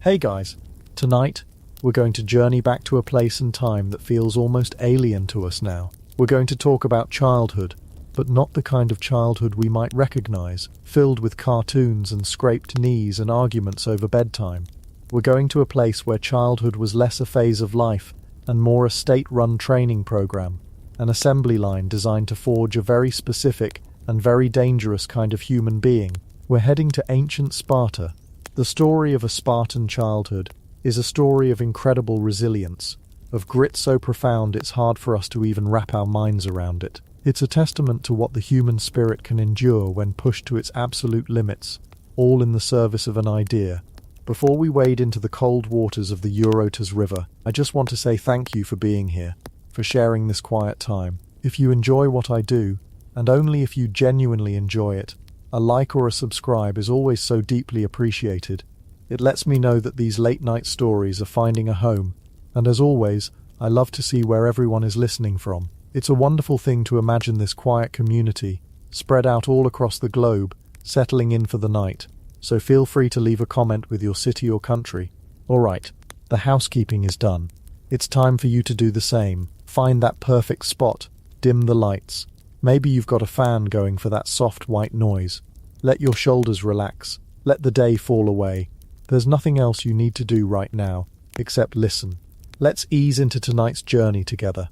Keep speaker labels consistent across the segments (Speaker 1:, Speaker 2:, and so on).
Speaker 1: Hey guys, tonight we're going to journey back to a place and time that feels almost alien to us now. We're going to talk about childhood, but not the kind of childhood we might recognize, filled with cartoons and scraped knees and arguments over bedtime. We're going to a place where childhood was less a phase of life and more a state-run training program, an assembly line designed to forge a very specific and very dangerous kind of human being. We're heading to ancient Sparta. The story of a Spartan childhood is a story of incredible resilience, of grit so profound it's hard for us to even wrap our minds around it. It's a testament to what the human spirit can endure when pushed to its absolute limits, all in the service of an idea. Before we wade into the cold waters of the Eurotas River, I just want to say thank you for being here, for sharing this quiet time. If you enjoy what I do, and only if you genuinely enjoy it, a like or a subscribe is always so deeply appreciated. It lets me know that these late-night stories are finding a home, and as always, I love to see where everyone is listening from. It's a wonderful thing to imagine this quiet community, spread out all across the globe, settling in for the night, so feel free to leave a comment with your city or country. Alright, the housekeeping is done. It's time for you to do the same. Find that perfect spot, dim the lights. Maybe you've got a fan going for that soft white noise. Let your shoulders relax. Let the day fall away. There's nothing else you need to do right now, except listen. Let's ease into tonight's journey together.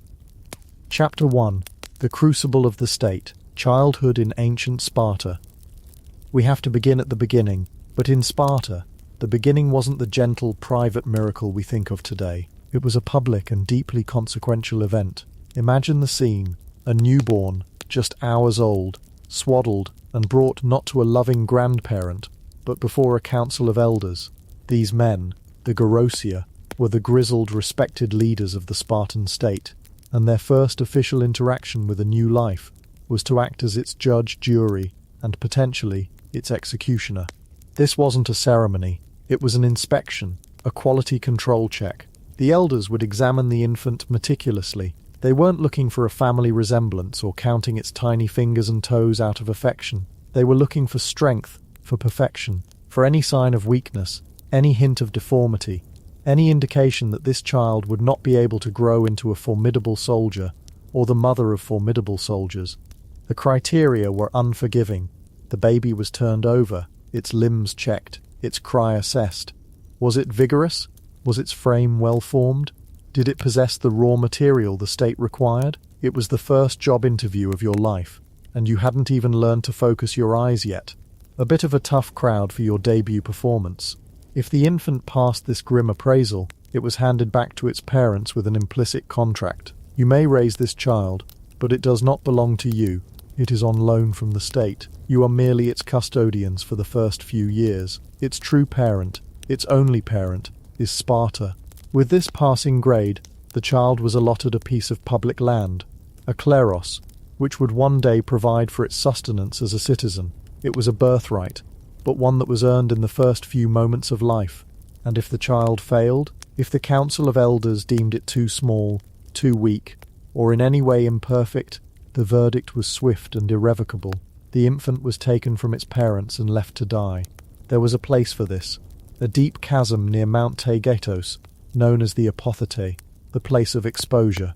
Speaker 1: Chapter 1. The Crucible of the State. Childhood in Ancient Sparta. We have to begin at the beginning, but in Sparta, the beginning wasn't the gentle, private miracle we think of today. It was a public and deeply consequential event. Imagine the scene. A newborn, just hours old, swaddled and brought not to a loving grandparent, but before a council of elders. These men, the Gerousia, were the grizzled, respected leaders of the Spartan state, and their first official interaction with a new life was to act as its judge, jury, and potentially its executioner. This wasn't a ceremony, it was an inspection, a quality control check. The elders would examine the infant meticulously. They weren't looking for a family resemblance or counting its tiny fingers and toes out of affection. They were looking for strength, for perfection, for any sign of weakness, any hint of deformity, any indication that this child would not be able to grow into a formidable soldier or the mother of formidable soldiers. The criteria were unforgiving. The baby was turned over, its limbs checked, its cry assessed. Was it vigorous? Was its frame well formed? Did it possess the raw material the state required? It was the first job interview of your life, and you hadn't even learned to focus your eyes yet. A bit of a tough crowd for your debut performance. If the infant passed this grim appraisal, it was handed back to its parents with an implicit contract. You may raise this child, but it does not belong to you. It is on loan from the state. You are merely its custodians for the first few years. Its true parent, its only parent, is Sparta. With this passing grade, the child was allotted a piece of public land, a kleros, which would one day provide for its sustenance as a citizen. It was a birthright, but one that was earned in the first few moments of life. And if the child failed, if the council of elders deemed it too small, too weak, or in any way imperfect, the verdict was swift and irrevocable. The infant was taken from its parents and left to die. There was a place for this, a deep chasm near Mount Taygetos, known as the Apothete, the place of exposure,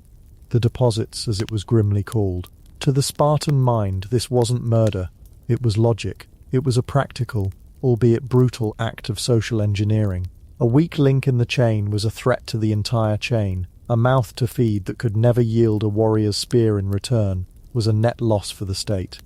Speaker 1: the deposits as it was grimly called. To the Spartan mind, this wasn't murder, it was logic. It was a practical, albeit brutal, act of social engineering. A weak link in the chain was a threat to the entire chain. A mouth to feed that could never yield a warrior's spear in return was a net loss for the state.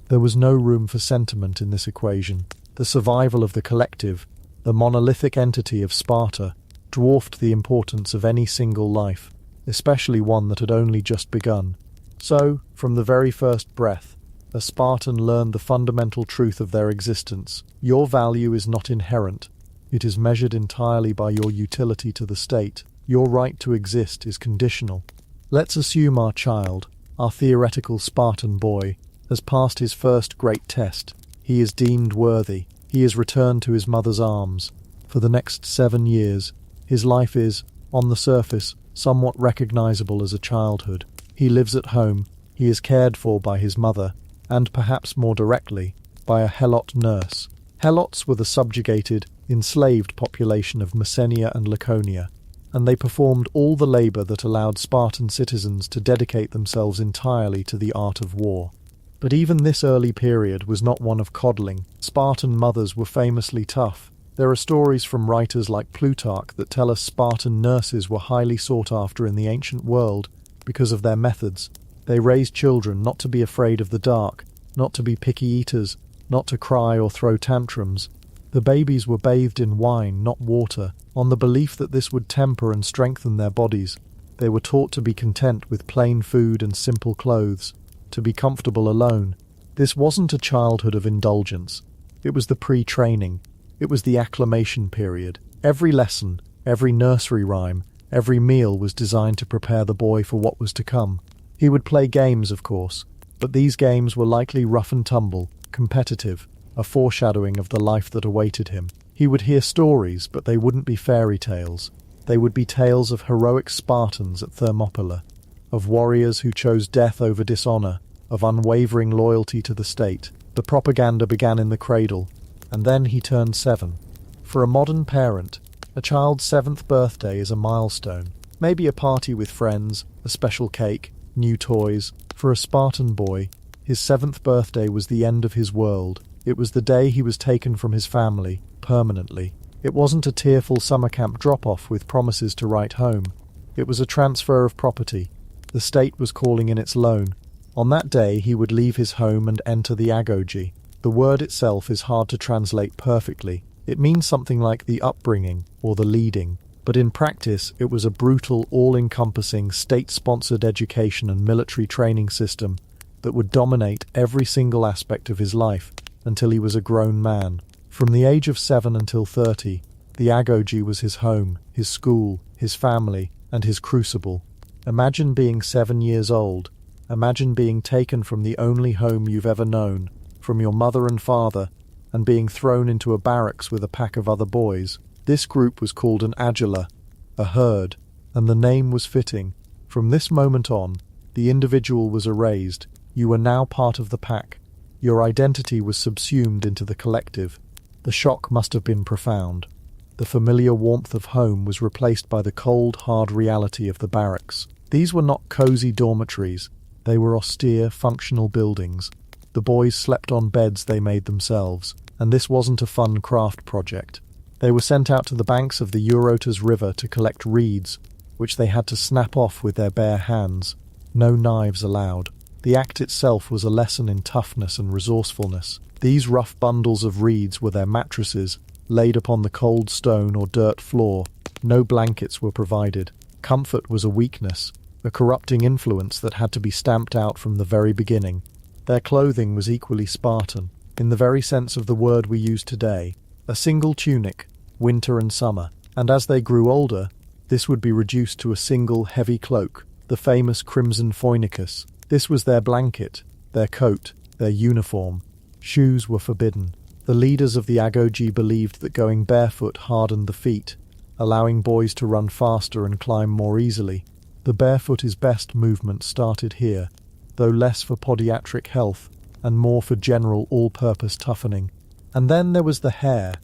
Speaker 1: There was no room for sentiment in this equation. The survival of the collective, the monolithic entity of Sparta, dwarfed the importance of any single life, especially one that had only just begun. So, from the very first breath, a Spartan learned the fundamental truth of their existence. Your value is not inherent. It is measured entirely by your utility to the state. Your right to exist is conditional. Let's assume our child, our theoretical Spartan boy, has passed his first great test. He is deemed worthy. He is returned to his mother's arms. For the next 7 years, his life is, on the surface, somewhat recognizable as a childhood. He lives at home, he is cared for by his mother, and perhaps more directly, by a helot nurse. Helots were the subjugated, enslaved population of Messenia and Laconia, and they performed all the labor that allowed Spartan citizens to dedicate themselves entirely to the art of war. But even this early period was not one of coddling. Spartan mothers were famously tough. There are stories from writers like Plutarch that tell us Spartan nurses were highly sought after in the ancient world because of their methods. They raised children not to be afraid of the dark, not to be picky eaters, not to cry or throw tantrums. The babies were bathed in wine, not water, on the belief that this would temper and strengthen their bodies. They were taught to be content with plain food and simple clothes, to be comfortable alone. This wasn't a childhood of indulgence. It was the pre-training. It was the acclimation period. Every lesson, every nursery rhyme, every meal was designed to prepare the boy for what was to come. He would play games, of course, but these games were likely rough and tumble, competitive, a foreshadowing of the life that awaited him. He would hear stories, but they wouldn't be fairy tales. They would be tales of heroic Spartans at Thermopylae, of warriors who chose death over dishonor, of unwavering loyalty to the state. The propaganda began in the cradle, and then he turned 7. For a modern parent, a child's 7th birthday is a milestone. Maybe a party with friends, a special cake, new toys. For a Spartan boy, his 7th birthday was the end of his world. It was the day he was taken from his family, permanently. It wasn't a tearful summer camp drop-off with promises to write home. It was a transfer of property. The state was calling in its loan. On that day he would leave his home and enter the agoge. The word itself is hard to translate perfectly. It means something like the upbringing or the leading. But in practice it was a brutal, all-encompassing, state-sponsored education and military training system that would dominate every single aspect of his life until he was a grown man. From the age of 7 until 30, the agoge was his home, his school, his family, and his crucible. Imagine being 7 years old. Imagine being taken from the only home you've ever known, from your mother and father, and being thrown into a barracks with a pack of other boys. This group was called an agila, a herd, and the name was fitting. From this moment on, the individual was erased. You were now part of the pack. Your identity was subsumed into the collective. The shock must have been profound. The familiar warmth of home was replaced by the cold, hard reality of the barracks. These were not cozy dormitories. They were austere, functional buildings. The boys slept on beds they made themselves, and this wasn't a fun craft project. They were sent out to the banks of the Eurotas River to collect reeds, which they had to snap off with their bare hands. No knives allowed. The act itself was a lesson in toughness and resourcefulness. These rough bundles of reeds were their mattresses, laid upon the cold stone or dirt floor. No blankets were provided. Comfort was a weakness, a corrupting influence that had to be stamped out from the very beginning. Their clothing was equally Spartan, in the very sense of the word we use today. A single tunic, winter and summer, and as they grew older, this would be reduced to a single heavy cloak, the famous crimson phoenicus. This was their blanket, their coat, their uniform. Shoes were forbidden. The leaders of the agoge believed that going barefoot hardened the feet, allowing boys to run faster and climb more easily. The barefoot is best movement started here, though less for podiatric health and more for general all-purpose toughening. And then there was the hair.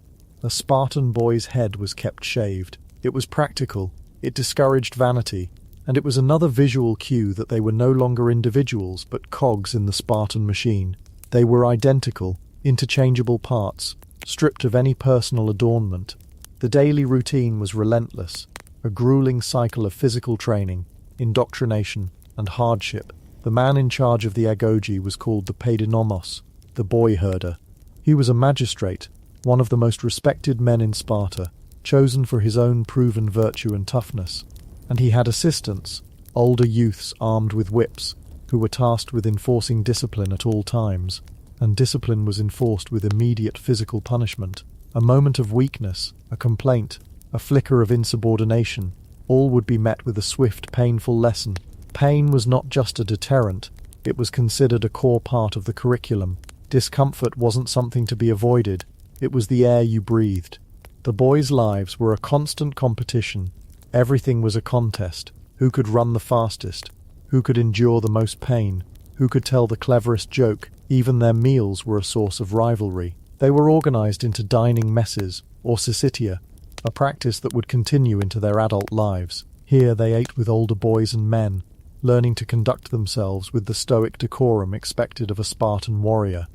Speaker 1: A Spartan boy's head was kept shaved. It was practical, it discouraged vanity, and it was another visual cue that they were no longer individuals but cogs in the Spartan machine. They were identical, interchangeable parts, stripped of any personal adornment. The daily routine was relentless, a grueling cycle of physical training, indoctrination, and hardship. The man in charge of the agoge was called the paidinomos, the boy herder. He was a magistrate, one of the most respected men in Sparta, chosen for his own proven virtue and toughness. And he had assistants, older youths armed with whips, who were tasked with enforcing discipline at all times. And discipline was enforced with immediate physical punishment. A moment of weakness, a complaint, a flicker of insubordination, all would be met with a swift, painful lesson. Pain was not just a deterrent, it was considered a core part of the curriculum. Discomfort wasn't something to be avoided, it was the air you breathed. The boys' lives were a constant competition. Everything was a contest. Who could run the fastest? Who could endure the most pain? Who could tell the cleverest joke? Even their meals were a source of rivalry. They were organized into dining messes, or syssitia, a practice that would continue into their adult lives. Here they ate with older boys and men, learning to conduct themselves with the stoic decorum expected of a Spartan warrior.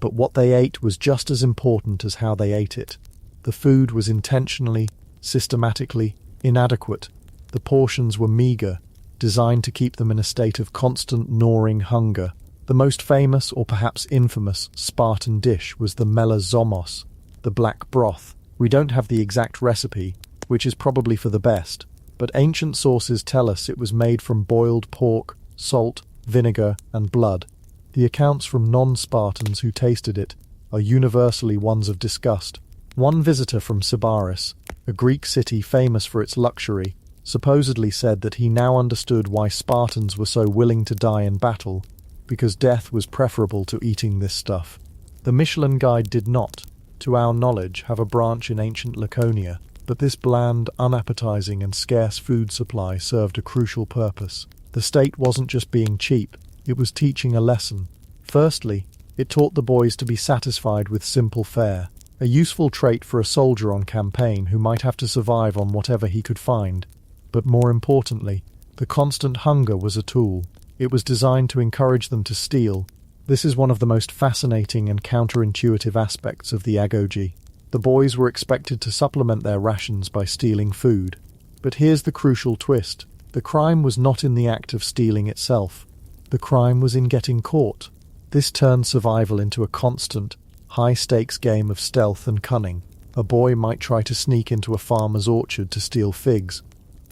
Speaker 1: But what they ate was just as important as how they ate it. The food was intentionally, systematically, inadequate. The portions were meager, designed to keep them in a state of constant gnawing hunger. The most famous, or perhaps infamous, Spartan dish was the melazomos, the black broth. We don't have the exact recipe, which is probably for the best, but ancient sources tell us it was made from boiled pork, salt, vinegar, and blood. The accounts from non-Spartans who tasted it are universally ones of disgust. One visitor from Sybaris, a Greek city famous for its luxury, supposedly said that he now understood why Spartans were so willing to die in battle, because death was preferable to eating this stuff. The Michelin Guide did not, to our knowledge, have a branch in ancient Laconia, but this bland, unappetizing and scarce food supply served a crucial purpose. The state wasn't just being cheap, it was teaching a lesson. Firstly, it taught the boys to be satisfied with simple fare, a useful trait for a soldier on campaign who might have to survive on whatever he could find. But more importantly, the constant hunger was a tool. It was designed to encourage them to steal. This is one of the most fascinating and counterintuitive aspects of the agoge. The boys were expected to supplement their rations by stealing food. But here's the crucial twist. The crime was not in the act of stealing itself. The crime was in getting caught. This turned survival into a constant, high-stakes game of stealth and cunning. A boy might try to sneak into a farmer's orchard to steal figs,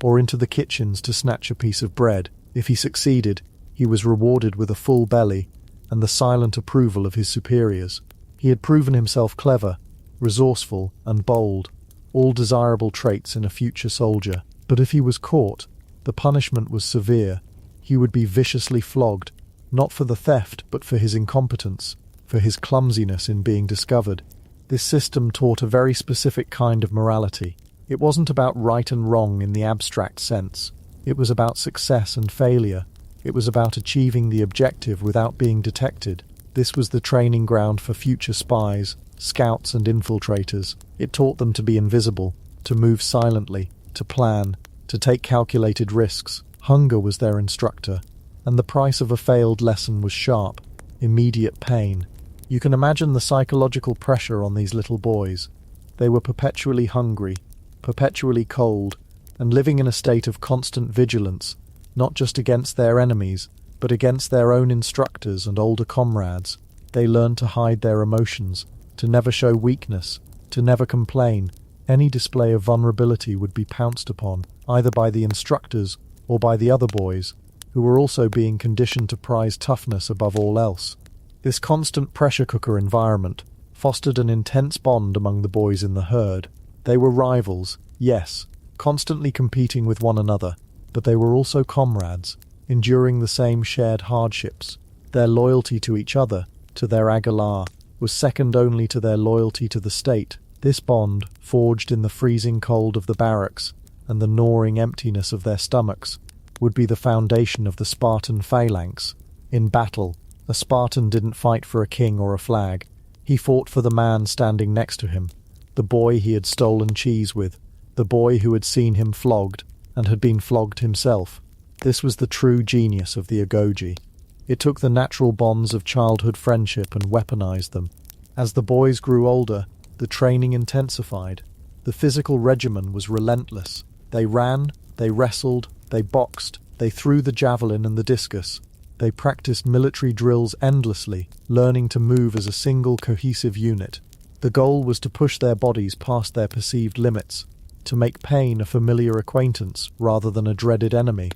Speaker 1: or into the kitchens to snatch a piece of bread. If he succeeded, he was rewarded with a full belly and the silent approval of his superiors. He had proven himself clever, resourceful, and bold, all desirable traits in a future soldier. But if he was caught, the punishment was severe. He would be viciously flogged, not for the theft but for his incompetence, for his clumsiness in being discovered. This system taught a very specific kind of morality. It wasn't about right and wrong in the abstract sense. It was about success and failure. It was about achieving the objective without being detected. This was the training ground for future spies, scouts and infiltrators. It taught them to be invisible, to move silently, to plan, to take calculated risks. Hunger was their instructor, and the price of a failed lesson was sharp, immediate pain. You can imagine the psychological pressure on these little boys. They were perpetually hungry, perpetually cold, and living in a state of constant vigilance, not just against their enemies, but against their own instructors and older comrades. They learned to hide their emotions, to never show weakness, to never complain. Any display of vulnerability would be pounced upon, either by the instructors or by the other boys, who were also being conditioned to prize toughness above all else. This constant pressure cooker environment fostered an intense bond among the boys in the herd. They were rivals, yes, constantly competing with one another, but they were also comrades, enduring the same shared hardships. Their loyalty to each other, to their agalar, was second only to their loyalty to the state. This bond, forged in the freezing cold of the barracks and the gnawing emptiness of their stomachs, would be the foundation of the Spartan phalanx. In battle, a Spartan didn't fight for a king or a flag. He fought for the man standing next to him, the boy he had stolen cheese with, the boy who had seen him flogged and had been flogged himself. This was the true genius of the agoge. It took the natural bonds of childhood friendship and weaponized them. As the boys grew older, the training intensified. The physical regimen was relentless. They ran, they wrestled, they boxed, they threw the javelin and the discus. They practiced military drills endlessly, learning to move as a single cohesive unit. The goal was to push their bodies past their perceived limits, to make pain a familiar acquaintance rather than a dreaded enemy.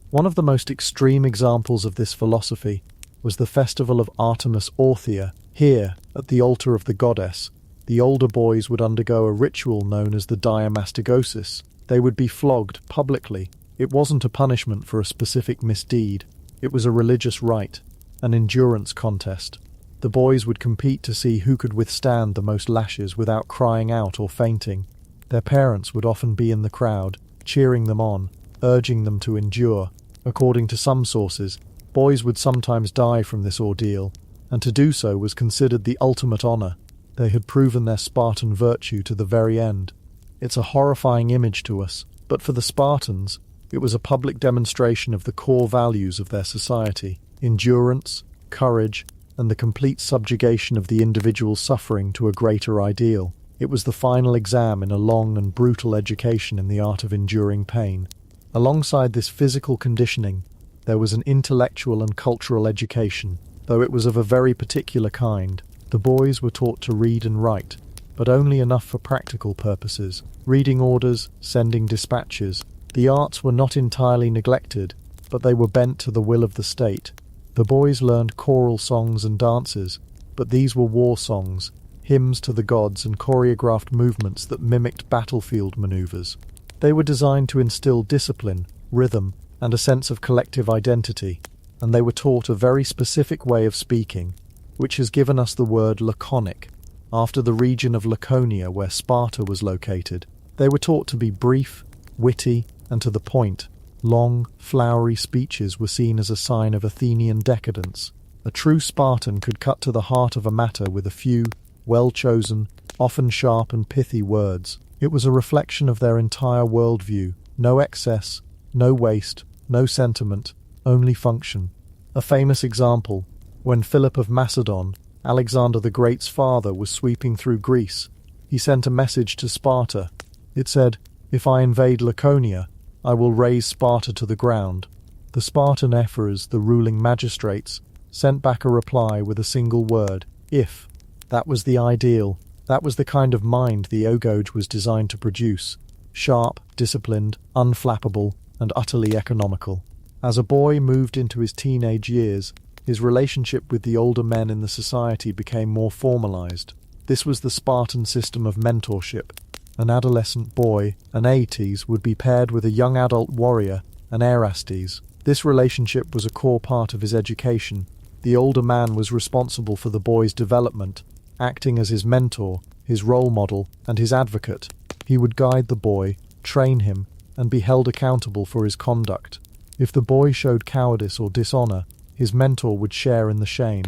Speaker 1: One of the most extreme examples of this philosophy was the festival of Artemis Orthia. Here, at the altar of the goddess, the older boys would undergo a ritual known as the diamastigosis. They would be flogged publicly. It wasn't a punishment for a specific misdeed. It was a religious rite, an endurance contest. The boys would compete to see who could withstand the most lashes without crying out or fainting. Their parents would often be in the crowd, cheering them on, urging them to endure. According to some sources, boys would sometimes die from this ordeal, and to do so was considered the ultimate honor. They had proven their Spartan virtue to the very end. It's a horrifying image to us, but for the Spartans, it was a public demonstration of the core values of their society: endurance, courage, and the complete subjugation of the individual's suffering to a greater ideal. It was the final exam in a long and brutal education in the art of enduring pain. Alongside this physical conditioning, there was an intellectual and cultural education, though it was of a very particular kind. The boys were taught to read and write, but only enough for practical purposes, reading orders, sending dispatches. The arts were not entirely neglected, but they were bent to the will of the state. The boys learned choral songs and dances, but these were war songs, hymns to the gods, and choreographed movements that mimicked battlefield maneuvers. They were designed to instill discipline, rhythm, and a sense of collective identity, and they were taught a very specific way of speaking, which has given us the word laconic, after the region of Laconia where Sparta was located. They were taught to be brief, witty, and to the point. Long, flowery speeches were seen as a sign of Athenian decadence. A true Spartan could cut to the heart of a matter with a few, well-chosen, often sharp and pithy words. It was a reflection of their entire worldview: no excess, no waste, no sentiment, only function. A famous example: when Philip of Macedon, Alexander the Great's father, was sweeping through Greece, he sent a message to Sparta. It said, "If I invade Laconia, I will raze Sparta to the ground." The Spartan ephors, the ruling magistrates, sent back a reply with a single word: if. That was the ideal. That was the kind of mind the Ogoge was designed to produce: sharp, disciplined, unflappable, and utterly economical. As a boy moved into his teenage years, his relationship with the older men in the society became more formalized. This was the Spartan system of mentorship. An adolescent boy, an Aetes, would be paired with a young adult warrior, an Erastes. This relationship was a core part of his education. The older man was responsible for the boy's development, acting as his mentor, his role model, and his advocate. He would guide the boy, train him, and be held accountable for his conduct. If the boy showed cowardice or dishonor, his mentor would share in the shame.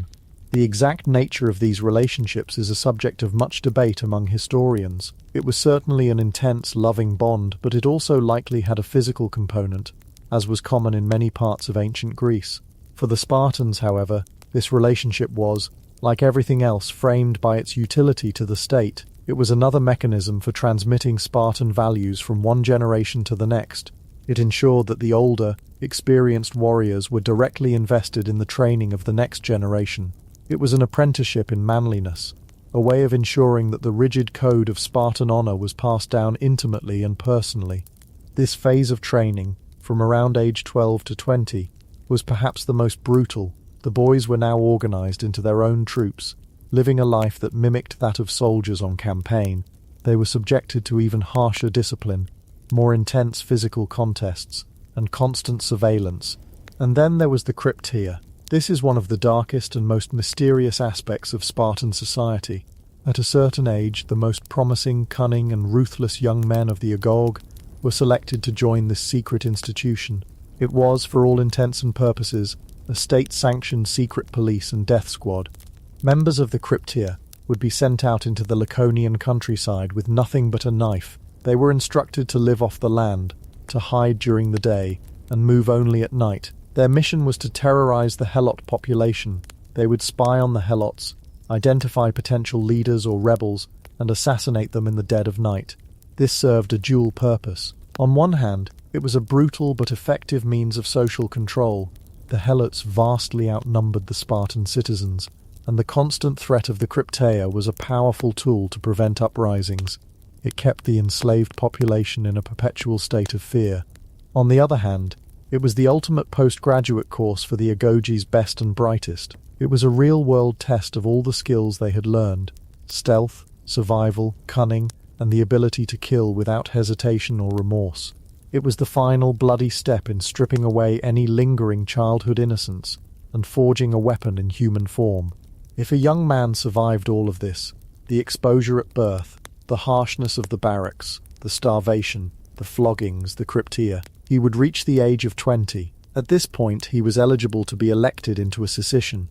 Speaker 1: The exact nature of these relationships is a subject of much debate among historians. It was certainly an intense, loving bond, but it also likely had a physical component, as was common in many parts of ancient Greece. For the Spartans, however, this relationship was, like everything else, framed by its utility to the state. It was another mechanism for transmitting Spartan values from one generation to the next. It ensured that the older, experienced warriors were directly invested in the training of the next generation. It was an apprenticeship in manliness, a way of ensuring that the rigid code of Spartan honor was passed down intimately and personally. This phase of training, from around age 12 to 20, was perhaps the most brutal. The boys were now organized into their own troops, living a life that mimicked that of soldiers on campaign. They were subjected to even harsher discipline, more intense physical contests, and constant surveillance. And then there was the Crypteia. This is one of the darkest and most mysterious aspects of Spartan society. At a certain age, the most promising, cunning, and ruthless young men of the Agog were selected to join this secret institution. It was, for all intents and purposes, a state-sanctioned secret police and death squad. Members of the Crypteia would be sent out into the Laconian countryside with nothing but a knife. They were instructed to live off the land, to hide during the day, and move only at night. Their mission was to terrorize the Helot population. They would spy on the Helots, identify potential leaders or rebels, and assassinate them in the dead of night. This served a dual purpose. On one hand, it was a brutal but effective means of social control. The Helots vastly outnumbered the Spartan citizens, and the constant threat of the Crypteia was a powerful tool to prevent uprisings. It kept the enslaved population in a perpetual state of fear. On the other hand, it was the ultimate postgraduate course for the Agoges' best and brightest. It was a real-world test of all the skills they had learned: stealth, survival, cunning, and the ability to kill without hesitation or remorse. It was the final bloody step in stripping away any lingering childhood innocence and forging a weapon in human form. If a young man survived all of this, the exposure at birth, the harshness of the barracks, the starvation, the floggings, the Crypteia, he would reach the age of 20. At this point, he was eligible to be elected into a sicyon,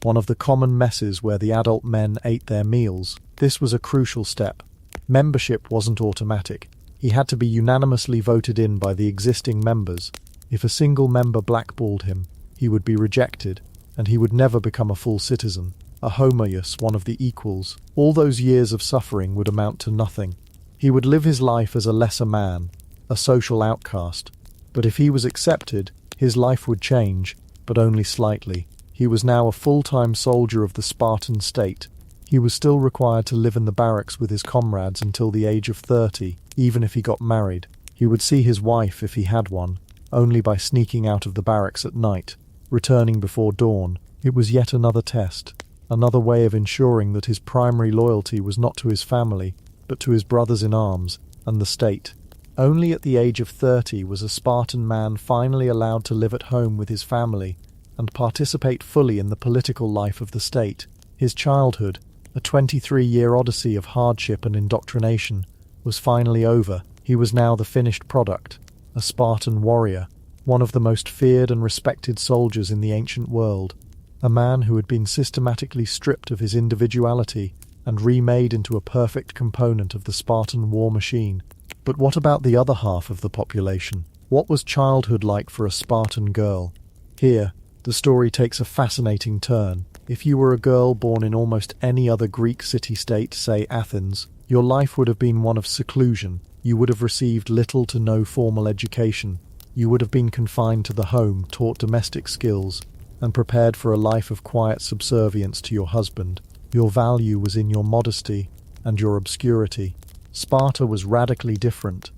Speaker 1: one of the common messes where the adult men ate their meals. This was a crucial step. Membership wasn't automatic. He had to be unanimously voted in by the existing members. If a single member blackballed him, he would be rejected, and he would never become a full citizen, a homoios, one of the equals. All those years of suffering would amount to nothing. He would live his life as a lesser man, a social outcast. But if he was accepted, his life would change, but only slightly. He was now a full-time soldier of the Spartan state. He was still required to live in the barracks with his comrades until the age of 30, even if he got married. He would see his wife, if he had one, only by sneaking out of the barracks at night, returning before dawn. It was yet another test, another way of ensuring that his primary loyalty was not to his family, but to his brothers in arms and the state. Only at the age of 30 was a Spartan man finally allowed to live at home with his family and participate fully in the political life of the state. His childhood, a 23-year odyssey of hardship and indoctrination, was finally over. He was now the finished product, a Spartan warrior, one of the most feared and respected soldiers in the ancient world, a man who had been systematically stripped of his individuality and remade into a perfect component of the Spartan war machine. But what about the other half of the population? What was childhood like for a Spartan girl? Here, the story takes a fascinating turn. If you were a girl born in almost any other Greek city-state, say Athens, your life would have been one of seclusion. You would have received little to no formal education. You would have been confined to the home, taught domestic skills, and prepared for a life of quiet subservience to your husband. Your value was in your modesty and your obscurity. Sparta was radically different.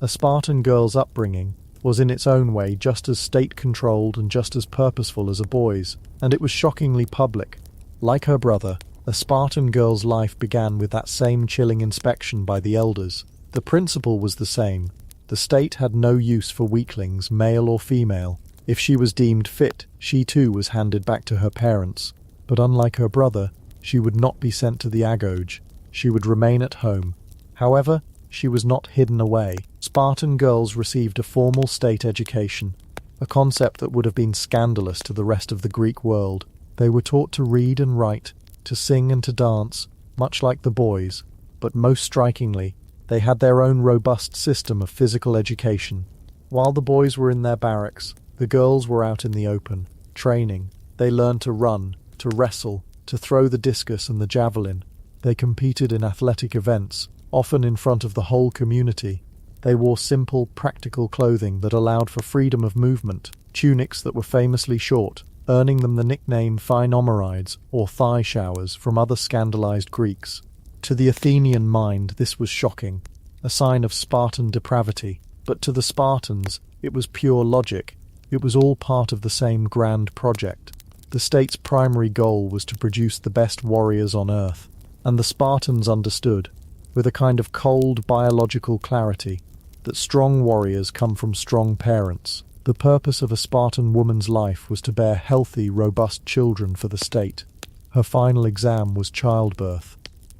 Speaker 1: A Spartan girl's upbringing was in its own way just as state-controlled and just as purposeful as a boy's, and it was shockingly public. Like her brother, a Spartan girl's life began with that same chilling inspection by the elders. The principle was the same. The state had no use for weaklings, male or female. If she was deemed fit, she too was handed back to her parents. But unlike her brother, she would not be sent to the agoge. She would remain at home. However, she was not hidden away. Spartan girls received a formal state education, a concept that would have been scandalous to the rest of the Greek world. They were taught to read and write, to sing and to dance, much like the boys, but most strikingly, they had their own robust system of physical education. While the boys were in their barracks, the girls were out in the open, training. They learned to run, to wrestle, to throw the discus and the javelin. They competed in athletic events, often in front of the whole community. They wore simple, practical clothing that allowed for freedom of movement, tunics that were famously short, earning them the nickname Phainomerides, or thigh showers, from other scandalized Greeks. To the Athenian mind, this was shocking, a sign of Spartan depravity. But to the Spartans, it was pure logic. It was all part of the same grand project. The state's primary goal was to produce the best warriors on earth, and the Spartans understood, with a kind of cold biological clarity, that strong warriors come from strong parents. The purpose of a Spartan woman's life was to bear healthy, robust children for the state. Her final exam was childbirth.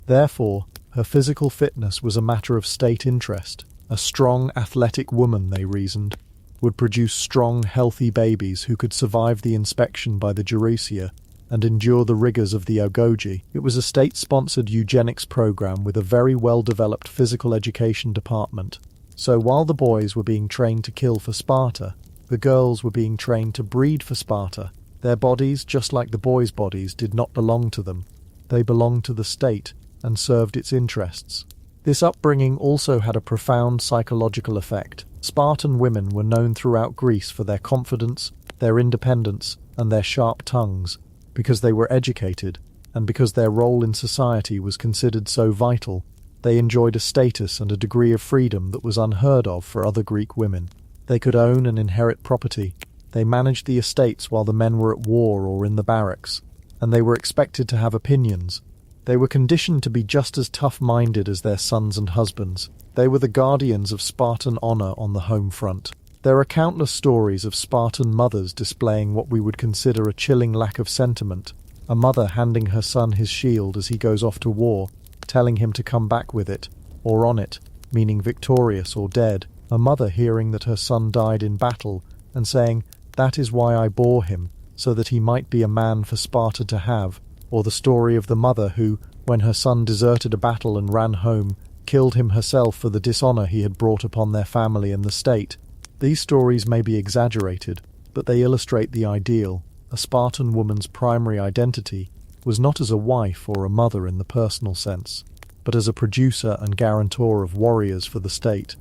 Speaker 1: Therefore, her physical fitness was a matter of state interest. A strong, athletic woman, they reasoned, would produce strong, healthy babies who could survive the inspection by the Gerousia and endure the rigors of the agoge. It was a state-sponsored eugenics program with a very well-developed physical education department. So while the boys were being trained to kill for Sparta, the girls were being trained to breed for Sparta. Their bodies, just like the boys' bodies, did not belong to them. They belonged to the state and served its interests. This upbringing also had a profound psychological effect. Spartan women were known throughout Greece for their confidence, their independence, and their sharp tongues, because they were educated, and because their role in society was considered so vital. They enjoyed a status and a degree of freedom that was unheard of for other Greek women. They could own and inherit property. They managed the estates while the men were at war or in the barracks, and they were expected to have opinions. They were conditioned to be just as tough-minded as their sons and husbands. They were the guardians of Spartan honor on the home front. There are countless stories of Spartan mothers displaying what we would consider a chilling lack of sentiment. A mother handing her son his shield as he goes off to war, telling him to come back with it, or on it, meaning victorious or dead. A mother hearing that her son died in battle and saying, "That is why I bore him, so that he might be a man for Sparta to have." Or the story of the mother who, when her son deserted a battle and ran home, killed him herself for the dishonor he had brought upon their family and the state. These stories may be exaggerated, but they illustrate the ideal. A Spartan woman's primary identity was not as a wife or a mother in the personal sense, but as a producer and guarantor of warriors for the state.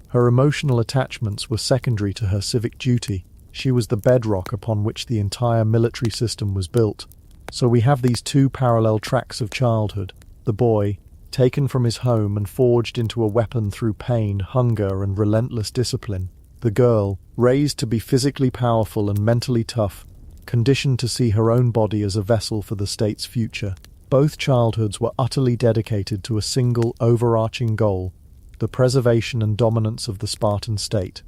Speaker 1: Her emotional attachments were secondary to her civic duty. She was the bedrock upon which the entire military system was built. So we have these two parallel tracks of childhood. The boy, taken from his home and forged into a weapon through pain, hunger, and relentless discipline. The girl, raised to be physically powerful and mentally tough, conditioned to see her own body as a vessel for the state's future. Both childhoods were utterly dedicated to a single overarching goal, the preservation and dominance of the Spartan state.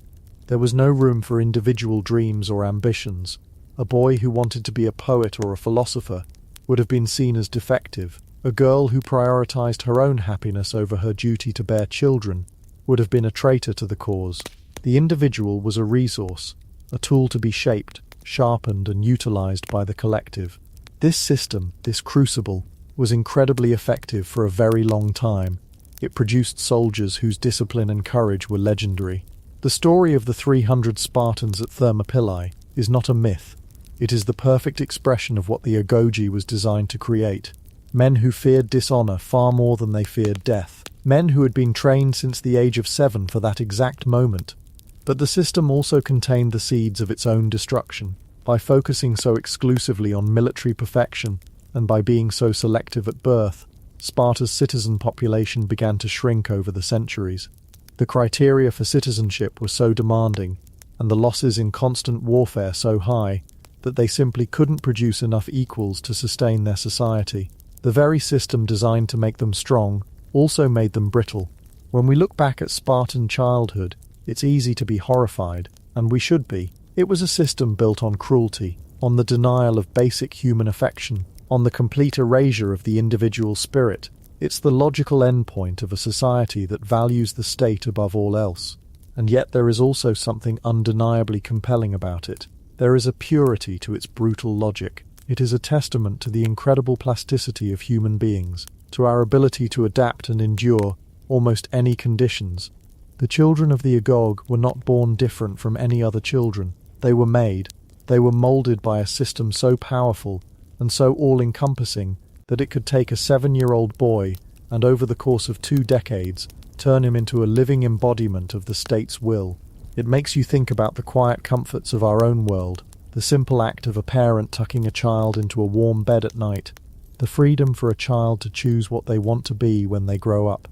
Speaker 1: There was no room for individual dreams or ambitions. A boy who wanted to be a poet or a philosopher would have been seen as defective. A girl who prioritized her own happiness over her duty to bear children would have been a traitor to the cause. The individual was a resource, a tool to be shaped, sharpened, and utilized by the collective. This system, this crucible, was incredibly effective for a very long time. It produced soldiers whose discipline and courage were legendary. The story of the 300 Spartans at Thermopylae is not a myth. It is the perfect expression of what the agoge was designed to create. Men who feared dishonor far more than they feared death. Men who had been trained since the age of 7 for that exact moment. But the system also contained the seeds of its own destruction. By focusing so exclusively on military perfection, and by being so selective at birth, Sparta's citizen population began to shrink over the centuries. The criteria for citizenship were so demanding, and the losses in constant warfare so high, that they simply couldn't produce enough equals to sustain their society. The very system designed to make them strong also made them brittle. When we look back at Spartan childhood, it's easy to be horrified, and we should be. It was a system built on cruelty, on the denial of basic human affection, on the complete erasure of the individual spirit. It's the logical endpoint of a society that values the state above all else. And yet there is also something undeniably compelling about it. There is a purity to its brutal logic. It is a testament to the incredible plasticity of human beings, to our ability to adapt and endure almost any conditions. The children of the Agog were not born different from any other children. They were made. They were molded by a system so powerful and so all-encompassing that it could take a 7-year-old boy and over the course of 2 decades turn him into a living embodiment of the state's will. It makes you think about the quiet comforts of our own world, the simple act of a parent tucking a child into a warm bed at night, the freedom for a child to choose what they want to be when they grow up.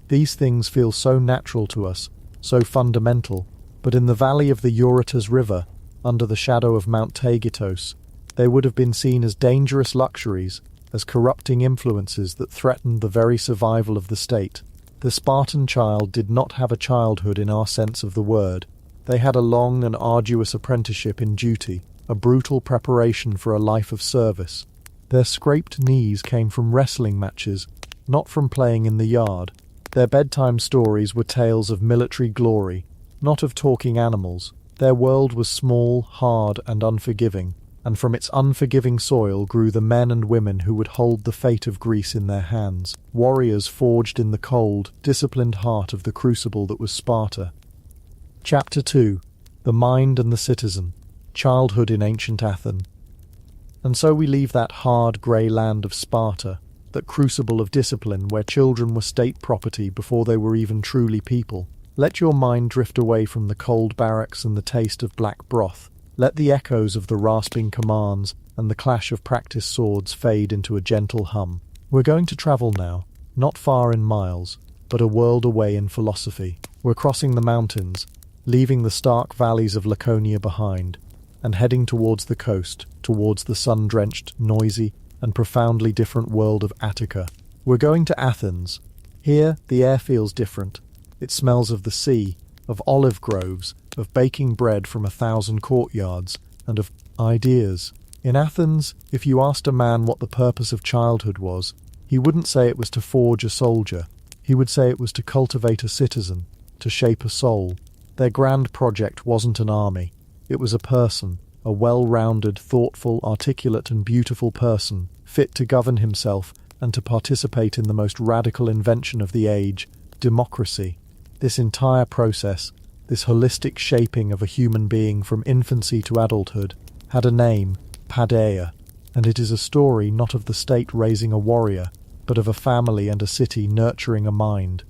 Speaker 1: These things feel so natural to us, so fundamental, but in the valley of the Eurotas River, under the shadow of Mount Taygetos, they would have been seen as dangerous luxuries, as corrupting influences that threatened the very survival of the state. The Spartan child did not have a childhood in our sense of the word. They had a long and arduous apprenticeship in duty, a brutal preparation for a life of service. Their scraped knees came from wrestling matches, not from playing in the yard. Their bedtime stories were tales of military glory, not of talking animals. Their world was small, hard, and unforgiving, and from its unforgiving soil grew the men and women who would hold the fate of Greece in their hands, warriors forged in the cold, disciplined heart of the crucible that was Sparta. Chapter 2. The Mind and the Citizen. Childhood in Ancient Athens. And so we leave that hard, grey land of Sparta, that crucible of discipline where children were state property before they were even truly people. Let your mind drift away from the cold barracks and the taste of black broth. Let the echoes of the rasping commands and the clash of practiced swords fade into a gentle hum. We're going to travel now, not far in miles, but a world away in philosophy. We're crossing the mountains, leaving the stark valleys of Laconia behind, and heading towards the coast, towards the sun-drenched, noisy, and profoundly different world of Attica. We're going to Athens. Here, the air feels different. It smells of the sea, of olive groves, of baking bread from 1,000 courtyards, and of ideas. In Athens, if you asked a man what the purpose of childhood was, he wouldn't say it was to forge a soldier. He would say it was to cultivate a citizen, to shape a soul. Their grand project wasn't an army. It was a person, a well-rounded, thoughtful, articulate and beautiful person, fit to govern himself and to participate in the most radical invention of the age, democracy. This entire process, this holistic shaping of a human being from infancy to adulthood, had a name, Paideia, and it is a story not of the state raising a warrior, but of a family and a city nurturing a mind.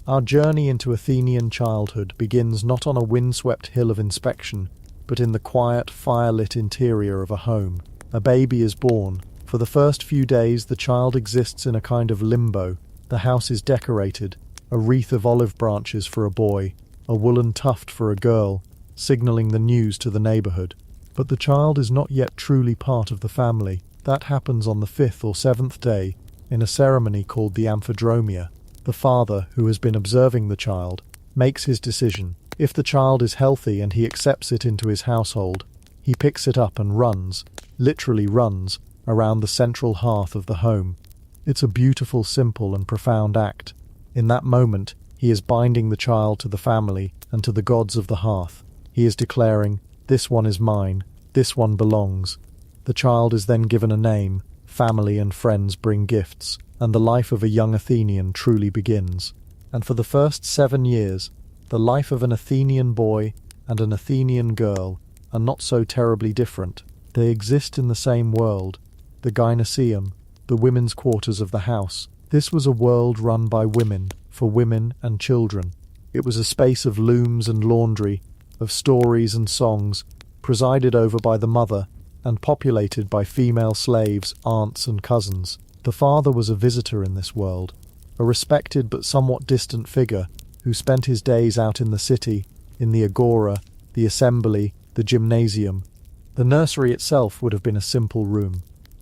Speaker 1: Our journey into Athenian childhood begins not on a windswept hill of inspection, but in the quiet, fire-lit interior of a home. A baby is born. For the first few days, the child exists in a kind of limbo. The house is decorated, a wreath of olive branches for a boy, a woolen tuft for a girl, signalling the news to the neighborhood. But the child is not yet truly part of the family. That happens on the 5th or 7th day, in a ceremony called the Amphidromia. The father, who has been observing the child, makes his decision. If the child is healthy and he accepts it into his household, he picks it up and runs, literally runs, around the central hearth of the home. It's a beautiful, simple and profound act. In that moment, he is binding the child to the family and to the gods of the hearth. He is declaring, "This one is mine, this one belongs." The child is then given a name, family and friends bring gifts, and the life of a young Athenian truly begins. And for the first 7 years, the life of an Athenian boy and an Athenian girl are not so terribly different. They exist in the same world, the gynoeceum, the women's quarters of the house. This was a world run by women, for women and children. It was a space of looms and laundry, of stories and songs, presided over by the mother, and populated by female slaves, aunts and cousins. The father was a visitor in this world, a respected but somewhat distant figure who spent his days out in the city, in the agora, the assembly, the gymnasium. The nursery itself would have been a simple room.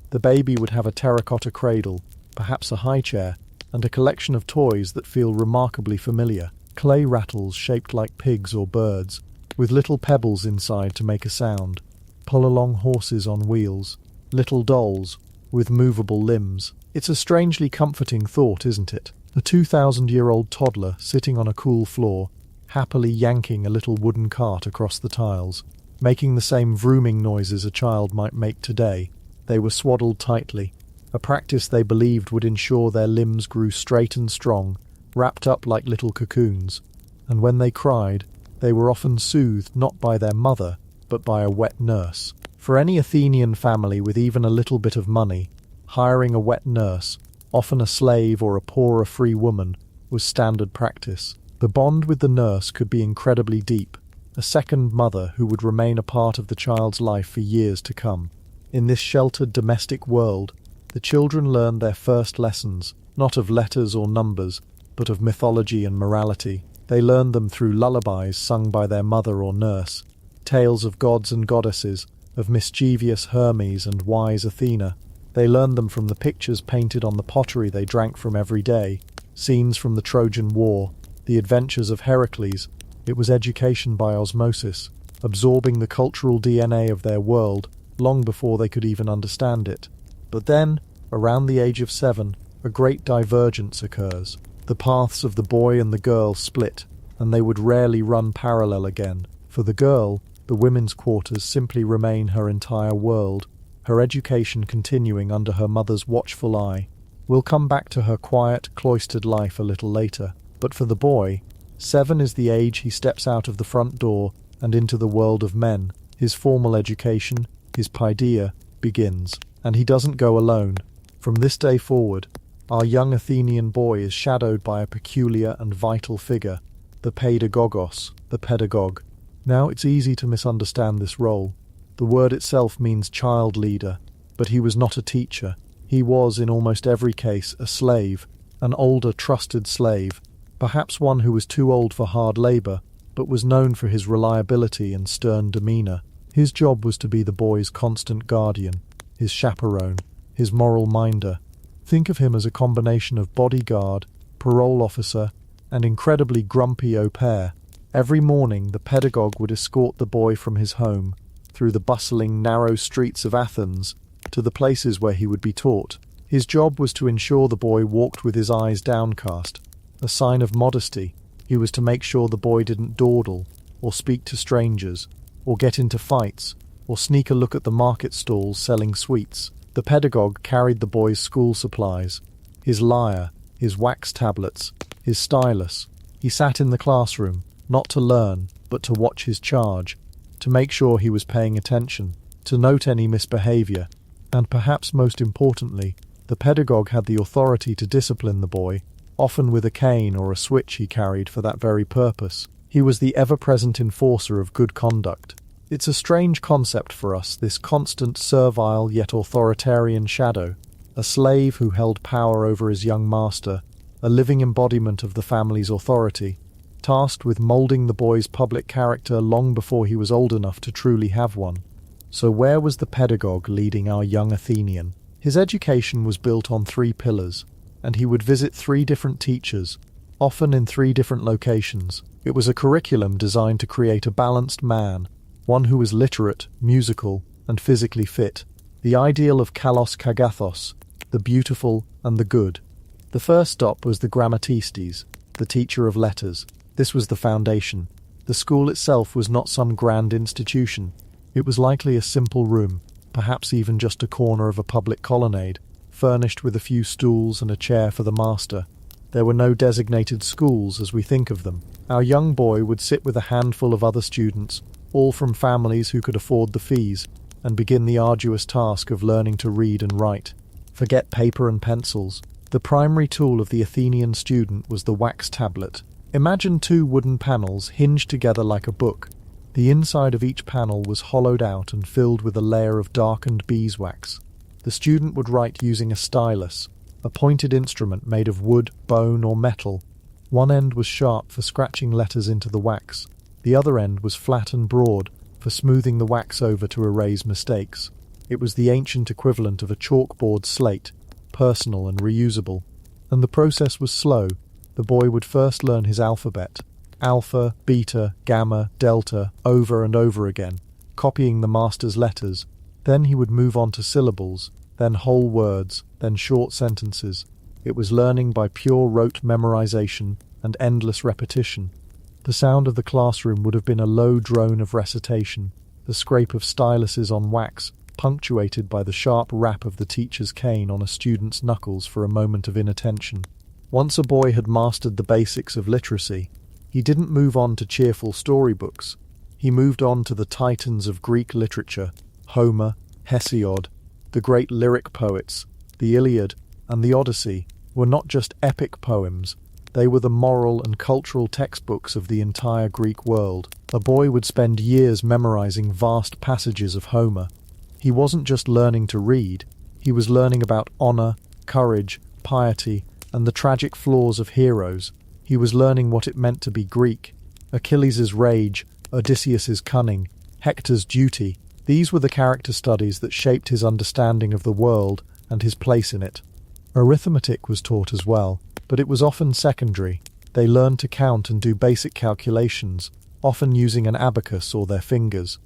Speaker 1: The baby would have a terracotta cradle, perhaps a high chair, and a collection of toys that feel remarkably familiar. Clay rattles shaped like pigs or birds, with little pebbles inside to make a sound. Pull-along horses on wheels. Little dolls, with movable limbs. It's a strangely comforting thought, isn't it? A 2,000-year-old toddler sitting on a cool floor, happily yanking a little wooden cart across the tiles, making the same vrooming noises a child might make today. They were swaddled tightly, a practice they believed would ensure their limbs grew straight and strong, wrapped up like little cocoons. And when they cried, they were often soothed not by their mother, but by a wet nurse. For any Athenian family with even a little bit of money, hiring a wet nurse, often a slave or a poorer free woman, was standard practice. The bond with the nurse could be incredibly deep, a second mother who would remain a part of the child's life for years to come. In this sheltered domestic world, the children learned their first lessons, not of letters or numbers, but of mythology and morality. They learned them through lullabies sung by their mother or nurse, tales of gods and goddesses, of mischievous Hermes and wise Athena. They learned them from the pictures painted on the pottery they drank from every day, scenes from the Trojan War, the adventures of Heracles. It was education by osmosis, absorbing the cultural DNA of their world long before they could even understand it. But then, around the age of 7, a great divergence occurs. The paths of the boy and the girl split, and they would rarely run parallel again. For the girl, the women's quarters simply remain her entire world, her education continuing under her mother's watchful eye. We'll come back to her quiet, cloistered life a little later. But for the boy, 7 is the age he steps out of the front door and into the world of men. His formal education, his paideia, begins. And he doesn't go alone. From this day forward, our young Athenian boy is shadowed by a peculiar and vital figure, the paidagogos, the pedagogue. Now it's easy to misunderstand this role. The word itself means child leader, but he was not a teacher. He was, in almost every case, a slave, an older, trusted slave, perhaps one who was too old for hard labor, but was known for his reliability and stern demeanor. His job was to be the boy's constant guardian, his chaperone, his moral minder. Think of him as a combination of bodyguard, parole officer, and incredibly grumpy au pair. Every morning the pedagogue would escort the boy from his home, through the bustling, narrow streets of Athens, to the places where he would be taught. His job was to ensure the boy walked with his eyes downcast, a sign of modesty. He was to make sure the boy didn't dawdle, or speak to strangers, or get into fights, or sneak a look at the market stalls selling sweets. The pedagogue carried the boy's school supplies, his lyre, his wax tablets, his stylus. He sat in the classroom, not to learn, but to watch his charge, to make sure he was paying attention, to note any misbehavior, and perhaps most importantly, the pedagogue had the authority to discipline the boy, often with a cane or a switch he carried for that very purpose. He was the ever-present enforcer of good conduct. It's a strange concept for us, this constant servile yet authoritarian shadow, a slave who held power over his young master, a living embodiment of the family's authority, tasked with moulding the boy's public character long before he was old enough to truly have one. So where was the pedagogue leading our young Athenian? His education was built on 3 pillars, and he would visit 3 different teachers, often in 3 different locations. It was a curriculum designed to create a balanced man, one who was literate, musical, and physically fit, the ideal of kalos kagathos, the beautiful and the good. The first stop was the grammatistes, the teacher of letters. This was the foundation. The school itself was not some grand institution. It was likely a simple room, perhaps even just a corner of a public colonnade, furnished with a few stools and a chair for the master. There were no designated schools as we think of them. Our young boy would sit with a handful of other students, all from families who could afford the fees, and begin the arduous task of learning to read and write. Forget paper and pencils. The primary tool of the Athenian student was the wax tablet. Imagine 2 wooden panels hinged together like a book. The inside of each panel was hollowed out and filled with a layer of darkened beeswax. The student would write using a stylus, a pointed instrument made of wood, bone, or metal. One end was sharp for scratching letters into the wax. The other end was flat and broad for smoothing the wax over to erase mistakes. It was the ancient equivalent of a chalkboard slate, personal and reusable. And the process was slow. The boy would first learn his alphabet, alpha, beta, gamma, delta, over and over again, copying the master's letters. Then he would move on to syllables, then whole words, then short sentences. It was learning by pure rote memorization and endless repetition. The sound of the classroom would have been a low drone of recitation, the scrape of styluses on wax, punctuated by the sharp rap of the teacher's cane on a student's knuckles for a moment of inattention. Once a boy had mastered the basics of literacy, he didn't move on to cheerful storybooks. He moved on to the titans of Greek literature, Homer, Hesiod. The great lyric poets, the Iliad and the Odyssey, were not just epic poems. They were the moral and cultural textbooks of the entire Greek world. A boy would spend years memorizing vast passages of Homer. He wasn't just learning to read, he was learning about honor, courage, piety, and the tragic flaws of heroes. He was learning what it meant to be Greek, Achilles' rage, Odysseus' cunning, Hector's duty. These were the character studies that shaped his understanding of the world and his place in it. Arithmetic was taught as well, but it was often secondary. They learned to count and do basic calculations, often using an abacus or their fingers.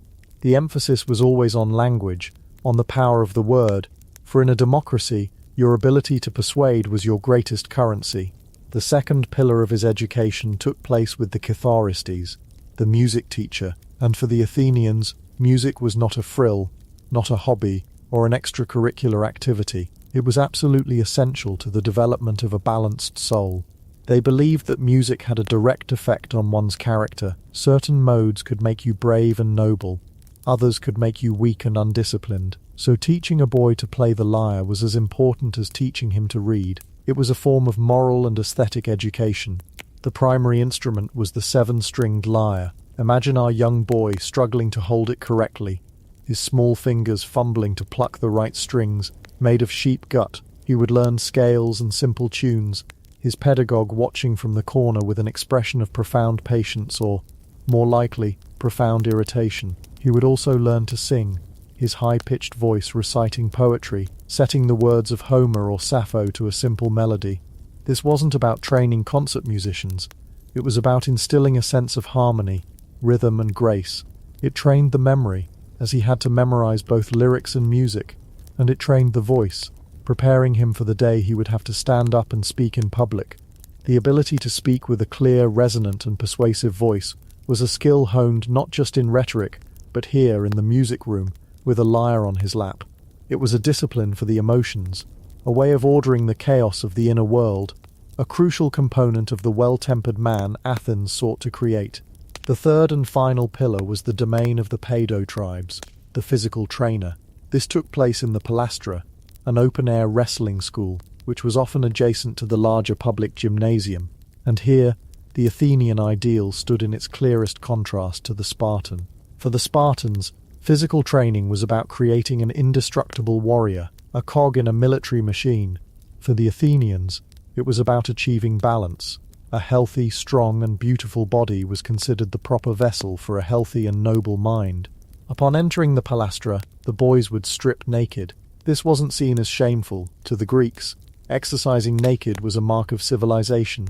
Speaker 1: The emphasis was always on language, on the power of the word, for in a democracy, your ability to persuade was your greatest currency. The second pillar of his education took place with the Kitharistes, the music teacher, and for the Athenians, music was not a frill, not a hobby, or an extracurricular activity. It was absolutely essential to the development of a balanced soul. They believed that music had a direct effect on one's character. Certain modes could make you brave and noble, others could make you weak and undisciplined. So teaching a boy to play the lyre was as important as teaching him to read. It was a form of moral and aesthetic education. The primary instrument was the 7-stringed lyre. Imagine our young boy struggling to hold it correctly, his small fingers fumbling to pluck the right strings. Made of sheep gut, he would learn scales and simple tunes, his pedagogue watching from the corner with an expression of profound patience or, more likely, profound irritation. He would also learn to sing, his high-pitched voice reciting poetry, setting the words of Homer or Sappho to a simple melody. This wasn't about training concert musicians. It was about instilling a sense of harmony, rhythm and grace. It trained the memory, as he had to memorize both lyrics and music, and it trained the voice, preparing him for the day he would have to stand up and speak in public. The ability to speak with a clear, resonant and persuasive voice was a skill honed not just in rhetoric, but here in the music room, with a lyre on his lap. It was a discipline for the emotions, a way of ordering the chaos of the inner world, a crucial component of the well-tempered man Athens sought to create. The third and final pillar was the domain of the paido tribes, the physical trainer. This took place in the palastra, an open-air wrestling school, which was often adjacent to the larger public gymnasium, and here the Athenian ideal stood in its clearest contrast to the Spartan. For the Spartans, physical training was about creating an indestructible warrior, a cog in a military machine. For the Athenians, it was about achieving balance. A healthy, strong, and beautiful body was considered the proper vessel for a healthy and noble mind. Upon entering the palastra, the boys would strip naked. This wasn't seen as shameful. To the Greeks, exercising naked was a mark of civilization,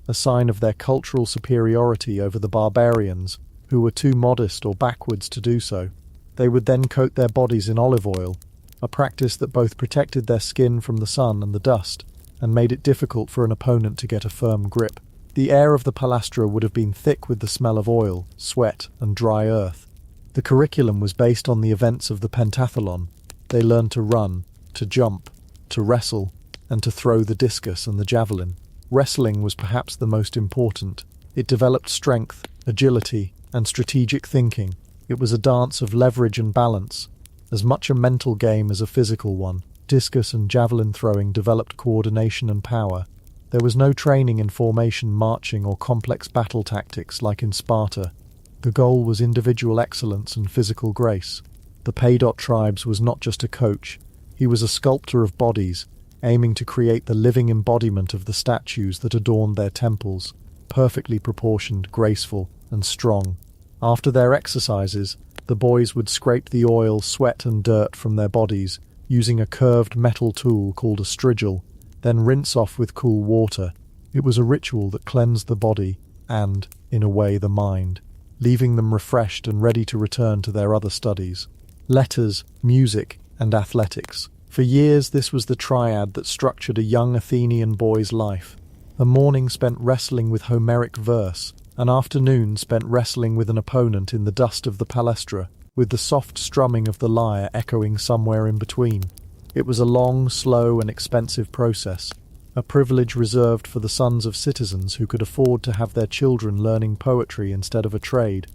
Speaker 1: a sign of their cultural superiority over the barbarians, who were too modest or backwards to do so. They would then coat their bodies in olive oil, a practice that both protected their skin from the sun and the dust, and made it difficult for an opponent to get a firm grip. The air of the palastra would have been thick with the smell of oil, sweat, and dry earth. The curriculum was based on the events of the pentathlon. They learned to run, to jump, to wrestle, and to throw the discus and the javelin. Wrestling was perhaps the most important. It developed strength, agility, and strategic thinking. It was a dance of leverage and balance, as much a mental game as a physical one. Discus and javelin throwing developed coordination and power. There was no training in formation marching or complex battle tactics like in Sparta. The goal was individual excellence and physical grace. The Paidot tribes was not just a coach, he was a sculptor of bodies, aiming to create the living embodiment of the statues that adorned their temples, perfectly proportioned, graceful, and strong. After their exercises, the boys would scrape the oil, sweat, and dirt from their bodies, using a curved metal tool called a strigil, then rinse off with cool water. It was a ritual that cleansed the body and, in a way, the mind, leaving them refreshed and ready to return to their other studies: letters, music, and athletics. For years this was the triad that structured a young Athenian boy's life. A morning spent wrestling with Homeric verse, an afternoon spent wrestling with an opponent in the dust of the palastra, with the soft strumming of the lyre echoing somewhere in between. It was a long, slow, and expensive process, a privilege reserved for the sons of citizens who could afford to have their children learning poetry instead of a trade.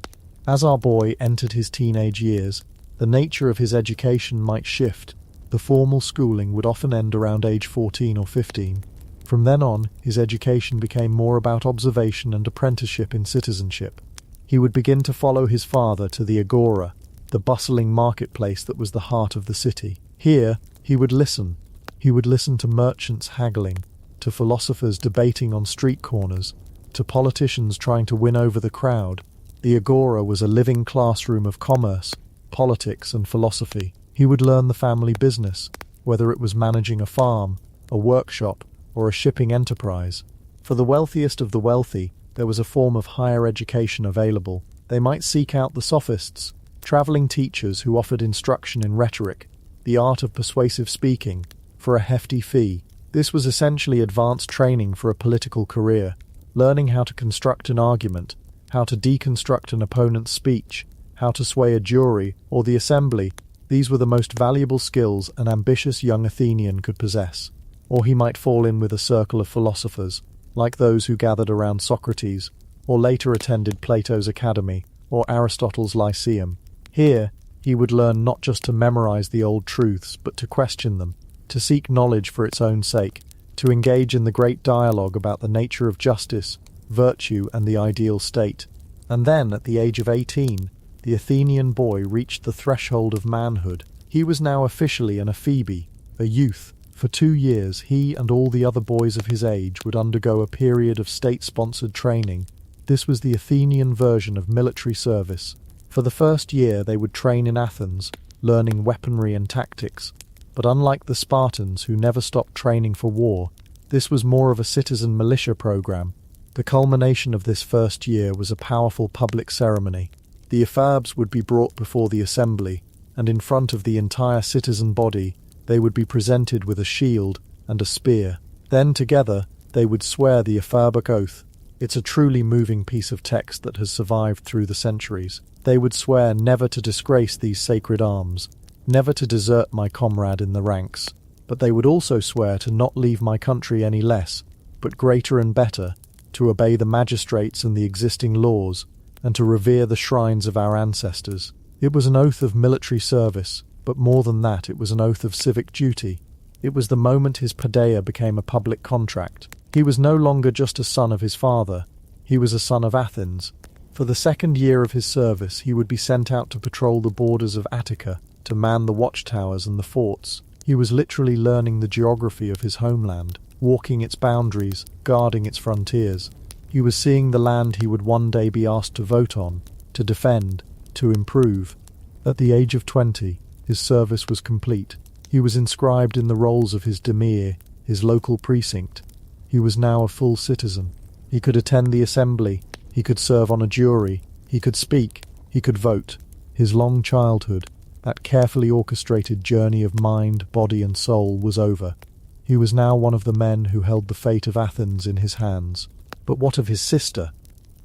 Speaker 1: As our boy entered his teenage years, the nature of his education might shift. The formal schooling would often end around age 14 or 15. From then on, his education became more about observation and apprenticeship in citizenship. He would begin to follow his father to the agora, the bustling marketplace that was the heart of the city. Here, he would listen. He would listen to merchants haggling, to philosophers debating on street corners, to politicians trying to win over the crowd. The agora was a living classroom of commerce, politics, and philosophy. He would learn the family business, whether it was managing a farm, a workshop, or a shipping enterprise. For the wealthiest of the wealthy, there was a form of higher education available. They might seek out the sophists, traveling teachers who offered instruction in rhetoric, the art of persuasive speaking, for a hefty fee. This was essentially advanced training for a political career, learning how to construct an argument, how to deconstruct an opponent's speech, how to sway a jury or the assembly. These were the most valuable skills an ambitious young Athenian could possess. Or he might fall in with a circle of philosophers, like those who gathered around Socrates, or later attended Plato's Academy or Aristotle's Lyceum. Here, he would learn not just to memorize the old truths, but to question them, to seek knowledge for its own sake, to engage in the great dialogue about the nature of justice, virtue, and the ideal state. And then, at the age of 18, the Athenian boy reached the threshold of manhood. He was now officially an ephebe, a youth. For 2 years, he and all the other boys of his age would undergo a period of state-sponsored training. This was the Athenian version of military service. For the first year, they would train in Athens, learning weaponry and tactics. But unlike the Spartans, who never stopped training for war, this was more of a citizen militia program. The culmination of this first year was a powerful public ceremony. The ephebes would be brought before the assembly, and in front of the entire citizen body, they would be presented with a shield and a spear. Then together, they would swear the ephebic oath. It's a truly moving piece of text that has survived through the centuries. They would swear never to disgrace these sacred arms, never to desert my comrade in the ranks, but they would also swear to not leave my country any less, but greater and better, to obey the magistrates and the existing laws, and to revere the shrines of our ancestors. It was an oath of military service, but more than that, it was an oath of civic duty. It was the moment his paideia became a public contract. He was no longer just a son of his father, he was a son of Athens. For the second year of his service, he would be sent out to patrol the borders of Attica, to man the watchtowers and the forts. He was literally learning the geography of his homeland, walking its boundaries, guarding its frontiers. He was seeing the land he would one day be asked to vote on, to defend, to improve. At the age of 20, his service was complete. He was inscribed in the rolls of his demir, his local precinct. He was now a full citizen. He could attend the assembly, he could serve on a jury, he could speak, he could vote. His long childhood, that carefully orchestrated journey of mind, body and soul, was over. He was now one of the men who held the fate of Athens in his hands. But what of his sister?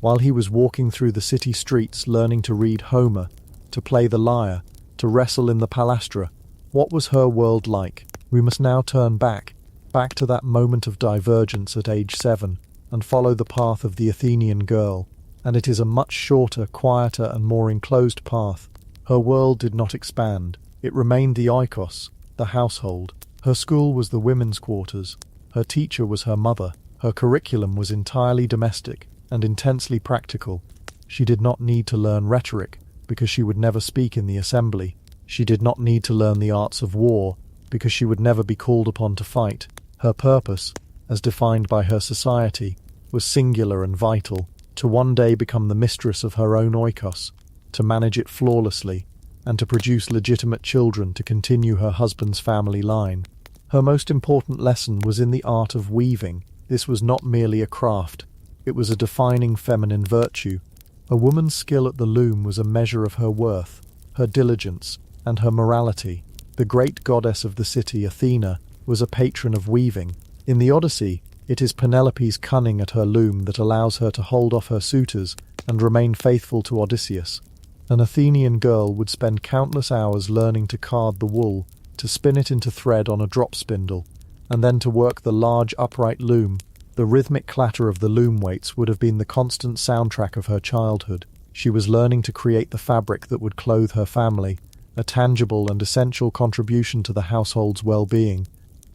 Speaker 1: While he was walking through the city streets learning to read Homer, to play the lyre, to wrestle in the palastra, what was her world like? We must now turn back to that moment of divergence at age 7, and follow the path of the Athenian girl. And it is a much shorter, quieter and more enclosed path. Her world did not expand. It remained the oikos, the household. Her school was the women's quarters. Her teacher was her mother. Her curriculum was entirely domestic and intensely practical. She did not need to learn rhetoric, because she would never speak in the assembly. She did not need to learn the arts of war, because she would never be called upon to fight. Her purpose, as defined by her society, was singular and vital, to one day become the mistress of her own oikos, to manage it flawlessly, and to produce legitimate children to continue her husband's family line. Her most important lesson was in the art of weaving. This was not merely a craft, it was a defining feminine virtue. A woman's skill at the loom was a measure of her worth, her diligence, and her morality. The great goddess of the city, Athena, was a patron of weaving. In the Odyssey, it is Penelope's cunning at her loom that allows her to hold off her suitors and remain faithful to Odysseus. An Athenian girl would spend countless hours learning to card the wool, to spin it into thread on a drop spindle, and then to work the large upright loom. The rhythmic clatter of the loom weights would have been the constant soundtrack of her childhood. She was learning to create the fabric that would clothe her family, a tangible and essential contribution to the household's well-being.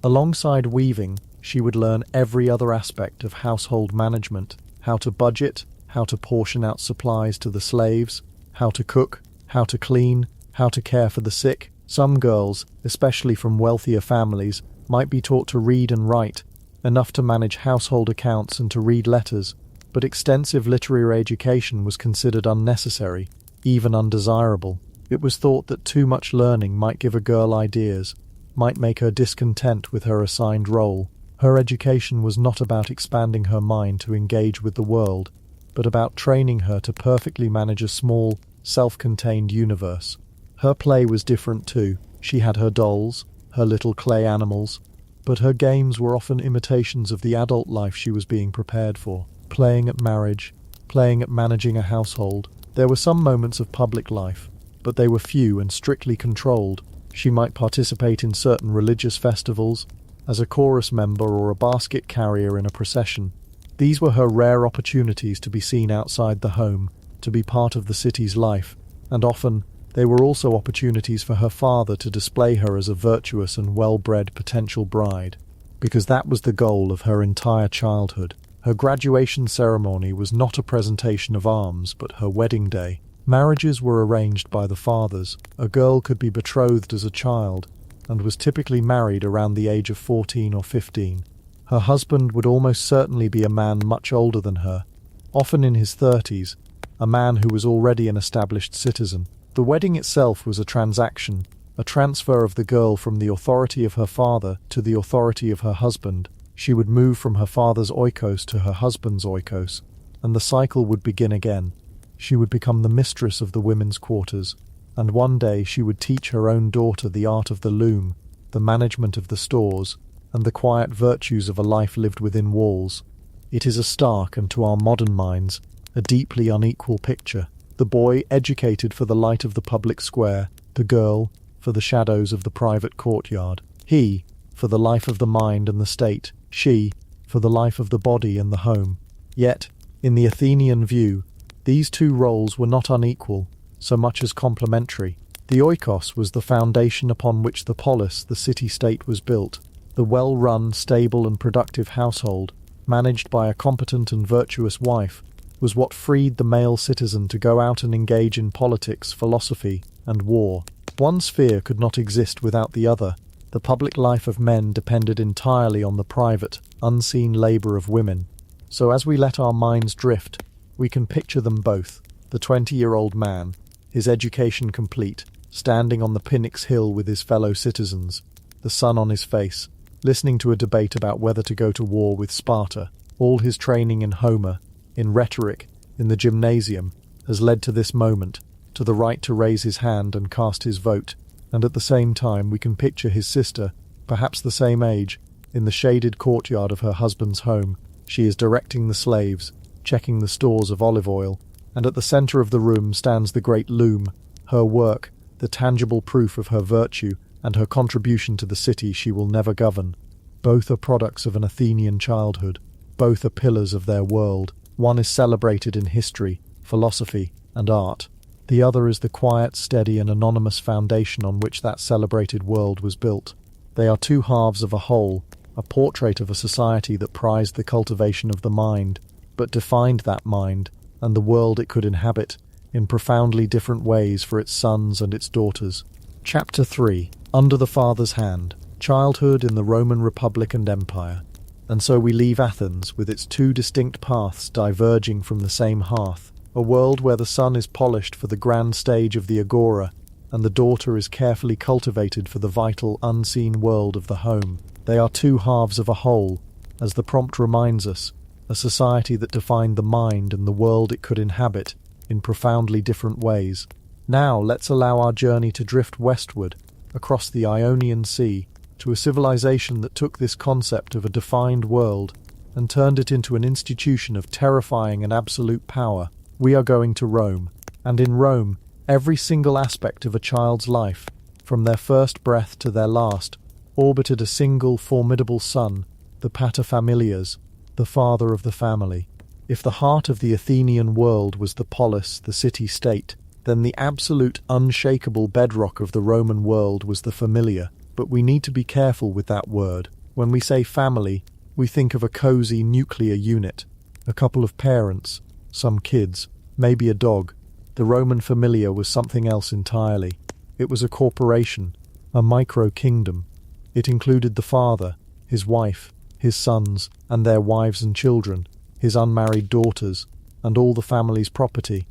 Speaker 1: Alongside weaving, she would learn every other aspect of household management, how to budget, how to portion out supplies to the slaves, how to cook, how to clean, how to care for the sick. Some girls, especially from wealthier families, might be taught to read and write, enough to manage household accounts and to read letters, but extensive literary education was considered unnecessary, even undesirable. It was thought that too much learning might give a girl ideas, might make her discontent with her assigned role. Her education was not about expanding her mind to engage with the world, but about training her to perfectly manage a small, self-contained universe. Her play was different too. She had her dolls, her little clay animals, but her games were often imitations of the adult life she was being prepared for. Playing at marriage, playing at managing a household. There were some moments of public life, but they were few and strictly controlled. She might participate in certain religious festivals, as a chorus member or a basket carrier in a procession. These were her rare opportunities to be seen outside the home, to be part of the city's life, and often they were also opportunities for her father to display her as a virtuous and well-bred potential bride, because that was the goal of her entire childhood. Her graduation ceremony was not a presentation of arms, but her wedding day. Marriages were arranged by the fathers. A girl could be betrothed as a child, and was typically married around the age of 14 or 15. Her husband would almost certainly be a man much older than her, often in his 30s, a man who was already an established citizen. The wedding itself was a transaction, a transfer of the girl from the authority of her father to the authority of her husband. She would move from her father's oikos to her husband's oikos, and the cycle would begin again. She would become the mistress of the women's quarters, and one day she would teach her own daughter the art of the loom, the management of the stores, and the quiet virtues of a life lived within walls. It is a stark, and to our modern minds, a deeply unequal picture. The boy educated for the light of the public square, the girl for the shadows of the private courtyard. He for the life of the mind and the state, she, for the life of the body and the home. Yet, in the Athenian view, these two roles were not unequal, so much as complementary. The oikos was the foundation upon which the polis, the city-state, was built. The well-run, stable and productive household, managed by a competent and virtuous wife, was what freed the male citizen to go out and engage in politics, philosophy, and war. One sphere could not exist without the other. The public life of men depended entirely on the private, unseen labour of women. So as we let our minds drift, we can picture them both. The 20-year-old man, his education complete, standing on the Pnyx hill with his fellow citizens, the sun on his face, listening to a debate about whether to go to war with Sparta. All his training in Homer, in rhetoric, in the gymnasium, has led to this moment, to the right to raise his hand and cast his vote, and at the same time we can picture his sister, perhaps the same age, in the shaded courtyard of her husband's home. She is directing the slaves, checking the stores of olive oil, and at the centre of the room stands the great loom, her work, the tangible proof of her virtue and her contribution to the city she will never govern. Both are products of an Athenian childhood. Both are pillars of their world. One is celebrated in history, philosophy, and art. The other is the quiet, steady, and anonymous foundation on which that celebrated world was built. They are two halves of a whole, a portrait of a society that prized the cultivation of the mind, but defined that mind, and the world it could inhabit, in profoundly different ways for its sons and its daughters. Chapter 3. Under the Father's Hand. Childhood in the Roman Republic and Empire. And so we leave Athens with its two distinct paths diverging from the same hearth, a world where the son is polished for the grand stage of the agora, and the daughter is carefully cultivated for the vital, unseen world of the home. They are two halves of a whole, as the prompt reminds us, a society that defined the mind and the world it could inhabit in profoundly different ways. Now let's allow our journey to drift westward, across the Ionian Sea, to a civilization that took this concept of a defined world and turned it into an institution of terrifying and absolute power. We are going to Rome, and in Rome, every single aspect of a child's life, from their first breath to their last, orbited a single formidable son, the paterfamilias, the father of the family. If the heart of the Athenian world was the polis, the city-state, then the absolute, unshakable bedrock of the Roman world was the familia. But we need to be careful with that word. When we say family, we think of a cozy nuclear unit, a couple of parents, some kids, maybe a dog. The Roman familia was something else entirely. It was a corporation, a micro-kingdom. It included the father, his wife, his sons, and their wives and children, his unmarried daughters, and all the family's property,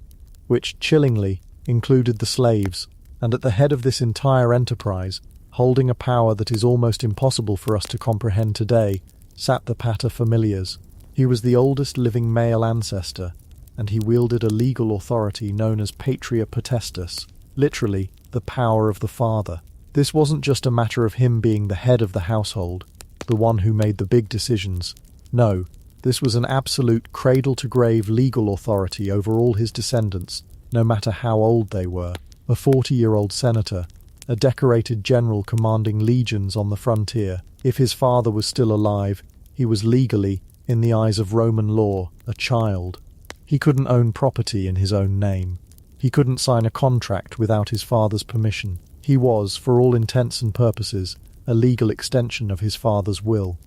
Speaker 1: which, chillingly, included the slaves, and at the head of this entire enterprise, holding a power that is almost impossible for us to comprehend today, sat the paterfamilias. He was the oldest living male ancestor, and he wielded a legal authority known as patria potestas, literally, the power of the father. This wasn't just a matter of him being the head of the household, the one who made the big decisions. No, this was an absolute cradle-to-grave legal authority over all his descendants, no matter how old they were. A 40-year-old senator, a decorated general commanding legions on the frontier. If his father was still alive, he was legally, in the eyes of Roman law, a child. He couldn't own property in his own name. He couldn't sign a contract without his father's permission. He was, for all intents and purposes, a legal extension of his father's will.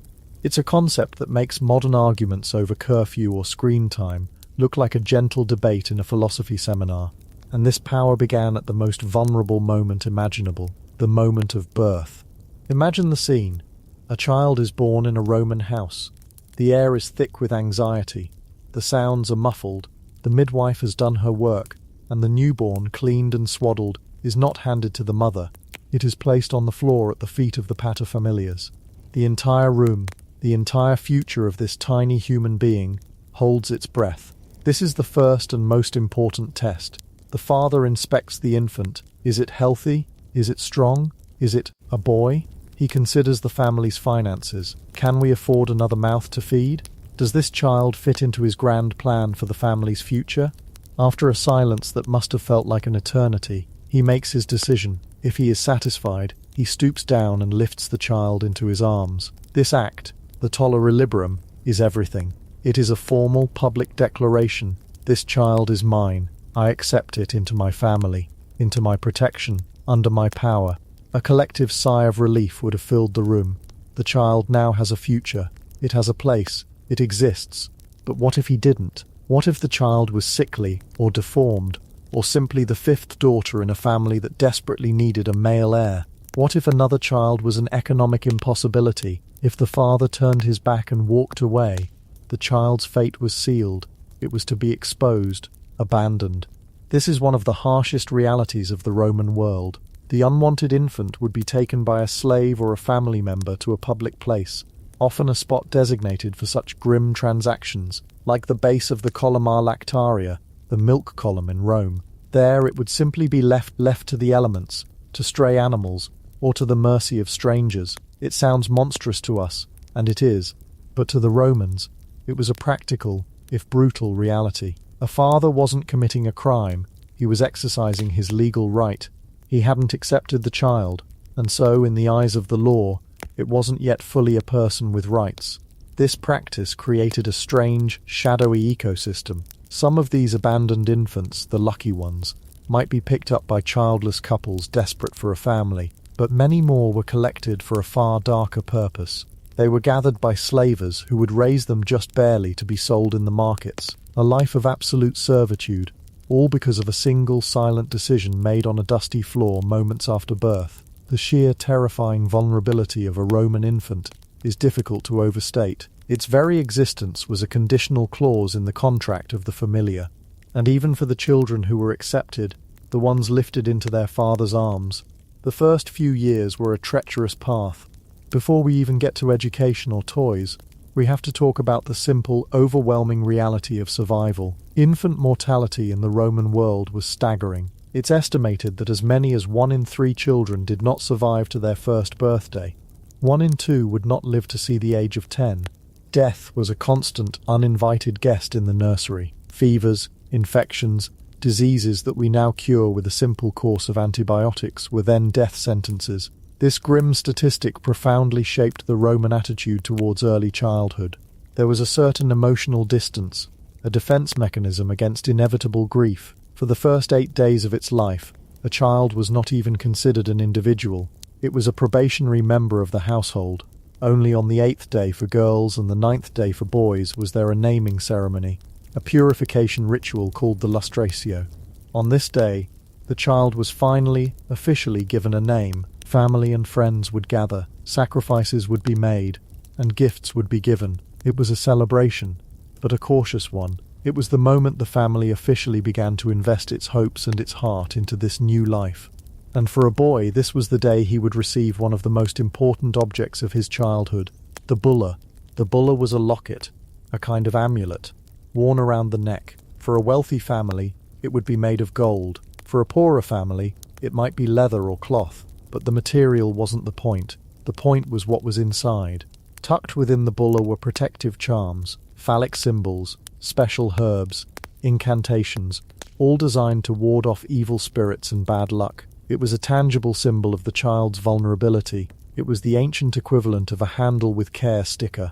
Speaker 1: It's a concept that makes modern arguments over curfew or screen time look like a gentle debate in a philosophy seminar. And this power began at the most vulnerable moment imaginable, the moment of birth. Imagine the scene. A child is born in a Roman house. The air is thick with anxiety. The sounds are muffled. The midwife has done her work, and the newborn, cleaned and swaddled, is not handed to the mother. It is placed on the floor at the feet of the paterfamilias. The entire room, the entire future of this tiny human being, holds its breath. This is the first and most important test. The father inspects the infant. Is it healthy? Is it strong? Is it a boy? He considers the family's finances. Can we afford another mouth to feed? Does this child fit into his grand plan for the family's future? After a silence that must have felt like an eternity, he makes his decision. If he is satisfied, He stoops down and lifts the child into his arms. This act, the tollere liberum, is everything. It is a formal public declaration. This child is mine. I accept it into my family, into my protection, under my power. A collective sigh of relief would have filled the room. The child now has a future. It has a place. It exists. But what if he didn't? What if the child was sickly or deformed, or simply the fifth daughter in a family that desperately needed a male heir? What if another child was an economic impossibility? If the father turned his back and walked away, the child's fate was sealed. It was to be exposed, abandoned. This is one of the harshest realities of the Roman world. The unwanted infant would be taken by a slave or a family member to a public place, often a spot designated for such grim transactions, like the base of the Columna Lactaria, the milk column in Rome. There it would simply be left to the elements, to stray animals, or to the mercy of strangers. It sounds monstrous to us, and it is, but to the Romans, it was a practical, if brutal, reality. A father wasn't committing a crime, he was exercising his legal right. He hadn't accepted the child, and so, in the eyes of the law, it wasn't yet fully a person with rights. This practice created a strange, shadowy ecosystem. Some of these abandoned infants, the lucky ones, might be picked up by childless couples desperate for a family, but many more were collected for a far darker purpose. They were gathered by slavers who would raise them just barely to be sold in the markets. A life of absolute servitude, all because of a single silent decision made on a dusty floor moments after birth. The sheer terrifying vulnerability of a Roman infant is difficult to overstate. Its very existence was a conditional clause in the contract of the familia, and even for the children who were accepted, the ones lifted into their father's arms, the first few years were a treacherous path. Before we even get to education or toys, we have to talk about the simple, overwhelming reality of survival. Infant mortality in the Roman world was staggering. It's estimated that as many as 1 in 3 children did not survive to their first birthday. 1 in 2 would not live to see the age of 10. Death was a constant, uninvited guest in the nursery. Fevers, infections, diseases that we now cure with a simple course of antibiotics were then death sentences. This grim statistic profoundly shaped the Roman attitude towards early childhood. There was a certain emotional distance, a defense mechanism against inevitable grief. For the first 8 days of its life, a child was not even considered an individual. It was a probationary member of the household. Only on the 8th day for girls and the 9th day for boys was there a naming ceremony, a purification ritual called the lustratio. On this day, the child was finally, officially given a name. Family and friends would gather, sacrifices would be made, and gifts would be given. It was a celebration, but a cautious one. It was the moment the family officially began to invest its hopes and its heart into this new life. And for a boy, this was the day he would receive one of the most important objects of his childhood, the bulla. The bulla was a locket, a kind of amulet, worn around the neck. For a wealthy family, it would be made of gold. For a poorer family, it might be leather or cloth. But the material wasn't the point. The point was what was inside. Tucked within the bulla were protective charms, phallic symbols, special herbs, incantations, all designed to ward off evil spirits and bad luck. It was a tangible symbol of the child's vulnerability. It was the ancient equivalent of a handle with care sticker,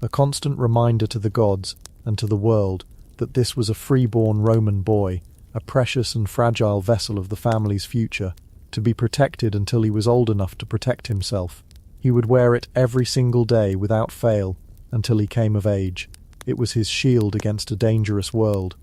Speaker 1: a constant reminder to the gods and to the world that this was a freeborn Roman boy, a precious and fragile vessel of the family's future, to be protected until he was old enough to protect himself. He would wear it every single day without fail until he came of age. It was his shield against a dangerous world.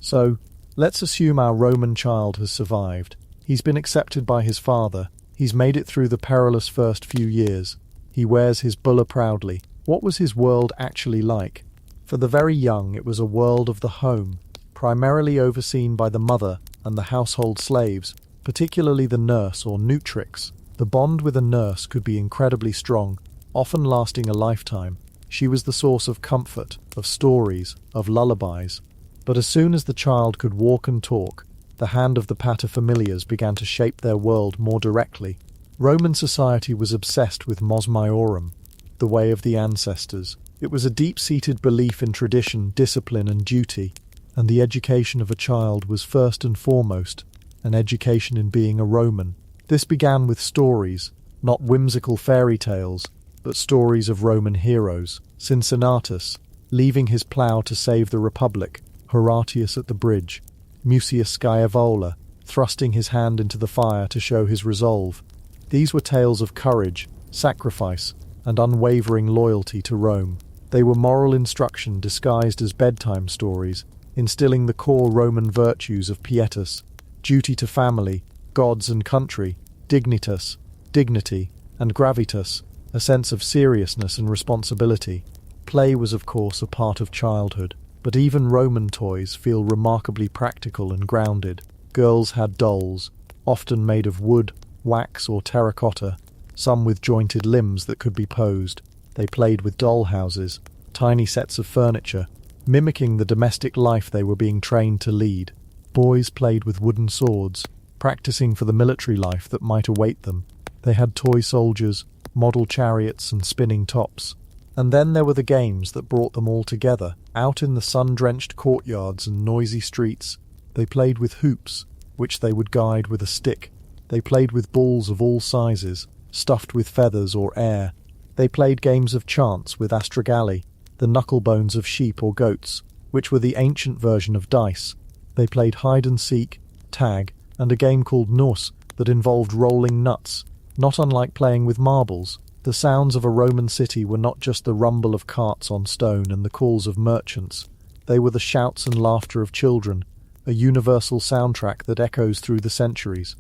Speaker 1: So, let's assume our Roman child has survived. He's been accepted by his father. He's made it through the perilous first few years. He wears his bulla proudly. What was his world actually like? For the very young, it was a world of the home, primarily overseen by the mother and the household slaves, particularly the nurse or nutrix. The bond with a nurse could be incredibly strong, often lasting a lifetime. She was the source of comfort, of stories, of lullabies. But as soon as the child could walk and talk, the hand of the paterfamilias began to shape their world more directly. Roman society was obsessed with mos maiorum, the way of the ancestors. It was a deep-seated belief in tradition, discipline, and duty, and the education of a child was first and foremost an education in being a Roman. This began with stories, not whimsical fairy tales, but stories of Roman heroes. Cincinnatus, leaving his plough to save the Republic, Horatius at the bridge, Mucius Scaevola, thrusting his hand into the fire to show his resolve. These were tales of courage, sacrifice, and unwavering loyalty to Rome. They were moral instruction disguised as bedtime stories, instilling the core Roman virtues of pietas, duty to family, gods and country, dignitas, dignity, and gravitas, a sense of seriousness and responsibility. Play was of course a part of childhood, but even Roman toys feel remarkably practical and grounded. Girls had dolls, often made of wood, wax or terracotta, some with jointed limbs that could be posed. They played with doll houses, tiny sets of furniture, mimicking the domestic life they were being trained to lead. Boys played with wooden swords, practicing for the military life that might await them. They had toy soldiers, model chariots and spinning tops. And then there were the games that brought them all together. Out in the sun-drenched courtyards and noisy streets, they played with hoops, which they would guide with a stick. They played with balls of all sizes, stuffed with feathers or air. They played games of chance with astragali, the knucklebones of sheep or goats, which were the ancient version of dice. They played hide-and-seek, tag, and a game called nous that involved rolling nuts, not unlike playing with marbles. The sounds of a Roman city were not just the rumble of carts on stone and the calls of merchants. They were the shouts and laughter of children, a universal soundtrack that echoes through the centuries.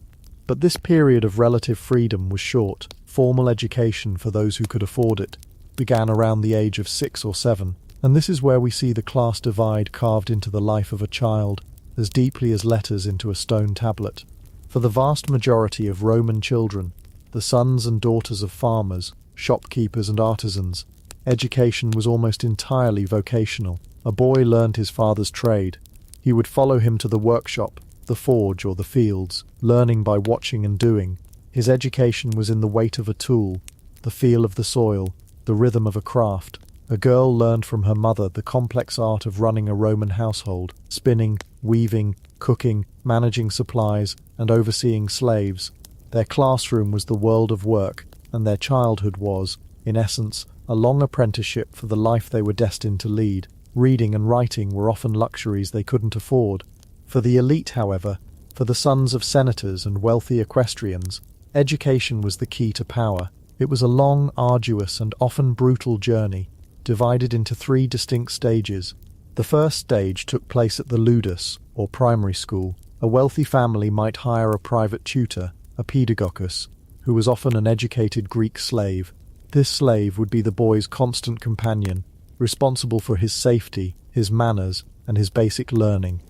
Speaker 1: But this period of relative freedom was short. Formal education, for those who could afford it, began around the age of 6 or 7, and this is where we see the class divide carved into the life of a child, as deeply as letters into a stone tablet. For the vast majority of Roman children, the sons and daughters of farmers, shopkeepers and artisans, education was almost entirely vocational. A boy learned his father's trade. He would follow him to the workshop, the forge or the fields, learning by watching and doing. His education was in the weight of a tool, the feel of the soil, the rhythm of a craft. A girl learned from her mother the complex art of running a Roman household, spinning, weaving, cooking, managing supplies, and overseeing slaves. Their classroom was the world of work, and their childhood was, in essence, a long apprenticeship for the life they were destined to lead. Reading and writing were often luxuries they couldn't afford. For the elite, however, for the sons of senators and wealthy equestrians, education was the key to power. It was a long, arduous, and often brutal journey, divided into 3 distinct stages. The first stage took place at the ludus, or primary school. A wealthy family might hire a private tutor, a pedagogos, who was often an educated Greek slave. This slave would be the boy's constant companion, responsible for his safety, his manners, and his basic learning.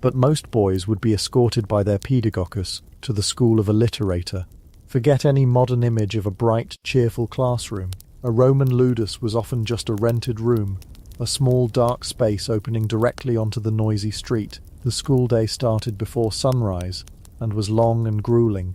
Speaker 1: But most boys would be escorted by their pedagogos to the school of a literator. Forget any modern image of a bright, cheerful classroom. A Roman ludus was often just a rented room, a small dark space opening directly onto the noisy street. The school day started before sunrise and was long and grueling.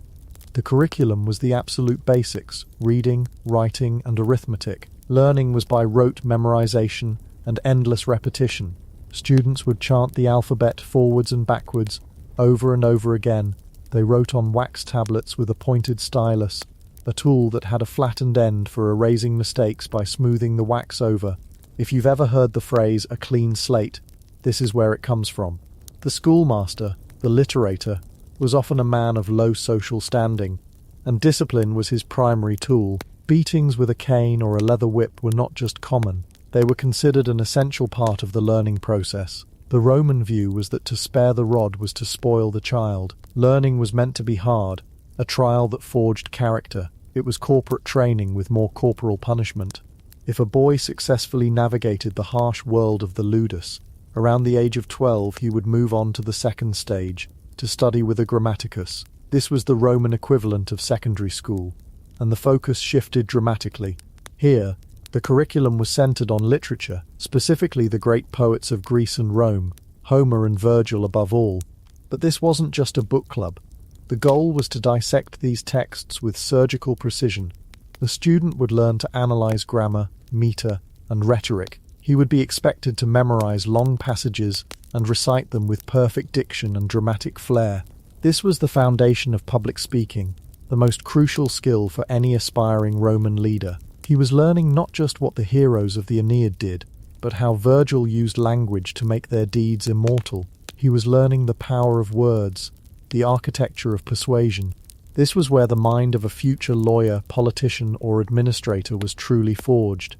Speaker 1: The curriculum was the absolute basics: reading, writing, and arithmetic. Learning was by rote memorization and endless repetition. Students would chant the alphabet forwards and backwards, over and over again. They wrote on wax tablets with a pointed stylus, a tool that had a flattened end for erasing mistakes by smoothing the wax over. If you've ever heard the phrase "a clean slate," this is where it comes from. The schoolmaster, the literator, was often a man of low social standing, and discipline was his primary tool. Beatings with a cane or a leather whip were not just common, they were considered an essential part of the learning process. The Roman view was that to spare the rod was to spoil the child. Learning was meant to be hard, a trial that forged character. It was corporate training with more corporal punishment. If a boy successfully navigated the harsh world of the ludus, around the age of 12 he would move on to the second stage, to study with a grammaticus. This was the Roman equivalent of secondary school, and the focus shifted dramatically. Here, the curriculum was centered on literature, specifically the great poets of Greece and Rome, Homer and Virgil above all. But this wasn't just a book club. The goal was to dissect these texts with surgical precision. The student would learn to analyze grammar, meter, and rhetoric. He would be expected to memorize long passages and recite them with perfect diction and dramatic flair. This was the foundation of public speaking, the most crucial skill for any aspiring Roman leader. He was learning not just what the heroes of the Aeneid did, but how Virgil used language to make their deeds immortal. He was learning the power of words, the architecture of persuasion. This was where the mind of a future lawyer, politician, or administrator was truly forged.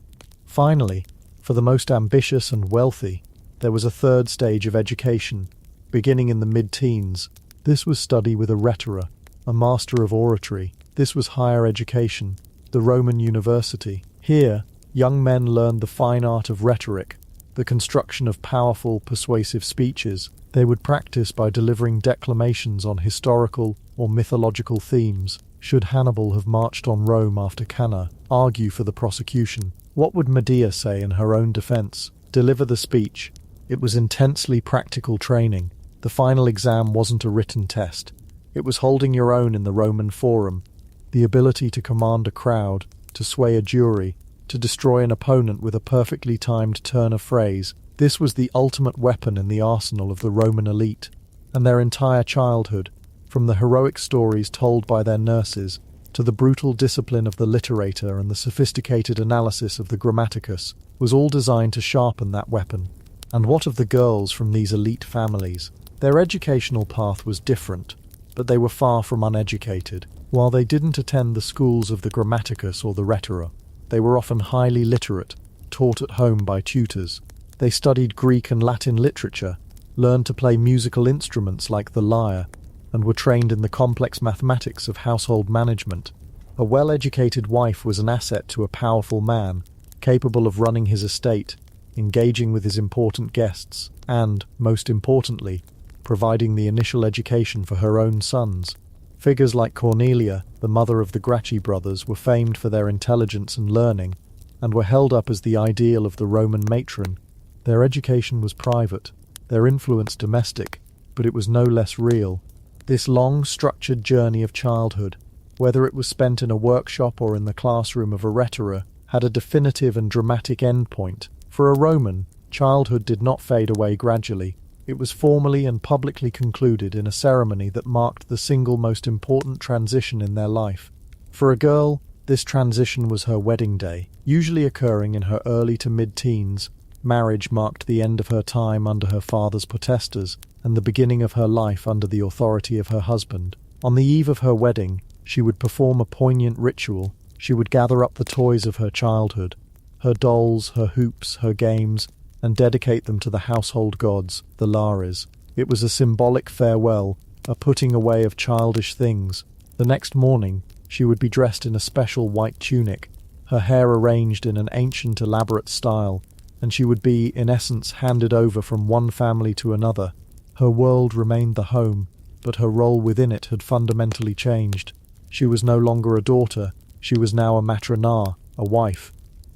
Speaker 1: Finally, for the most ambitious and wealthy, there was a third stage of education, beginning in the mid-teens. This was study with a rhetor, a master of oratory. This was higher education, the Roman university. Here, young men learned the fine art of rhetoric, the construction of powerful, persuasive speeches. They would practice by delivering declamations on historical or mythological themes. Should Hannibal have marched on Rome after Cannae, argue for the prosecution? What would Medea say in her own defense? Deliver the speech. It was intensely practical training. The final exam wasn't a written test. It was holding your own in the Roman Forum. The ability to command a crowd, to sway a jury, to destroy an opponent with a perfectly timed turn of phrase. This was the ultimate weapon in the arsenal of the Roman elite. And their entire childhood, from the heroic stories told by their nurses, to the brutal discipline of the literator and the sophisticated analysis of the grammaticus, was all designed to sharpen that weapon. And what of the girls from these elite families? Their educational path was different, but they were far from uneducated. While they didn't attend the schools of the grammaticus or the rhetora, they were often highly literate, taught at home by tutors. They studied Greek and Latin literature, learned to play musical instruments like the lyre, and were trained in the complex mathematics of household management. A well-educated wife was an asset to a powerful man, capable of running his estate, engaging with his important guests, and, most importantly, providing the initial education for her own sons. Figures like Cornelia, the mother of the Gracchi brothers, were famed for their intelligence and learning, and were held up as the ideal of the Roman matron. Their education was private, their influence domestic, but it was no less real. This long, structured journey of childhood, whether it was spent in a workshop or in the classroom of a rhetor, had a definitive and dramatic endpoint. For a Roman, childhood did not fade away gradually. It was formally and publicly concluded in a ceremony that marked the single most important transition in their life. For a girl, this transition was her wedding day, usually occurring in her early to mid-teens. Marriage marked the end of her time under her father's potesters and the beginning of her life under the authority of her husband. On the eve of her wedding, she would perform a poignant ritual. She would gather up the toys of her childhood, her dolls, her hoops, her games, and dedicate them to the household gods, the Lares. It was a symbolic farewell, a putting away of childish things. The next morning, she would be dressed in a special white tunic, her hair arranged in an ancient, elaborate style, and she would be, in essence, handed over from one family to another. Her world remained the home, but her role within it had fundamentally changed. She was no longer a daughter, she was now a matrona, a wife.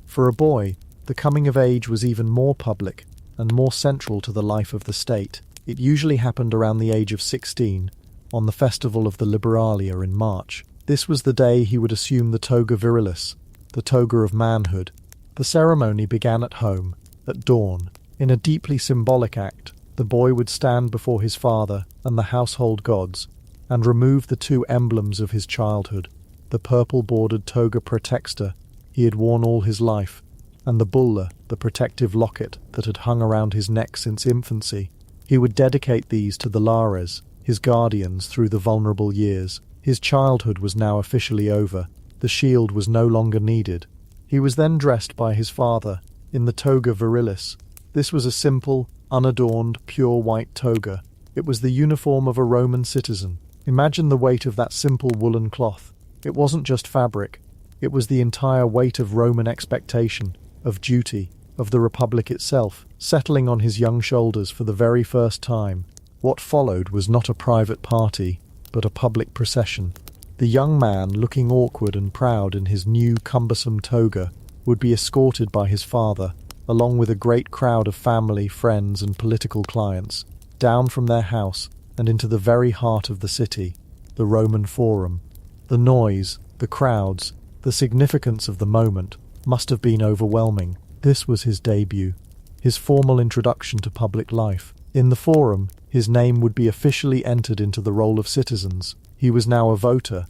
Speaker 1: For a boy, the coming of age was even more public and more central to the life of the state. It usually happened around the age of 16, on the festival of the Liberalia in March. This was the day he would assume the toga virilis, the toga of manhood. The ceremony began at home, at dawn. In a deeply symbolic act, the boy would stand before his father and the household gods and remove the two emblems of his childhood, the purple-bordered toga praetexta he had worn all his life, and the bulla, the protective locket that had hung around his neck since infancy. He would dedicate these to the Lares, his guardians through the vulnerable years. His childhood was now officially over. The shield was no longer needed. He was then dressed by his father in the toga virilis. This was a simple, unadorned, pure white toga. It was the uniform of a Roman citizen. Imagine the weight of that simple woolen cloth. It wasn't just fabric. It was the entire weight of Roman expectation, of duty, of the Republic itself, settling on his young shoulders for the very first time. What followed was not a private party, but a public procession. The young man, looking awkward and proud in his new cumbersome toga, would be escorted by his father, along with a great crowd of family, friends, and political clients, down from their house and into the very heart of the city, the Roman Forum. The noise, the crowds, the significance of the moment must have been overwhelming. This was his debut, his formal introduction to public life. In the Forum, his name would be officially entered into the roll of citizens. He was now a voter.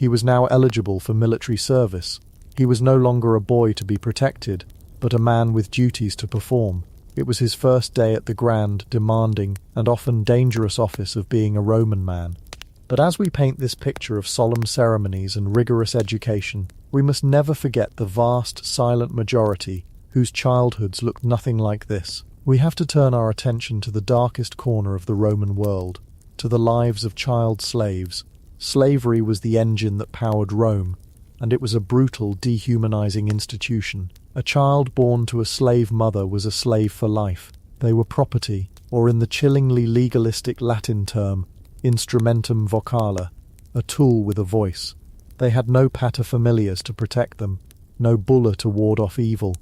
Speaker 1: He was now eligible for military service. He was no longer a boy to be protected, but a man with duties to perform. It was his first day at the grand, demanding, and often dangerous office of being a Roman man. But as we paint this picture of solemn ceremonies and rigorous education, we must never forget the vast, silent majority whose childhoods looked nothing like this. We have to turn our attention to the darkest corner of the Roman world, to the lives of child slaves. Slavery was the engine that powered Rome, and it was a brutal, dehumanizing institution. A child born to a slave mother was a slave for life. They were property, or in the chillingly legalistic Latin term, instrumentum vocale, a tool with a voice. They had no paterfamilias to protect them, no bulla to ward off evil.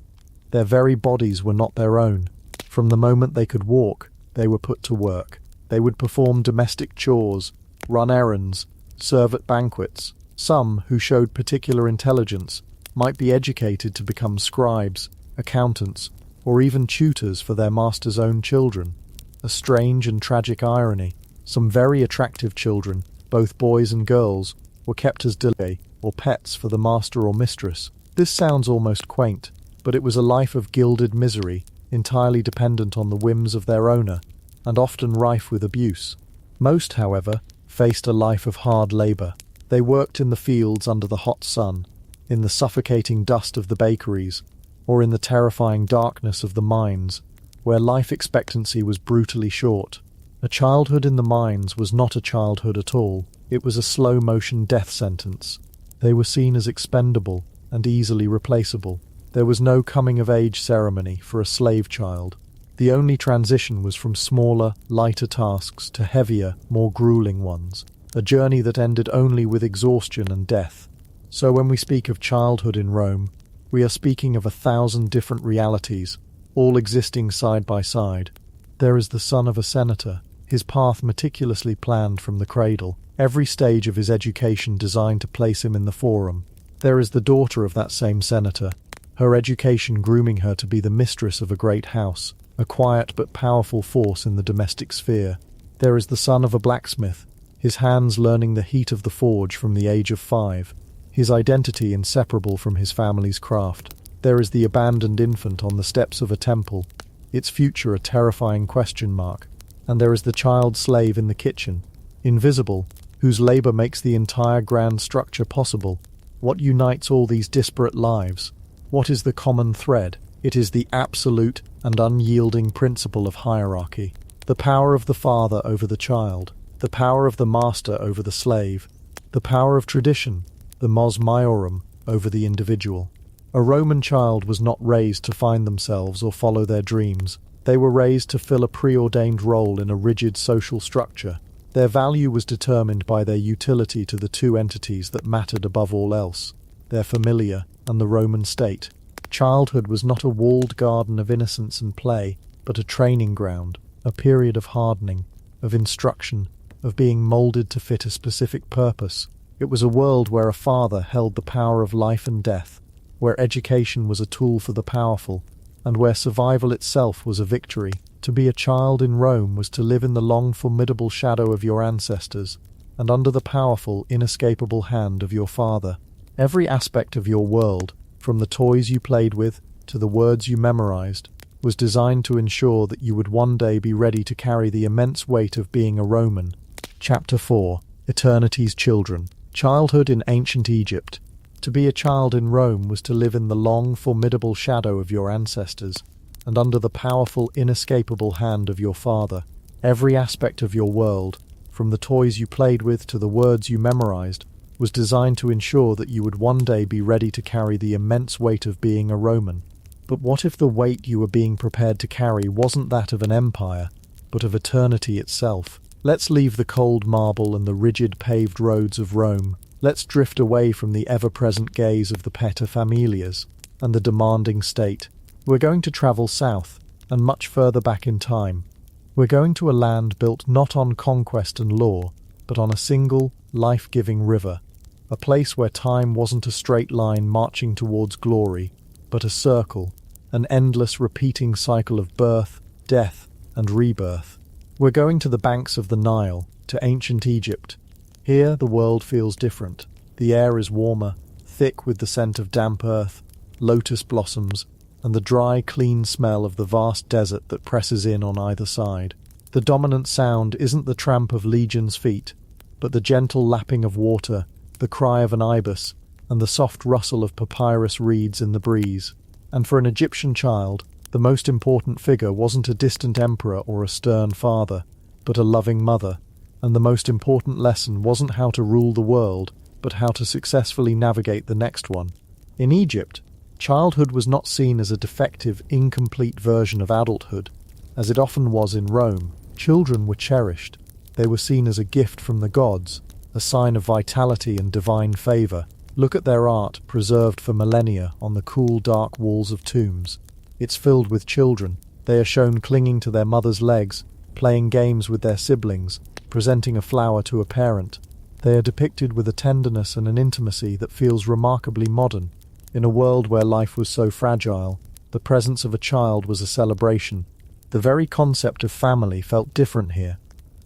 Speaker 1: Their very bodies were not their own. From the moment they could walk, they were put to work. They would perform domestic chores, run errands, serve at banquets. Some, who showed particular intelligence, might be educated to become scribes, accountants, or even tutors for their master's own children. A strange and tragic irony. Some very attractive children, both boys and girls, were kept as delay or pets for the master or mistress. This sounds almost quaint, but it was a life of gilded misery, entirely dependent on the whims of their owner, and often rife with abuse. Most, however, faced a life of hard labour. They worked in the fields under the hot sun, in the suffocating dust of the bakeries, or in the terrifying darkness of the mines, where life expectancy was brutally short. A childhood in the mines was not a childhood at all. It was a slow-motion death sentence. They were seen as expendable and easily replaceable. There was no coming-of-age ceremony for a slave child. The only transition was from smaller, lighter tasks to heavier, more grueling ones, a journey that ended only with exhaustion and death. So when we speak of childhood in Rome, we are speaking of 1,000 different realities, all existing side by side. There is the son of a senator, his path meticulously planned from the cradle, every stage of his education designed to place him in the forum. There is the daughter of that same senator, her education grooming her to be the mistress of a great house, a quiet but powerful force in the domestic sphere. There is the son of a blacksmith, his hands learning the heat of the forge from the age of 5, his identity inseparable from his family's craft. There is the abandoned infant on the steps of a temple, its future a terrifying question mark. And there is the child slave in the kitchen, invisible, whose labour makes the entire grand structure possible. What unites all these disparate lives? What is the common thread? It is the absolute and unyielding principle of hierarchy. The power of the father over the child, the power of the master over the slave, the power of tradition, the mos maiorum, over the individual. A Roman child was not raised to find themselves or follow their dreams. They were raised to fill a preordained role in a rigid social structure. Their value was determined by their utility to the two entities that mattered above all else, their familia and the Roman state. Childhood was not a walled garden of innocence and play, but a training ground, a period of hardening, of instruction, of being moulded to fit a specific purpose. It was a world where a father held the power of life and death, where education was a tool for the powerful, and where survival itself was a victory. To be a child in Rome was to live in the long, formidable shadow of your ancestors, and under the powerful, inescapable hand of your father. Every aspect of your world, from the toys you played with to the words you memorized, was designed to ensure that you would one day be ready to carry the immense weight of being a Roman. Chapter 4. Eternity's Children. Childhood in Ancient Egypt. To be a child in Rome was to live in the long, formidable shadow of your ancestors, and under the powerful, inescapable hand of your father. Every aspect of your world, from the toys you played with to the words you memorized, was designed to ensure that you would one day be ready to carry the immense weight of being a Roman. But what if the weight you were being prepared to carry wasn't that of an empire, but of eternity itself? Let's leave the cold marble and the rigid paved roads of Rome. Let's drift away from the ever-present gaze of the paterfamilias and the demanding state. We're going to travel south, and much further back in time. We're going to a land built not on conquest and law, but on a single, life-giving river. A place where time wasn't a straight line marching towards glory, but a circle, an endless repeating cycle of birth, death, and rebirth. We're going to the banks of the Nile, to ancient Egypt. Here the world feels different. The air is warmer, thick with the scent of damp earth, lotus blossoms, and the dry, clean smell of the vast desert that presses in on either side. The dominant sound isn't the tramp of legions' feet, but the gentle lapping of water, the cry of an ibis, and the soft rustle of papyrus reeds in the breeze. And for an Egyptian child, the most important figure wasn't a distant emperor or a stern father, but a loving mother. And the most important lesson wasn't how to rule the world, but how to successfully navigate the next one. In Egypt, childhood was not seen as a defective, incomplete version of adulthood. As it often was in Rome, children were cherished. They were seen as a gift from the gods, a sign of vitality and divine favor. Look at their art, preserved for millennia on the cool, dark walls of tombs. It's filled with children. They are shown clinging to their mother's legs, playing games with their siblings, presenting a flower to a parent. They are depicted with a tenderness and an intimacy that feels remarkably modern. In a world where life was so fragile, the presence of a child was a celebration. The very concept of family felt different here.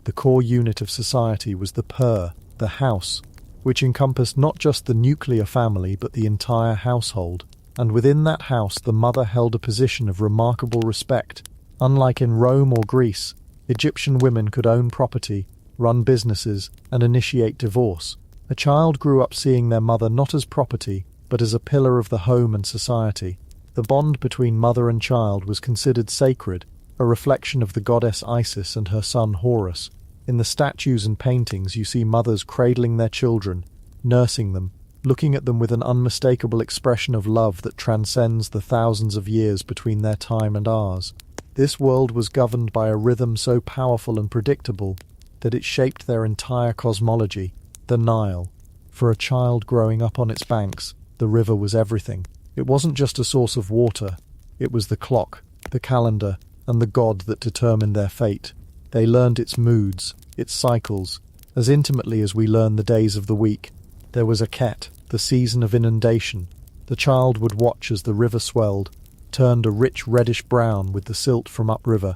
Speaker 1: The core unit of society was the house, which encompassed not just the nuclear family but the entire household. And within that house the mother held a position of remarkable respect. Unlike in Rome or Greece, Egyptian women could own property, run businesses, and initiate divorce. A child grew up seeing their mother not as property, but as a pillar of the home and society. The bond between mother and child was considered sacred, a reflection of the goddess Isis and her son Horus. In the statues and paintings you see mothers cradling their children, nursing them, looking at them with an unmistakable expression of love that transcends the thousands of years between their time and ours. This world was governed by a rhythm so powerful and predictable that it shaped their entire cosmology. The Nile. For a child growing up on its banks, the river was everything. It wasn't just a source of water, it was the clock, the calendar, and the god that determined their fate. They learned its moods, its cycles, as intimately as we learn the days of the week. There was a Ket, the season of inundation. The child would watch as the river swelled, turned a rich reddish brown with the silt from upriver,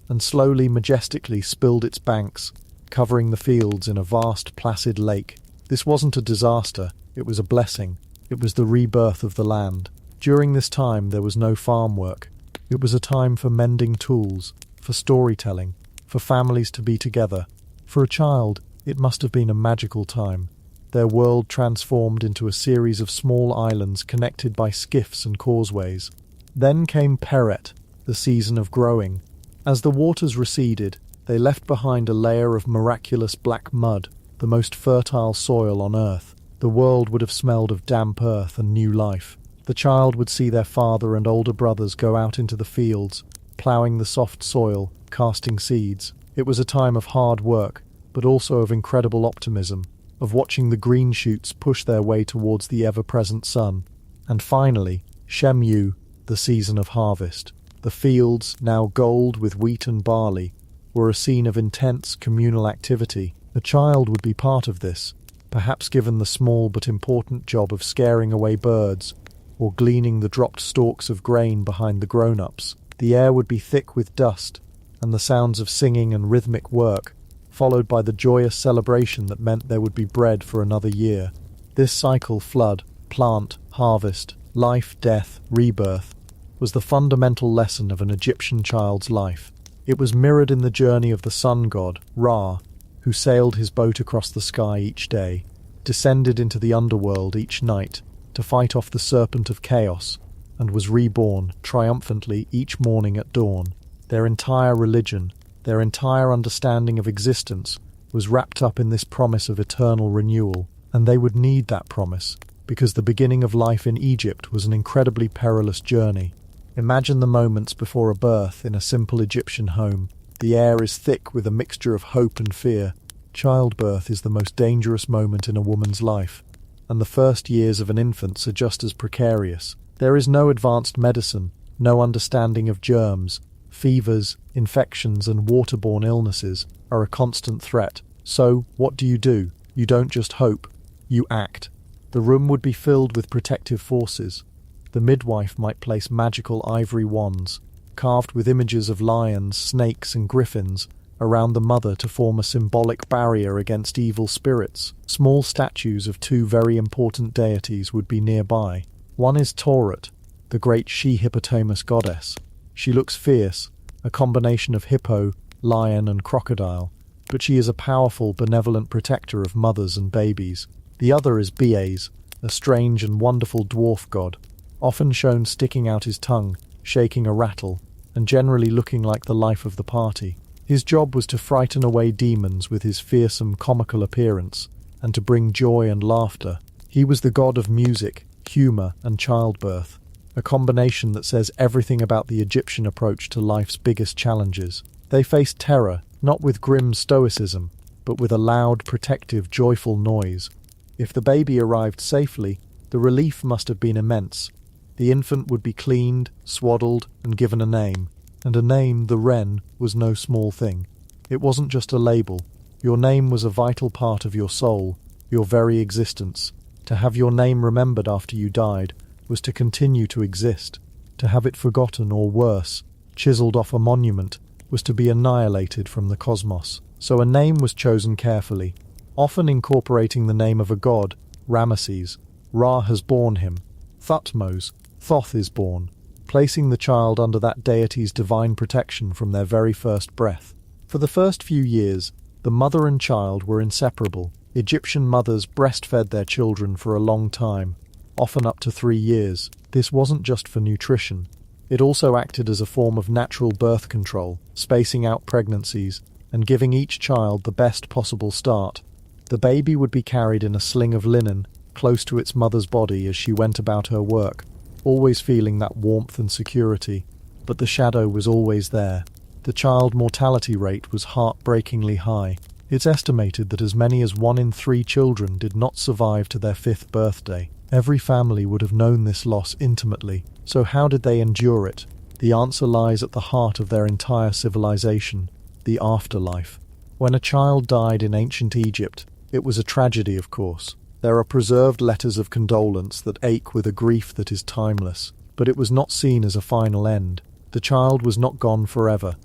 Speaker 1: and slowly, majestically spilled its banks, covering the fields in a vast, placid lake. This wasn't a disaster, it was a blessing. It was the rebirth of the land. During this time there was no farm work. It was a time for mending tools, for storytelling, for families to be together. For a child, it must have been a magical time. Their world transformed into a series of small islands connected by skiffs and causeways. Then came Peret, the season of growing. As the waters receded, they left behind a layer of miraculous black mud, the most fertile soil on earth. The world would have smelled of damp earth and new life. The child would see their father and older brothers go out into the fields, ploughing the soft soil, casting seeds. It was a time of hard work, but also of incredible optimism, of watching the green shoots push their way towards the ever-present sun. And finally, Shemu, the season of harvest. The fields, now gold with wheat and barley, were a scene of intense communal activity. The child would be part of this, perhaps given the small but important job of scaring away birds, or gleaning the dropped stalks of grain behind the grown-ups. The air would be thick with dust, and the sounds of singing and rhythmic work, followed by the joyous celebration that meant there would be bread for another year. This cycle, flood, plant, harvest, life, death, rebirth, was the fundamental lesson of an Egyptian child's life. It was mirrored in the journey of the sun god, Ra, who sailed his boat across the sky each day, descended into the underworld each night to fight off the serpent of chaos, and was reborn triumphantly each morning at dawn. Their entire religion, their entire understanding of existence, was wrapped up in this promise of eternal renewal, and they would need that promise, because the beginning of life in Egypt was an incredibly perilous journey. Imagine the moments before a birth in a simple Egyptian home. The air is thick with a mixture of hope and fear. Childbirth is the most dangerous moment in a woman's life, and the first years of an infant are just as precarious. There is no advanced medicine, no understanding of germs. Fevers, infections, and waterborne illnesses are a constant threat. So, what do? You don't just hope, you act. The room would be filled with protective forces. The midwife might place magical ivory wands, carved with images of lions, snakes, and griffins, around the mother to form a symbolic barrier against evil spirits. Small statues of two very important deities would be nearby. One is Taurat, the great she-hippopotamus goddess. She looks fierce, a combination of hippo, lion and crocodile, but she is a powerful, benevolent protector of mothers and babies. The other is Bies, a strange and wonderful dwarf god, often shown sticking out his tongue, shaking a rattle, and generally looking like the life of the party. His job was to frighten away demons with his fearsome, comical appearance, and to bring joy and laughter. He was the god of music, humor, and childbirth, a combination that says everything about the Egyptian approach to life's biggest challenges. They faced terror, not with grim stoicism, but with a loud, protective, joyful noise. If the baby arrived safely, the relief must have been immense. The infant would be cleaned, swaddled, and given a name. And a name, the Wren, was no small thing. It wasn't just a label. Your name was a vital part of your soul, your very existence. To have your name remembered after you died was to continue to exist. To have it forgotten, or worse, chiseled off a monument, was to be annihilated from the cosmos. So a name was chosen carefully, often incorporating the name of a god. Ramesses. Ra has borne him. Thutmose. Thoth is born, placing the child under that deity's divine protection from their very first breath. For the first few years, the mother and child were inseparable. Egyptian mothers breastfed their children for a long time, often up to 3 years. This wasn't just for nutrition. It also acted as a form of natural birth control, spacing out pregnancies and giving each child the best possible start. The baby would be carried in a sling of linen, close to its mother's body as she went about her work, always feeling that warmth and security, but the shadow was always there. The child mortality rate was heartbreakingly high. It's estimated that as many as 1 in 3 children did not survive to their 5th birthday. Every family would have known this loss intimately. So how did they endure it? The answer lies at the heart of their entire civilization, the afterlife. When a child died in ancient Egypt, it was a tragedy, of course. There are preserved letters of condolence that ache with a grief that is timeless, but it was not seen as a final end. The child was not gone forever.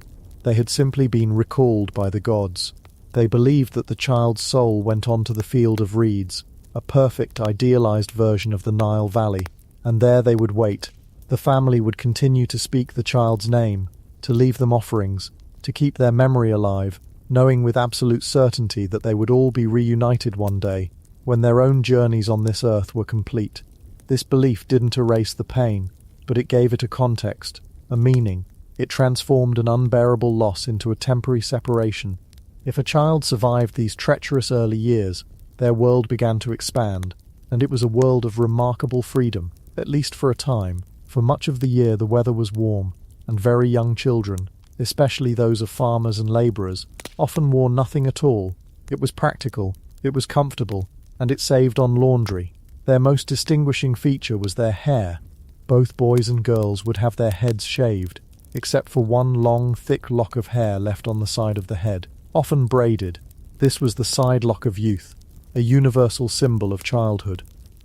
Speaker 1: They had simply been recalled by the gods. They believed that the child's soul went on to the field of reeds, a perfect, idealized version of the Nile Valley, and there they would wait. The family would continue to speak the child's name, to leave them offerings, to keep their memory alive, knowing with absolute certainty that they would all be reunited one day, when their own journeys on this earth were complete. This belief didn't erase the pain, but it gave it a context, a meaning. It transformed an unbearable loss into a temporary separation. If a child survived these treacherous early years, their world began to expand, and it was a world of remarkable freedom, at least for a time. For much of the year the weather was warm, and very young children, especially those of farmers and labourers, often wore nothing at all. It was practical, it was comfortable, and it saved on laundry. Their most distinguishing feature was their hair. Both boys and girls would have their heads shaved, except for one long, thick lock of hair left on the side of the head, often braided. This was the side lock of youth, a universal symbol of childhood.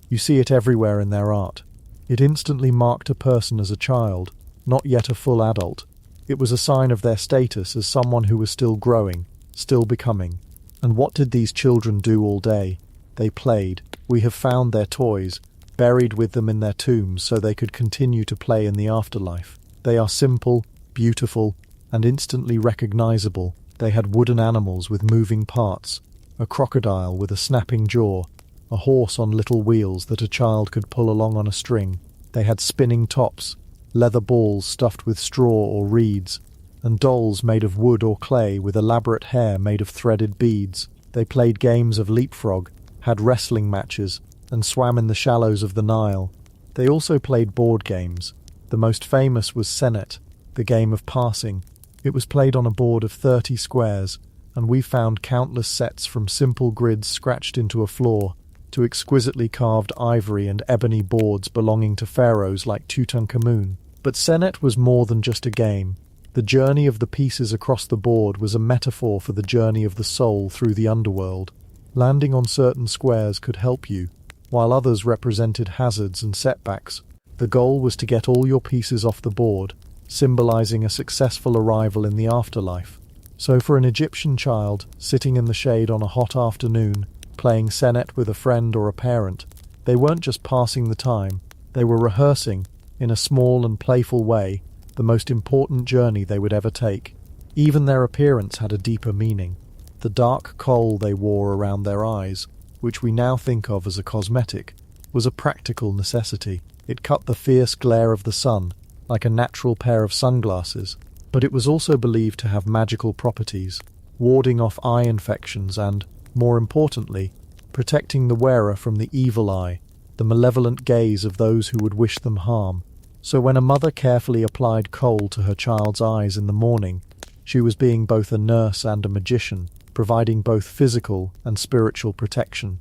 Speaker 1: You see it everywhere in their art. It instantly marked a person as a child, not yet a full adult. It was a sign of their status as someone who was still growing, still becoming. And what did these children do all day? They played. We have found their toys, buried with them in their tombs so they could continue to play in the afterlife. They are simple, beautiful, and instantly recognizable. They had wooden animals with moving parts, a crocodile with a snapping jaw, a horse on little wheels that a child could pull along on a string. They had spinning tops, leather balls stuffed with straw or reeds, and dolls made of wood or clay with elaborate hair made of threaded beads. They played games of leapfrog, had wrestling matches, and swam in the shallows of the Nile. They also played board games. The most famous was Senet, the game of passing. It was played on a board of 30 squares, and we found countless sets from simple grids scratched into a floor to exquisitely carved ivory and ebony boards belonging to pharaohs like Tutankhamun. But Senet was more than just a game. The journey of the pieces across the board was a metaphor for the journey of the soul through the underworld. Landing on certain squares could help you, while others represented hazards and setbacks. The goal was to get all your pieces off the board, symbolizing a successful arrival in the afterlife. So for an Egyptian child, sitting in the shade on a hot afternoon, playing senet with a friend or a parent, they weren't just passing the time, they were rehearsing, in a small and playful way, the most important journey they would ever take. Even their appearance had a deeper meaning. The dark kohl they wore around their eyes, which we now think of as a cosmetic, was a practical necessity. It cut the fierce glare of the sun, like a natural pair of sunglasses, but it was also believed to have magical properties, warding off eye infections and, more importantly, protecting the wearer from the evil eye, the malevolent gaze of those who would wish them harm. So when a mother carefully applied kohl to her child's eyes in the morning, she was being both a nurse and a magician, providing both physical and spiritual protection.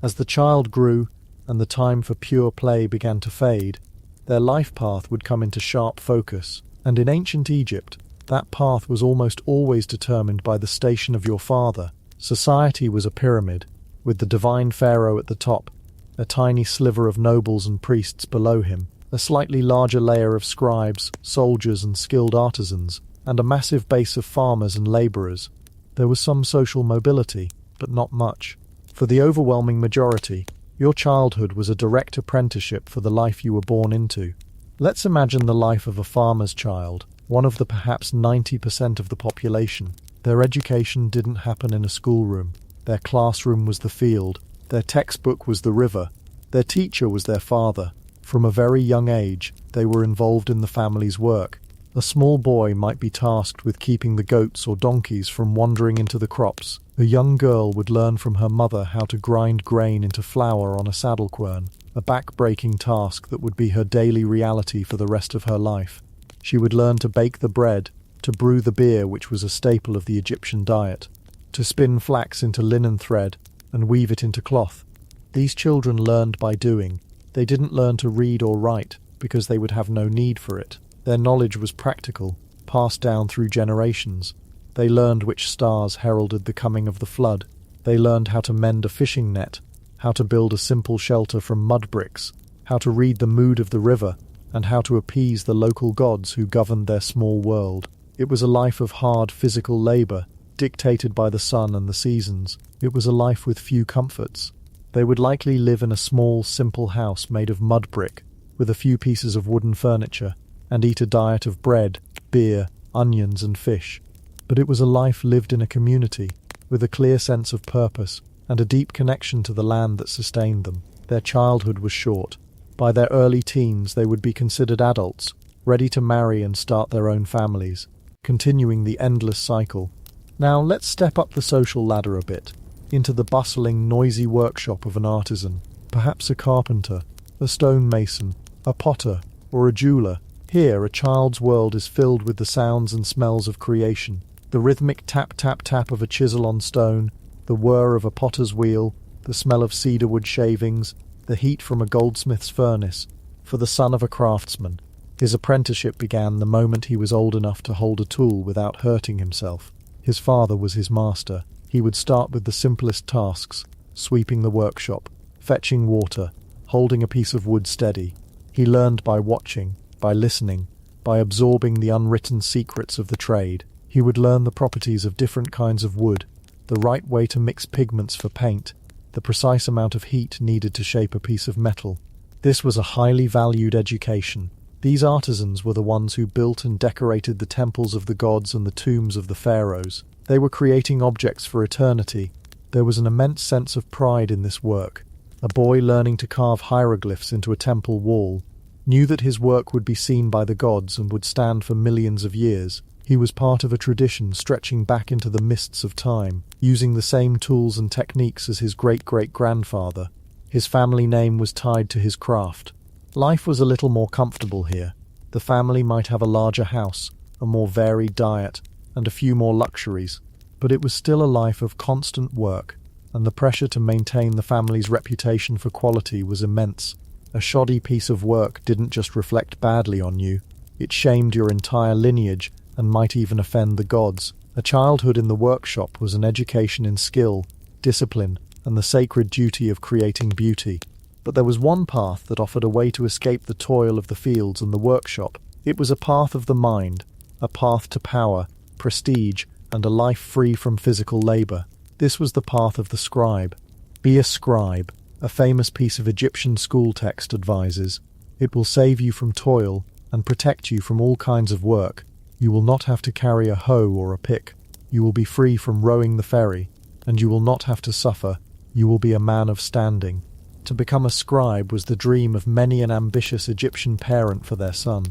Speaker 1: As the child grew and the time for pure play began to fade, their life path would come into sharp focus, and in ancient Egypt, that path was almost always determined by the station of your father. Society was a pyramid, with the divine pharaoh at the top, a tiny sliver of nobles and priests below him, a slightly larger layer of scribes, soldiers and skilled artisans, and a massive base of farmers and labourers. There was some social mobility, but not much. For the overwhelming majority, your childhood was a direct apprenticeship for the life you were born into. Let's imagine the life of a farmer's child, one of the perhaps 90% of the population. Their education didn't happen in a schoolroom. Their classroom was the field. Their textbook was the river. Their teacher was their father. From a very young age, they were involved in the family's work. A small boy might be tasked with keeping the goats or donkeys from wandering into the crops. A young girl would learn from her mother how to grind grain into flour on a saddle quern, a back-breaking task that would be her daily reality for the rest of her life. She would learn to bake the bread, to brew the beer which was a staple of the Egyptian diet, to spin flax into linen thread and weave it into cloth. These children learned by doing. They didn't learn to read or write because they would have no need for it. Their knowledge was practical, passed down through generations. They learned which stars heralded the coming of the flood. They learned how to mend a fishing net, how to build a simple shelter from mud bricks, how to read the mood of the river, and how to appease the local gods who governed their small world. It was a life of hard physical labour, dictated by the sun and the seasons. It was a life with few comforts. They would likely live in a small, simple house made of mud brick, with a few pieces of wooden furniture, and eat a diet of bread, beer, onions and fish. But it was a life lived in a community, with a clear sense of purpose, and a deep connection to the land that sustained them. Their childhood was short. By their early teens they would be considered adults, ready to marry and start their own families, continuing the endless cycle. Now let's step up the social ladder a bit, into the bustling, noisy workshop of an artisan, perhaps a carpenter, a stonemason, a potter, or a jeweller. Here, a child's world is filled with the sounds and smells of creation, the rhythmic tap-tap-tap of a chisel on stone, the whir of a potter's wheel, the smell of cedarwood shavings, the heat from a goldsmith's furnace. For the son of a craftsman, his apprenticeship began the moment he was old enough to hold a tool without hurting himself. His father was his master. He would start with the simplest tasks, sweeping the workshop, fetching water, holding a piece of wood steady. He learned by watching, by listening, by absorbing the unwritten secrets of the trade. He would learn the properties of different kinds of wood, the right way to mix pigments for paint, the precise amount of heat needed to shape a piece of metal. This was a highly valued education. These artisans were the ones who built and decorated the temples of the gods and the tombs of the pharaohs. They were creating objects for eternity. There was an immense sense of pride in this work. A boy learning to carve hieroglyphs into a temple wall knew that his work would be seen by the gods and would stand for millions of years. He was part of a tradition stretching back into the mists of time, using the same tools and techniques as his great-great-grandfather. His family name was tied to his craft. Life was a little more comfortable here. The family might have a larger house, a more varied diet, and a few more luxuries, but it was still a life of constant work, and the pressure to maintain the family's reputation for quality was immense. A shoddy piece of work didn't just reflect badly on you, it shamed your entire lineage and might even offend the gods. A childhood in the workshop was an education in skill, discipline, and the sacred duty of creating beauty. But there was one path that offered a way to escape the toil of the fields and the workshop. It was a path of the mind, a path to power, prestige, and a life free from physical labor. This was the path of the scribe. Be a scribe, a famous piece of Egyptian school text advises. It will save you from toil and protect you from all kinds of work. You will not have to carry a hoe or a pick. You will be free from rowing the ferry, and you will not have to suffer. You will be a man of standing. To become a scribe was the dream of many an ambitious Egyptian parent for their son.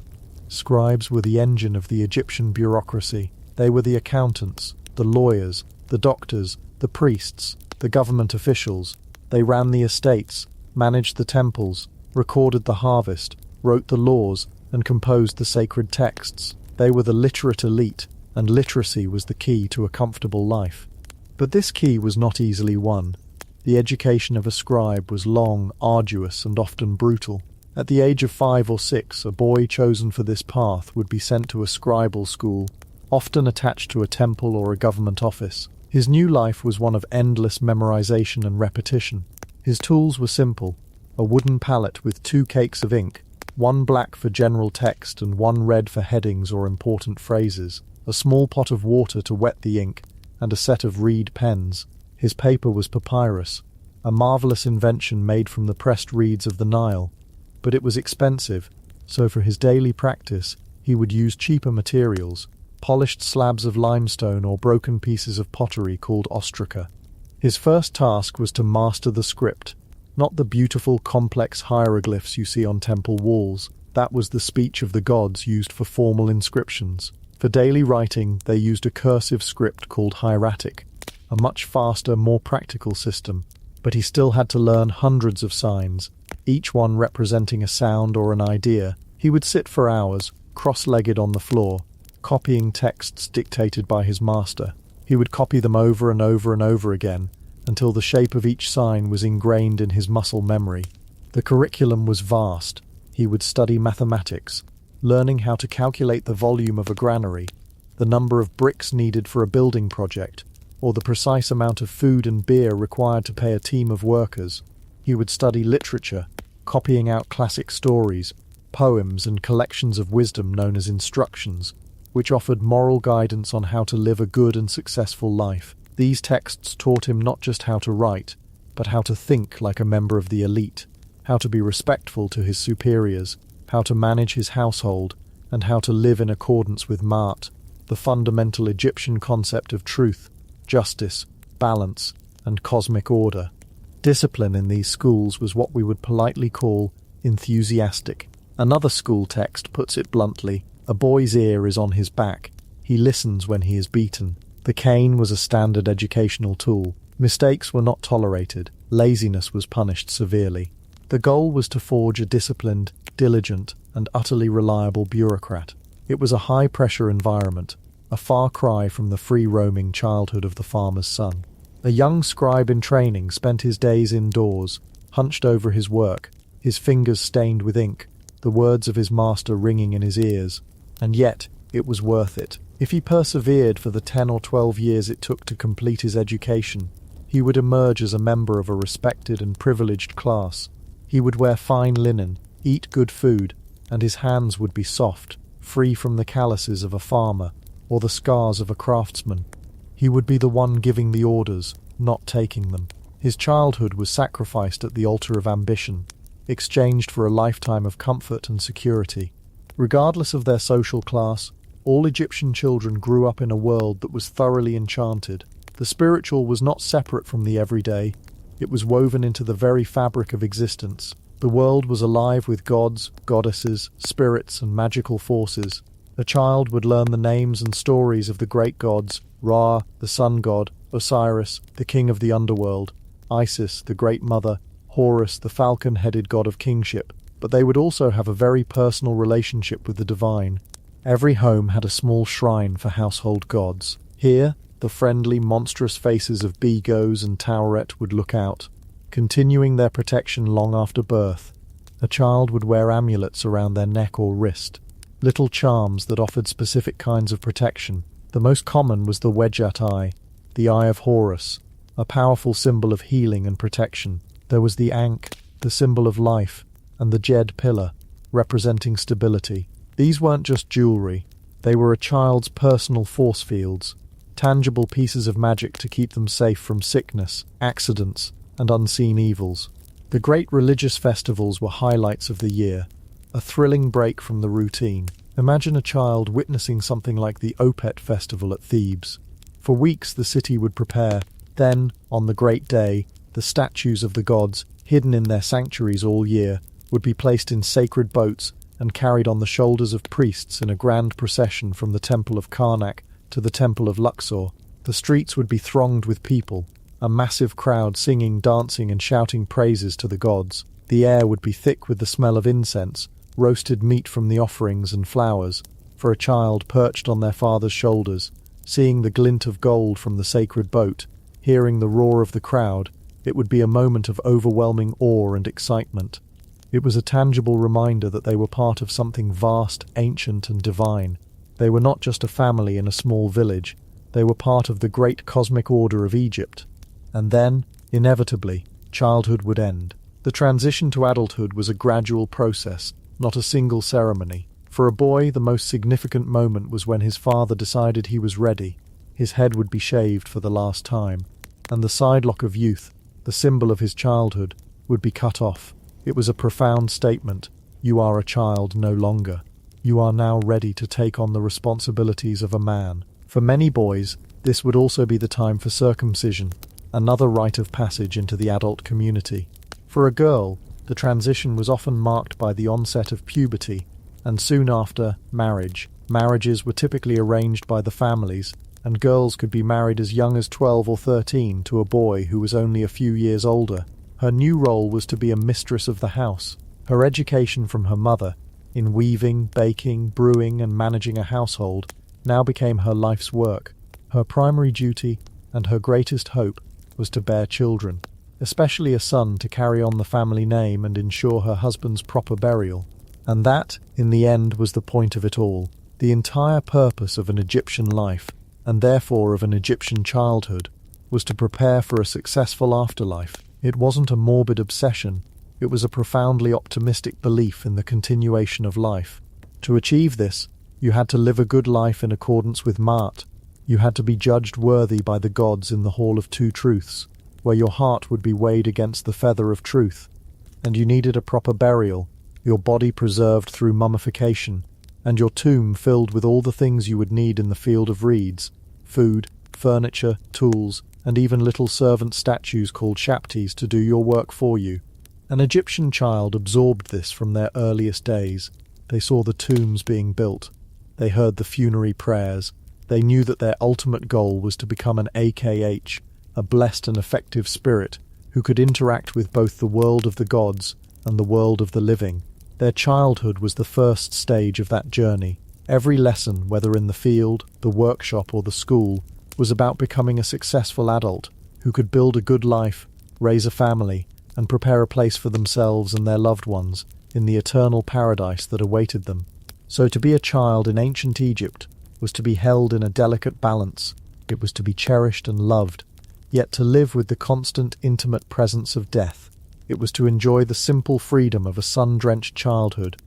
Speaker 1: Scribes were the engine of the Egyptian bureaucracy. They were the accountants, the lawyers, the doctors, the priests, the government officials. They ran the estates, managed the temples, recorded the harvest, wrote the laws, and composed the sacred texts. They were the literate elite, and literacy was the key to a comfortable life. But this key was not easily won. The education of a scribe was long, arduous, and often brutal. At the age of 5 or 6, a boy chosen for this path would be sent to a scribal school, often attached to a temple or a government office. His new life was one of endless memorization and repetition. His tools were simple: a wooden palette with 2 cakes of ink, one black for general text and one red for headings or important phrases, a small pot of water to wet the ink, and a set of reed pens. His paper was papyrus, a marvelous invention made from the pressed reeds of the Nile. But it was expensive, so for his daily practice he would use cheaper materials, polished slabs of limestone or broken pieces of pottery called ostraca. His first task was to master the script, not the beautiful complex hieroglyphs you see on temple walls. That was the speech of the gods used for formal inscriptions. For daily writing they used a cursive script called hieratic, a much faster, more practical system. But he still had to learn hundreds of signs, each one representing a sound or an idea. He would sit for hours, cross-legged on the floor, copying texts dictated by his master. He would copy them over and over and over again, until the shape of each sign was ingrained in his muscle memory. The curriculum was vast. He would study mathematics, learning how to calculate the volume of a granary, the number of bricks needed for a building project, or the precise amount of food and beer required to pay a team of workers. He would study literature, copying out classic stories, poems, and collections of wisdom known as instructions, which offered moral guidance on how to live a good and successful life. These texts taught him not just how to write, but how to think like a member of the elite, how to be respectful to his superiors, how to manage his household, and how to live in accordance with Ma'at, the fundamental Egyptian concept of truth, justice, balance, and cosmic order. Discipline in these schools was what we would politely call enthusiastic. Another school text puts it bluntly: a boy's ear is on his back. He listens when he is beaten. The cane was a standard educational tool. Mistakes were not tolerated. Laziness was punished severely. The goal was to forge a disciplined, diligent, and utterly reliable bureaucrat. It was a high-pressure environment, a far cry from the free-roaming childhood of the farmer's son. A young scribe in training spent his days indoors, hunched over his work, his fingers stained with ink, the words of his master ringing in his ears. And yet, it was worth it. If he persevered for the 10 or 12 years it took to complete his education, he would emerge as a member of a respected and privileged class. He would wear fine linen, eat good food, and his hands would be soft, free from the calluses of a farmer or the scars of a craftsman. He would be the one giving the orders, not taking them. His childhood was sacrificed at the altar of ambition, exchanged for a lifetime of comfort and security. Regardless of their social class, all Egyptian children grew up in a world that was thoroughly enchanted. The spiritual was not separate from the everyday. It was woven into the very fabric of existence. The world was alive with gods, goddesses, spirits, and magical forces. A child would learn the names and stories of the great gods: Ra, the sun god; Osiris, the king of the underworld; Isis, the great mother; Horus, the falcon-headed god of kingship. But they would also have a very personal relationship with the divine. Every home had a small shrine for household gods. Here, the friendly, monstrous faces of Begos and Tauret would look out, continuing their protection long after birth. A child would wear amulets around their neck or wrist, little charms that offered specific kinds of protection. The most common was the Wedjat eye, the eye of Horus, a powerful symbol of healing and protection. There was the Ankh, the symbol of life, and the Djed pillar, representing stability. These weren't just jewelry, they were a child's personal force fields. tangible pieces of magic to keep them safe from sickness, accidents, and unseen evils. The great religious festivals were highlights of the year, a thrilling break from the routine. Imagine a child witnessing something like the Opet festival at Thebes. For weeks the city would prepare. Then, on the great day, the statues of the gods, hidden in their sanctuaries all year, would be placed in sacred boats and carried on the shoulders of priests in a grand procession from the temple of Karnak to the temple of Luxor. The streets would be thronged with people, a massive crowd singing, dancing, and shouting praises to the gods. The air would be thick with the smell of incense, roasted meat from the offerings, and flowers. For a child perched on their father's shoulders, seeing the glint of gold from the sacred boat, hearing the roar of the crowd, it would be a moment of overwhelming awe and excitement. It was a tangible reminder that they were part of something vast, ancient, and divine. They were not just a family in a small village, they were part of the great cosmic order of Egypt. And then, inevitably, childhood would end. The transition to adulthood was a gradual process, not a single ceremony. For a boy, the most significant moment was when his father decided he was ready. His head would be shaved for the last time, and the sidelock of youth, the symbol of his childhood, would be cut off. It was a profound statement. You are a child no longer. You are now ready to take on the responsibilities of a man. For many boys, this would also be the time for circumcision, another rite of passage into the adult community. For a girl, the transition was often marked by the onset of puberty, and soon after, marriage. Marriages were typically arranged by the families, and girls could be married as young as 12 or 13 to a boy who was only a few years older. Her new role was to be a mistress of the house. Her education from her mother, in weaving, baking, brewing, and managing a household, now became her life's work. Her primary duty, and her greatest hope, was to bear children, especially a son to carry on the family name and ensure her husband's proper burial. And that, in the end, was the point of it all. The entire purpose of an Egyptian life, and therefore of an Egyptian childhood, was to prepare for a successful afterlife. It wasn't a morbid obsession, it was a profoundly optimistic belief in the continuation of life. To achieve this, you had to live a good life in accordance with Ma'at. You had to be judged worthy by the gods in the Hall of Two Truths, where your heart would be weighed against the feather of truth. And you needed a proper burial, your body preserved through mummification, and your tomb filled with all the things you would need in the field of reeds: food, furniture, tools, and even little servant statues called shaptis to do your work for you. An Egyptian child absorbed this from their earliest days. They saw the tombs being built. They heard the funerary prayers. They knew that their ultimate goal was to become an AKH, a blessed and effective spirit who could interact with both the world of the gods and the world of the living. Their childhood was the first stage of that journey. Every lesson, whether in the field, the workshop, or the school, was about becoming a successful adult who could build a good life, raise a family, and prepare a place for themselves and their loved ones in the eternal paradise that awaited them. So to be a child in ancient Egypt was to be held in a delicate balance. It was to be cherished and loved, yet to live with the constant, intimate presence of death. It was to enjoy the simple freedom of a sun-drenched childhood,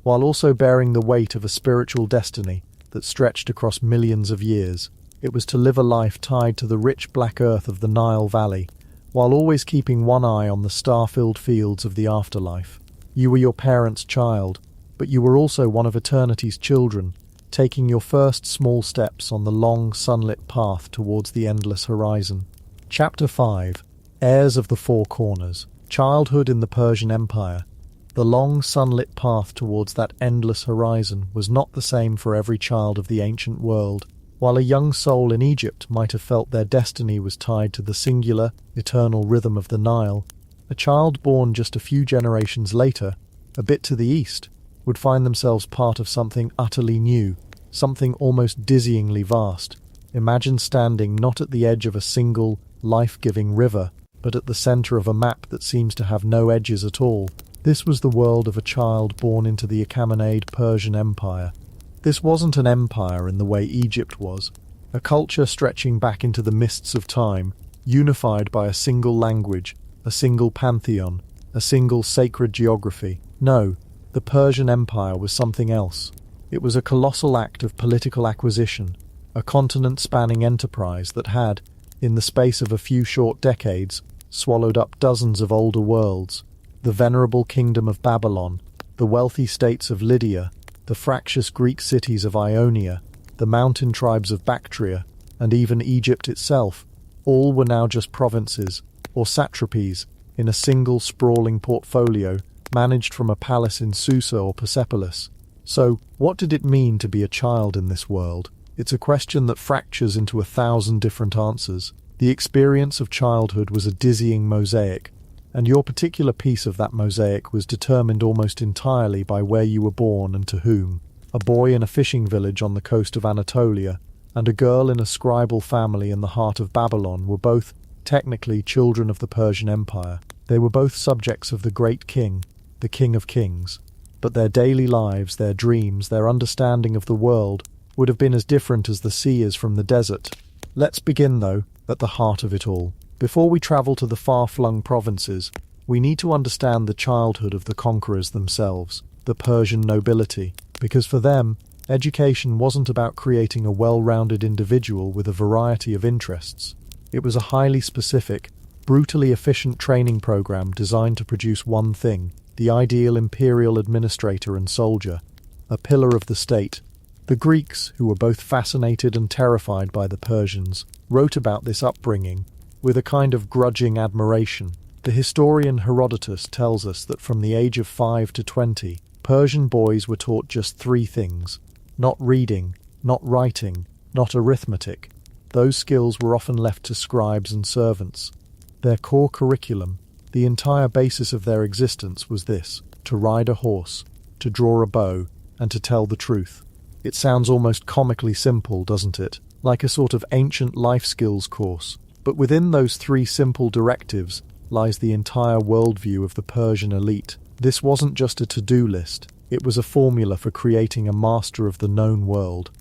Speaker 1: while also bearing the weight of a spiritual destiny that stretched across millions of years. It was to live a life tied to the rich black earth of the Nile Valley, while always keeping one eye on the star-filled fields of the afterlife. You were your parents' child, but you were also one of eternity's children, taking your first small steps on the long, sunlit path towards the endless horizon. Chapter 5. Heirs of the Four Corners. Childhood in the Persian Empire. The long, sunlit path towards that endless horizon was not the same for every child of the ancient world. While a young soul in Egypt might have felt their destiny was tied to the singular, eternal rhythm of the Nile, a child born just a few generations later, a bit to the east, would find themselves part of something utterly new, something almost dizzyingly vast. Imagine standing not at the edge of a single, life-giving river, but at the centre of a map that seems to have no edges at all. This was the world of a child born into the Achaemenid Persian Empire. This wasn't an empire in the way Egypt was, a culture stretching back into the mists of time, unified by a single language, a single pantheon, a single sacred geography. No, the Persian Empire was something else. It was a colossal act of political acquisition, a continent-spanning enterprise that had, in the space of a few short decades, swallowed up dozens of older worlds, the venerable kingdom of Babylon, the wealthy states of Lydia, the fractious Greek cities of Ionia, the mountain tribes of Bactria, and even Egypt itself. All were now just provinces, or satrapies, in a single sprawling portfolio managed from a palace in Susa or Persepolis. So, what did it mean to be a child in this world? It's a question that fractures into 1,000 different answers. The experience of childhood was a dizzying mosaic, and your particular piece of that mosaic was determined almost entirely by where you were born and to whom. A boy in a fishing village on the coast of Anatolia and a girl in a scribal family in the heart of Babylon were both, technically, children of the Persian Empire. They were both subjects of the great king, the King of Kings. But their daily lives, their dreams, their understanding of the world would have been as different as the sea is from the desert. Let's begin, though, at the heart of it all. Before we travel to the far-flung provinces, we need to understand the childhood of the conquerors themselves, the Persian nobility, because for them, education wasn't about creating a well-rounded individual with a variety of interests. It was a highly specific, brutally efficient training program designed to produce one thing: the ideal imperial administrator and soldier, a pillar of the state. The Greeks, who were both fascinated and terrified by the Persians, wrote about this upbringing with a kind of grudging admiration. The historian Herodotus tells us that from the age of 5 to 20, Persian boys were taught just 3 things: not reading, not writing, not arithmetic. Those skills were often left to scribes and servants. Their core curriculum, the entire basis of their existence, was this: to ride a horse, to draw a bow, and to tell the truth. It sounds almost comically simple, doesn't it? Like a sort of ancient life skills course. But within those 3 simple directives lies the entire worldview of the Persian elite. This wasn't just a to-do list, it was a formula for creating a master of the known world.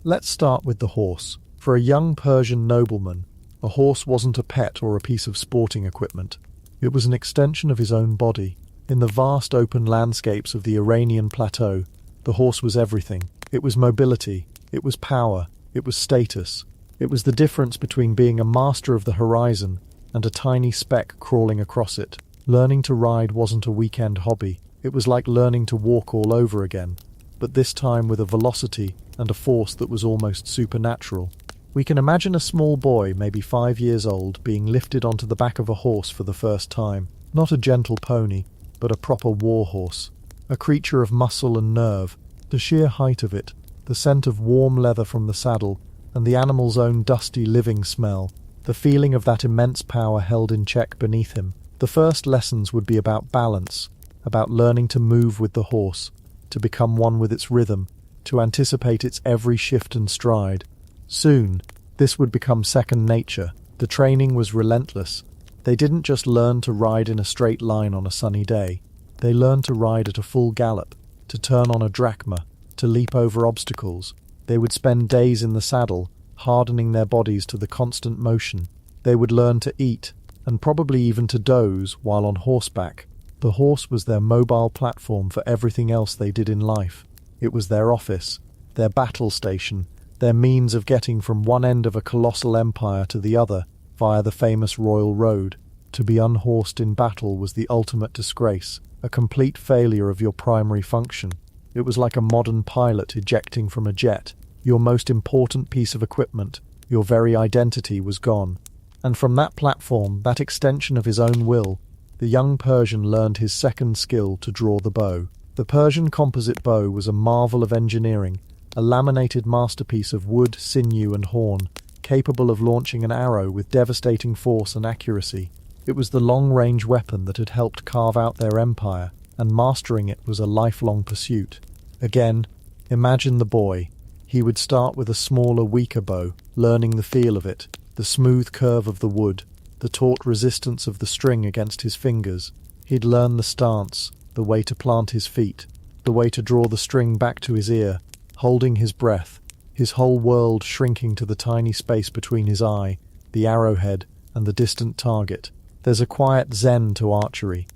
Speaker 1: Let's start with the horse. For a young Persian nobleman, a horse wasn't a pet or a piece of sporting equipment. It was an extension of his own body. In the vast open landscapes of the Iranian plateau, the horse was everything. It was mobility, it was power, it was status. It was the difference between being a master of the horizon and a tiny speck crawling across it. Learning to ride wasn't a weekend hobby. It was like learning to walk all over again, but this time with a velocity and a force that was almost supernatural. We can imagine a small boy, maybe 5 years old, being lifted onto the back of a horse for the first time. Not a gentle pony, but a proper war horse. A creature of muscle and nerve. The sheer height of it, the scent of warm leather from the saddle, and the animal's own dusty living smell. The feeling of that immense power held in check beneath him. The first lessons would be about balance, about learning to move with the horse, to become one with its rhythm, to anticipate its every shift and stride. Soon, this would become second nature. The training was relentless. They didn't just learn to ride in a straight line on a sunny day. They learned to ride at a full gallop, to turn on a drachma, to leap over obstacles. They would spend days in the saddle, hardening their bodies to the constant motion. They would learn to eat, and probably even to doze while on horseback. The horse was their mobile platform for everything else they did in life. It was their office, their battle station, their means of getting from one end of a colossal empire to the other via the famous royal road. To be unhorsed in battle was the ultimate disgrace, a complete failure of your primary function. It was like a modern pilot ejecting from a jet. Your most important piece of equipment, your very identity, was gone. And from that platform, that extension of his own will, the young Persian learned his second skill: to draw the bow. The Persian composite bow was a marvel of engineering, a laminated masterpiece of wood, sinew, and horn, capable of launching an arrow with devastating force and accuracy. It was the long-range weapon that had helped carve out their empire, and mastering it was a lifelong pursuit. Again, imagine the boy. He would start with a smaller, weaker bow, learning the feel of it, the smooth curve of the wood, the taut resistance of the string against his fingers. He'd learn the stance, the way to plant his feet, the way to draw the string back to his ear, holding his breath, his whole world shrinking to the tiny space between his eye, the arrowhead, and the distant target. There's a quiet zen to archery,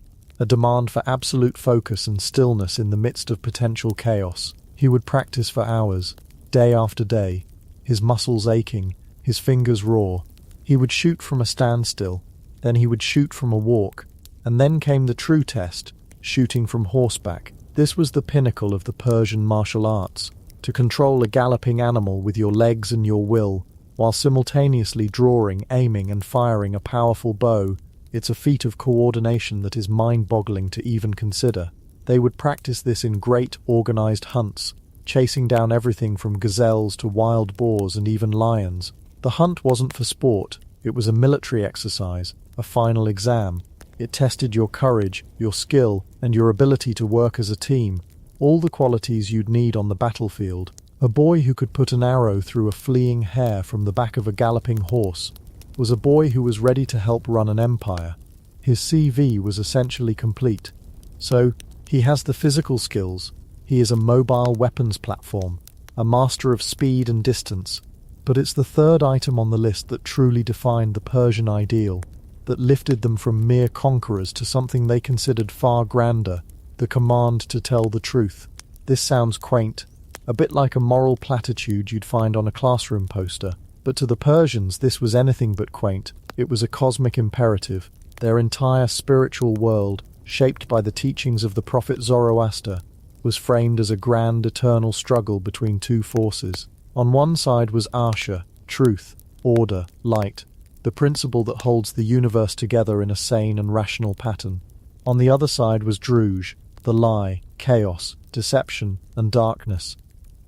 Speaker 1: a demand for absolute focus and stillness in the midst of potential chaos. He would practice for hours, day after day. his muscles aching, his fingers raw. He would shoot from a standstill, then he would shoot from a walk, and then came the true test, shooting from horseback. This was the pinnacle of the Persian martial arts, to control a galloping animal with your legs and your will, while simultaneously drawing, aiming, and firing a powerful bow. It's a feat of coordination that is mind-boggling to even consider. They would practice this in great, organized hunts, chasing down everything from gazelles to wild boars and even lions. The hunt wasn't for sport, it was a military exercise, a final exam. It tested your courage, your skill, and your ability to work as a team, all the qualities you'd need on the battlefield. A boy who could put an arrow through a fleeing hare from the back of a galloping horse was a boy who was ready to help run an empire. His CV was essentially complete. So, he has the physical skills, he is a mobile weapons platform, a master of speed and distance, but it's the third item on the list that truly defined the Persian ideal, that lifted them from mere conquerors to something they considered far grander, the command to tell the truth. This sounds quaint, a bit like a moral platitude you'd find on a classroom poster, but to the Persians this was anything but quaint. It was a cosmic imperative. Their entire spiritual world, shaped by the teachings of the prophet Zoroaster, was framed as a grand eternal struggle between two forces. On one side was Asha, truth, order, light, the principle that holds the universe together in a sane and rational pattern. On the other side was Druj, the lie, chaos, deception, and darkness.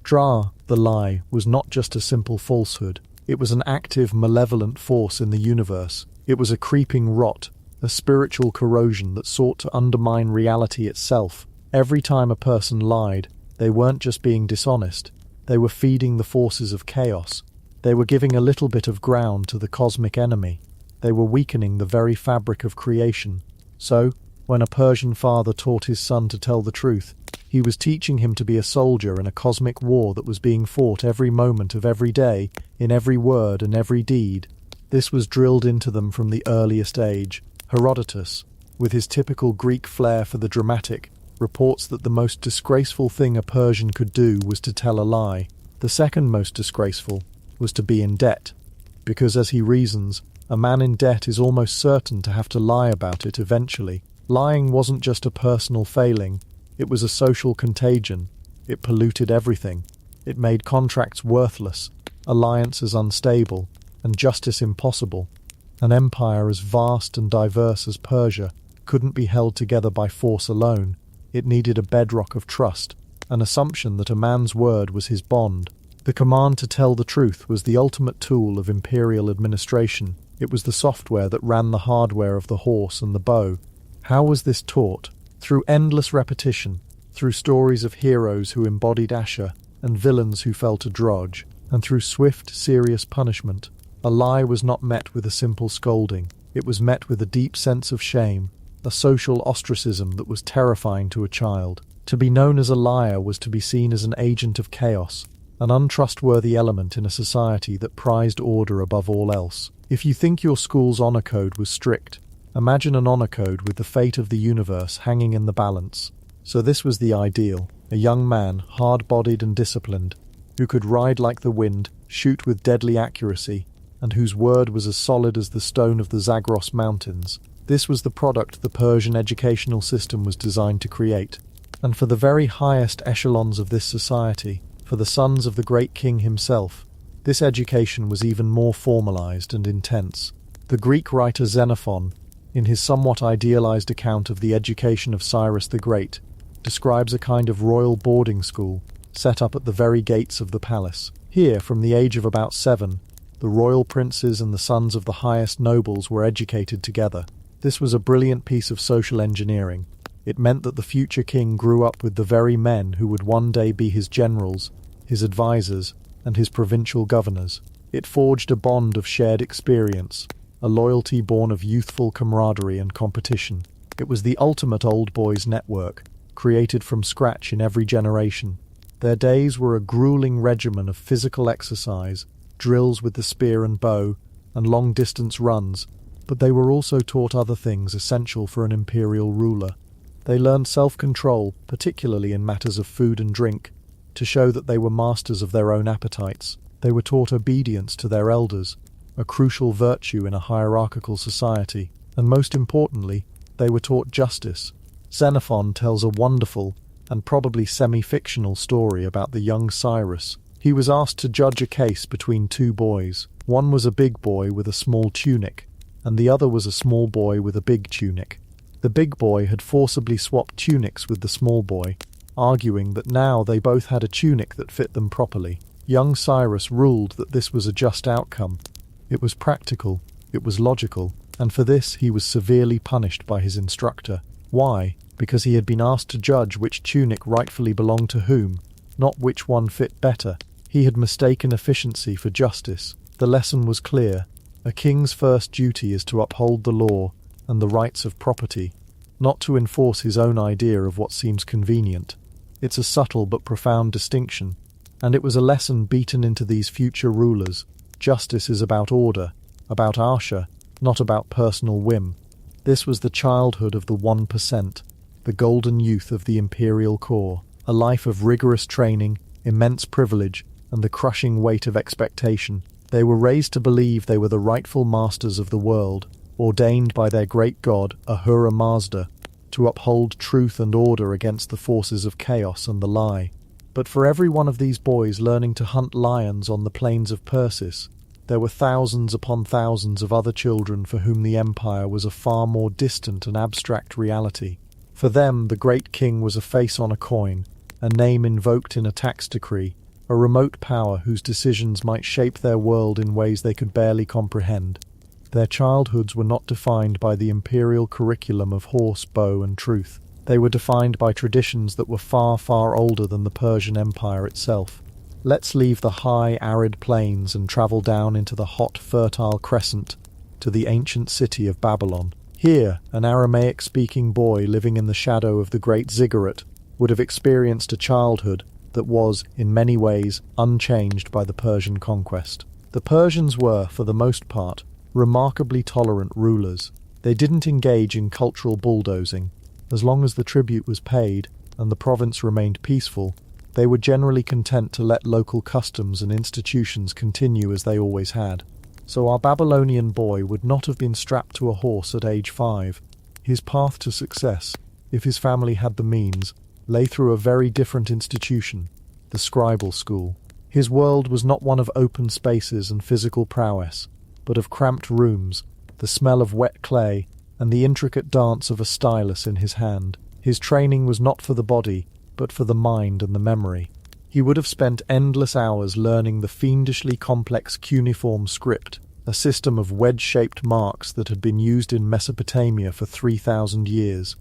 Speaker 1: Dra, the lie, was not just a simple falsehood. It was an active, malevolent force in the universe. It was a creeping rot, a spiritual corrosion that sought to undermine reality itself. Every time a person lied, they weren't just being dishonest. They were feeding the forces of chaos. They were giving a little bit of ground to the cosmic enemy. They were weakening the very fabric of creation. So, when a Persian father taught his son to tell the truth, he was teaching him to be a soldier in a cosmic war that was being fought every moment of every day, in every word and every deed. This was drilled into them from the earliest age. Herodotus, with his typical Greek flair for the dramatic, reports that the most disgraceful thing a Persian could do was to tell a lie. The second most disgraceful was to be in debt, because as he reasons, a man in debt is almost certain to have to lie about it eventually. Lying wasn't just a personal failing, it was a social contagion. It polluted everything. It made contracts worthless, alliances unstable, and justice impossible. An empire as vast and diverse as Persia couldn't be held together by force alone. It needed a bedrock of trust, an assumption that a man's word was his bond. The command to tell the truth was the ultimate tool of imperial administration. It was the software that ran the hardware of the horse and the bow. How was this taught? Through endless repetition, through stories of heroes who embodied Asher and villains who fell to Drudge, and through swift, serious punishment. A lie was not met with a simple scolding. It was met with a deep sense of shame, a social ostracism that was terrifying to a child. To be known as a liar was to be seen as an agent of chaos, an untrustworthy element in a society that prized order above all else. If you think your school's honor code was strict, imagine an honor code with the fate of the universe hanging in the balance. So this was the ideal, a young man, hard-bodied and disciplined, who could ride like the wind, shoot with deadly accuracy, and whose word was as solid as the stone of the Zagros Mountains. This was the product the Persian educational system was designed to create. And for the very highest echelons of this society, for the sons of the great king himself, this education was even more formalized and intense. The Greek writer Xenophon, in his somewhat idealized account of the education of Cyrus the Great, describes a kind of royal boarding school set up at the very gates of the palace. Here, from the age of about 7, the royal princes and the sons of the highest nobles were educated together. This was a brilliant piece of social engineering. It meant that the future king grew up with the very men who would one day be his generals, his advisors, and his provincial governors. It forged a bond of shared experience, a loyalty born of youthful camaraderie and competition. It was the ultimate old boys network, created from scratch in every generation. Their days were a grueling regimen of physical exercise, drills with the spear and bow, and long-distance runs, but they were also taught other things essential for an imperial ruler. They learned self-control, particularly in matters of food and drink, to show that they were masters of their own appetites. They were taught obedience to their elders, a crucial virtue in a hierarchical society, and most importantly, they were taught justice. Xenophon tells a wonderful and probably semi-fictional story about the young Cyrus. He was asked to judge a case between two boys. One was a big boy with a small tunic, and the other was a small boy with a big tunic. The big boy had forcibly swapped tunics with the small boy, arguing that now they both had a tunic that fit them properly. Young Cyrus ruled that this was a just outcome. It was practical, it was logical, and for this he was severely punished by his instructor. Why? Because he had been asked to judge which tunic rightfully belonged to whom, not which one fit better. He had mistaken efficiency for justice. The lesson was clear. A king's first duty is to uphold the law and the rights of property, not to enforce his own idea of what seems convenient. It's a subtle but profound distinction, and it was a lesson beaten into these future rulers. Justice is about order, about Asha, not about personal whim. This was the childhood of the 1%, the golden youth of the imperial core, a life of rigorous training, immense privilege, and the crushing weight of expectation. They were raised to believe they were the rightful masters of the world, ordained by their great god, Ahura Mazda, to uphold truth and order against the forces of chaos and the lie. But for every one of these boys learning to hunt lions on the plains of Persis, there were thousands upon thousands of other children for whom the empire was a far more distant and abstract reality. For them, the great king was a face on a coin, a name invoked in a tax decree, a remote power whose decisions might shape their world in ways they could barely comprehend. Their childhoods were not defined by the imperial curriculum of horse, bow, and truth. They were defined by traditions that were far, far older than the Persian Empire itself. Let's leave the high, arid plains and travel down into the hot, fertile crescent to the ancient city of Babylon. Here, an Aramaic-speaking boy living in the shadow of the great ziggurat would have experienced a childhood that was, in many ways, unchanged by the Persian conquest. The Persians were, for the most part, remarkably tolerant rulers. They didn't engage in cultural bulldozing. As long as the tribute was paid and the province remained peaceful, they were generally content to let local customs and institutions continue as they always had. So our Babylonian boy would not have been strapped to a horse at age 5. His path to success, if his family had the means, lay through a very different institution, the scribal school. His world was not one of open spaces and physical prowess, but of cramped rooms, the smell of wet clay, and the intricate dance of a stylus in his hand. His training was not for the body, but for the mind and the memory. He would have spent endless hours learning the fiendishly complex cuneiform script, a system of wedge-shaped marks that had been used in Mesopotamia for 3,000 years.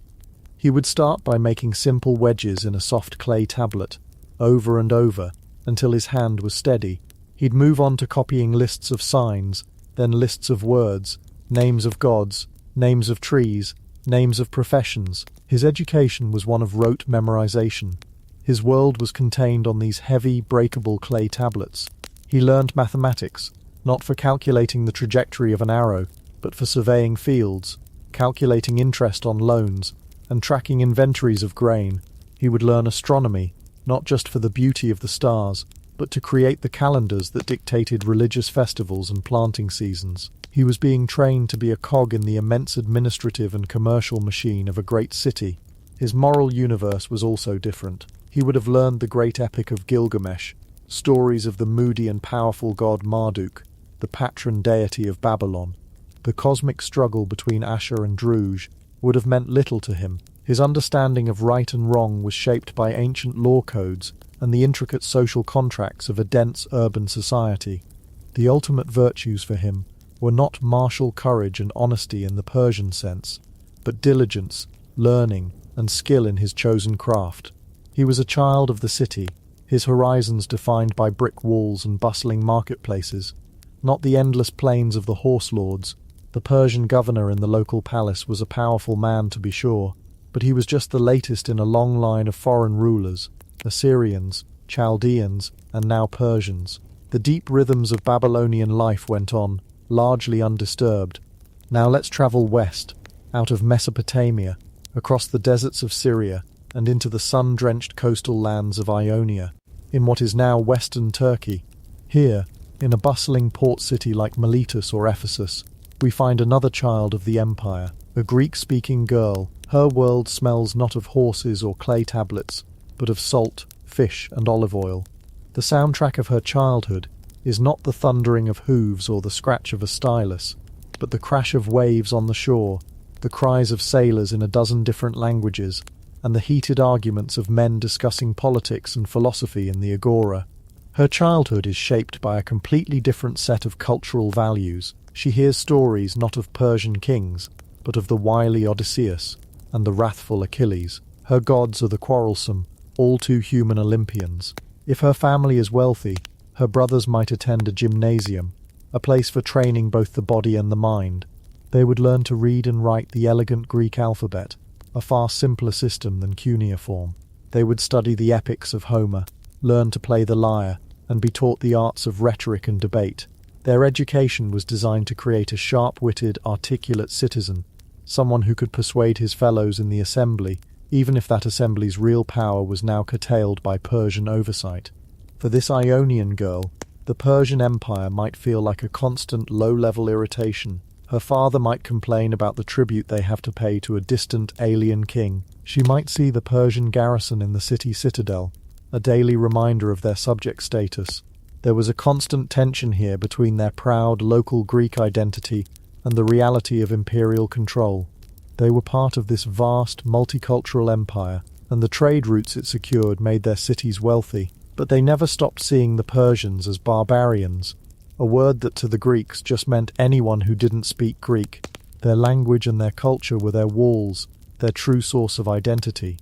Speaker 1: He would start by making simple wedges in a soft clay tablet, over and over, until his hand was steady. He'd move on to copying lists of signs, then lists of words, names of gods, names of trees, names of professions. His education was one of rote memorization. His world was contained on these heavy, breakable clay tablets. He learned mathematics, not for calculating the trajectory of an arrow, but for surveying fields, calculating interest on loans, and tracking inventories of grain. He would learn astronomy, not just for the beauty of the stars, but to create the calendars that dictated religious festivals and planting seasons. He was being trained to be a cog in the immense administrative and commercial machine of a great city. His moral universe was also different. He would have learned the great epic of Gilgamesh, stories of the moody and powerful god Marduk, the patron deity of Babylon. The cosmic struggle between Asher and Druge would have meant little to him. His understanding of right and wrong was shaped by ancient law codes and the intricate social contracts of a dense urban society. The ultimate virtues for him were not martial courage and honesty in the Persian sense, but diligence, learning, and skill in his chosen craft. He was a child of the city, his horizons defined by brick walls and bustling marketplaces, not the endless plains of the horse lords. The Persian governor in the local palace was a powerful man, to be sure, but he was just the latest in a long line of foreign rulers, Assyrians, Chaldeans, and now Persians. The deep rhythms of Babylonian life went on, largely undisturbed. Now let's travel west, out of Mesopotamia, across the deserts of Syria, and into the sun-drenched coastal lands of Ionia. In what is now western Turkey, Here, in a bustling port city like Miletus or Ephesus, we find another child of the empire, a Greek-speaking girl. Her world smells not of horses or clay tablets, but of salt, fish, and olive oil. The soundtrack of her childhood is not the thundering of hooves or the scratch of a stylus, but the crash of waves on the shore, the cries of sailors in a dozen different languages, and the heated arguments of men discussing politics and philosophy in the agora. Her childhood is shaped by a completely different set of cultural values. She hears stories not of Persian kings, but of the wily Odysseus and the wrathful Achilles. Her gods are the quarrelsome, all too human Olympians. If her family is wealthy, her brothers might attend a gymnasium, a place for training both the body and the mind. They would learn to read and write the elegant Greek alphabet, a far simpler system than cuneiform. They would study the epics of Homer, learn to play the lyre, and be taught the arts of rhetoric and debate. Their education was designed to create a sharp-witted, articulate citizen, someone who could persuade his fellows in the assembly, even if that assembly's real power was now curtailed by Persian oversight. For this Ionian girl, the Persian Empire might feel like a constant low-level irritation. Her father might complain about the tribute they have to pay to a distant alien king. She might see the Persian garrison in the city citadel, a daily reminder of their subject status. There was a constant tension here between their proud local Greek identity and the reality of imperial control. They were part of this vast, multicultural empire, and the trade routes it secured made their cities wealthy. But they never stopped seeing the Persians as barbarians, a word that to the Greeks just meant anyone who didn't speak Greek. Their language and their culture were their walls, their true source of identity.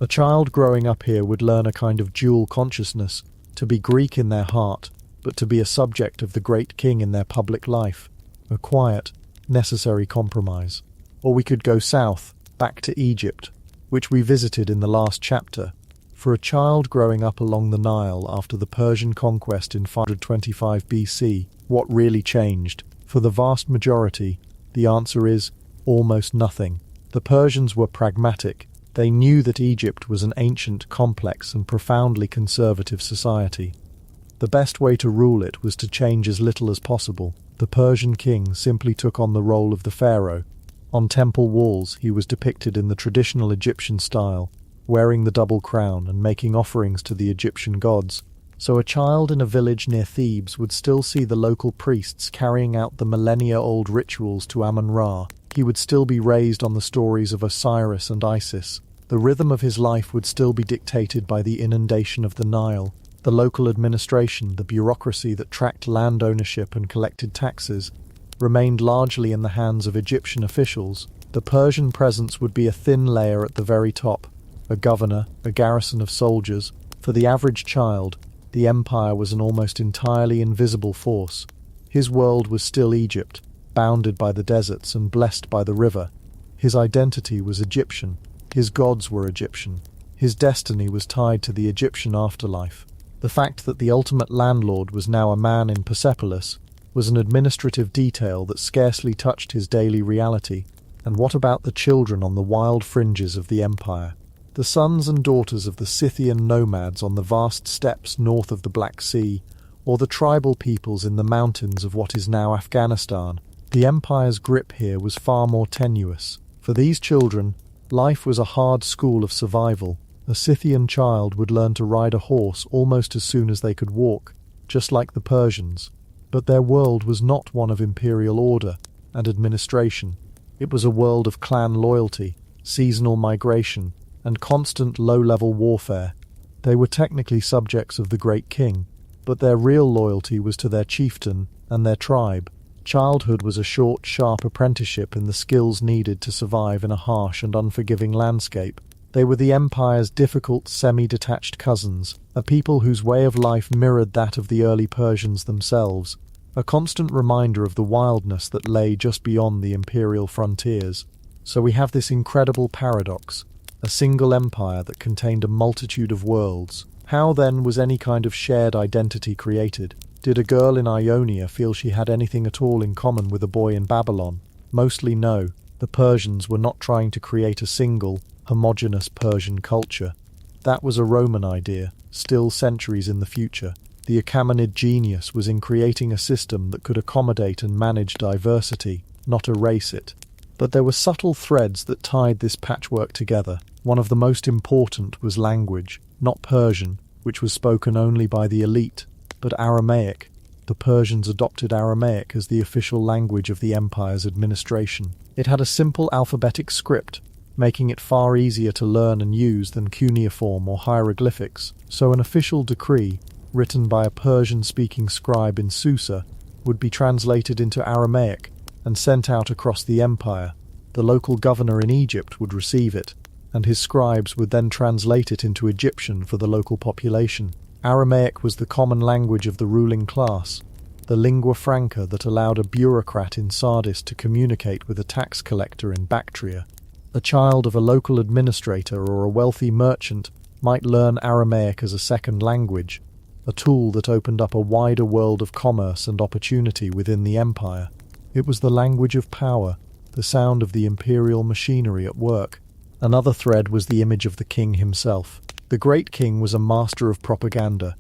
Speaker 1: A child growing up here would learn a kind of dual consciousness, to be Greek in their heart, but to be a subject of the great king in their public life, a quiet, necessary compromise. Or we could go south, back to Egypt, which we visited in the last chapter. For a child growing up along the Nile after the Persian conquest in 525 BC, what really changed? For the vast majority, the answer is almost nothing. The Persians were pragmatic. They knew that Egypt was an ancient, complex, and profoundly conservative society. The best way to rule it was to change as little as possible. The Persian king simply took on the role of the pharaoh. On temple walls, he was depicted in the traditional Egyptian style, wearing the double crown and making offerings to the Egyptian gods. So a child in a village near Thebes would still see the local priests carrying out the millennia-old rituals to Amun-Ra. He would still be raised on the stories of Osiris and Isis. The rhythm of his life would still be dictated by the inundation of the Nile. The local administration, the bureaucracy that tracked land ownership and collected taxes, remained largely in the hands of Egyptian officials. The Persian presence would be a thin layer at the very top, a governor, a garrison of soldiers. For the average child, the empire was an almost entirely invisible force. His world was still Egypt, bounded by the deserts and blessed by the river. His identity was Egyptian. His gods were Egyptian. His destiny was tied to the Egyptian afterlife. The fact that the ultimate landlord was now a man in Persepolis was an administrative detail that scarcely touched his daily reality. And what about the children on the wild fringes of the empire? The sons and daughters of the Scythian nomads on the vast steppes north of the Black Sea, or the tribal peoples in the mountains of what is now Afghanistan? The empire's grip here was far more tenuous. For these children, life was a hard school of survival. A Scythian child would learn to ride a horse almost as soon as they could walk, just like the Persians. But their world was not one of imperial order and administration. It was a world of clan loyalty, seasonal migration, and constant low-level warfare. They were technically subjects of the great king, but their real loyalty was to their chieftain and their tribe. Childhood was a short, sharp apprenticeship in the skills needed to survive in a harsh and unforgiving landscape. They were the empire's difficult, semi-detached cousins, a people whose way of life mirrored that of the early Persians themselves, a constant reminder of the wildness that lay just beyond the imperial frontiers. So we have this incredible paradox, a single empire that contained a multitude of worlds. How then was any kind of shared identity created? Did a girl in Ionia feel she had anything at all in common with a boy in Babylon? Mostly no. The Persians were not trying to create a single, homogeneous Persian culture. That was a Roman idea, still centuries in the future. The Achaemenid genius was in creating a system that could accommodate and manage diversity, not erase it. But there were subtle threads that tied this patchwork together. One of the most important was language, not Persian, which was spoken only by the elite, but Aramaic. The Persians adopted Aramaic as the official language of the empire's administration. It had a simple alphabetic script, making it far easier to learn and use than cuneiform or hieroglyphics. So an official decree, written by a Persian-speaking scribe in Susa, would be translated into Aramaic and sent out across the empire. The local governor in Egypt would receive it, and his scribes would then translate it into Egyptian for the local population. Aramaic was the common language of the ruling class, the lingua franca that allowed a bureaucrat in Sardis to communicate with a tax collector in Bactria. A child of a local administrator or a wealthy merchant might learn Aramaic as a second language, a tool that opened up a wider world of commerce and opportunity within the empire. It was the language of power, the sound of the imperial machinery at work. Another thread was the image of the king himself. The great king was a master of propaganda.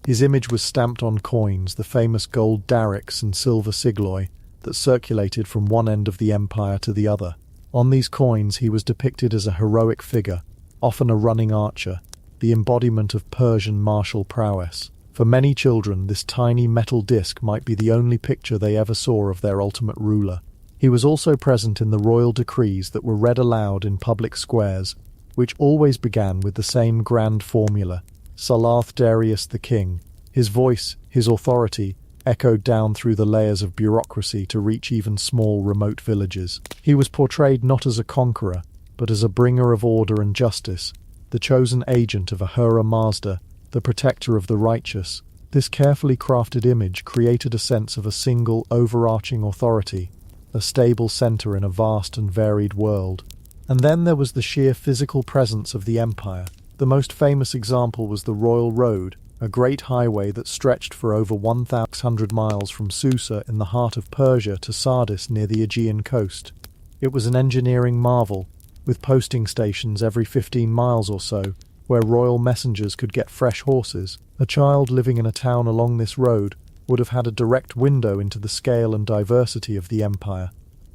Speaker 1: His image was stamped on coins, the famous gold darics and silver sigloi, that circulated from one end of the empire to the other. On these coins he was depicted as a heroic figure, often a running archer, the embodiment of Persian martial prowess. For many children, this tiny metal disc might be the only picture they ever saw of their ultimate ruler. He was also present in the royal decrees that were read aloud in public squares, which always began with the same grand formula: Salath Darius the king. His voice, his authority, echoed down through the layers of bureaucracy to reach even small remote villages. He was portrayed not as a conqueror, but as a bringer of order and justice, the chosen agent of Ahura Mazda, the protector of the righteous. This carefully crafted image created a sense of a single, overarching authority, a stable center in a vast and varied world. And then there was the sheer physical presence of the empire. The most famous example was the Royal Road, a great highway that stretched for over 1,600 miles from Susa in the heart of Persia to Sardis near the Aegean coast. It was an engineering marvel, with posting stations every 15 miles or so, where royal messengers could get fresh horses. A child living in a town along this road would have had a direct window into the scale and diversity of the empire.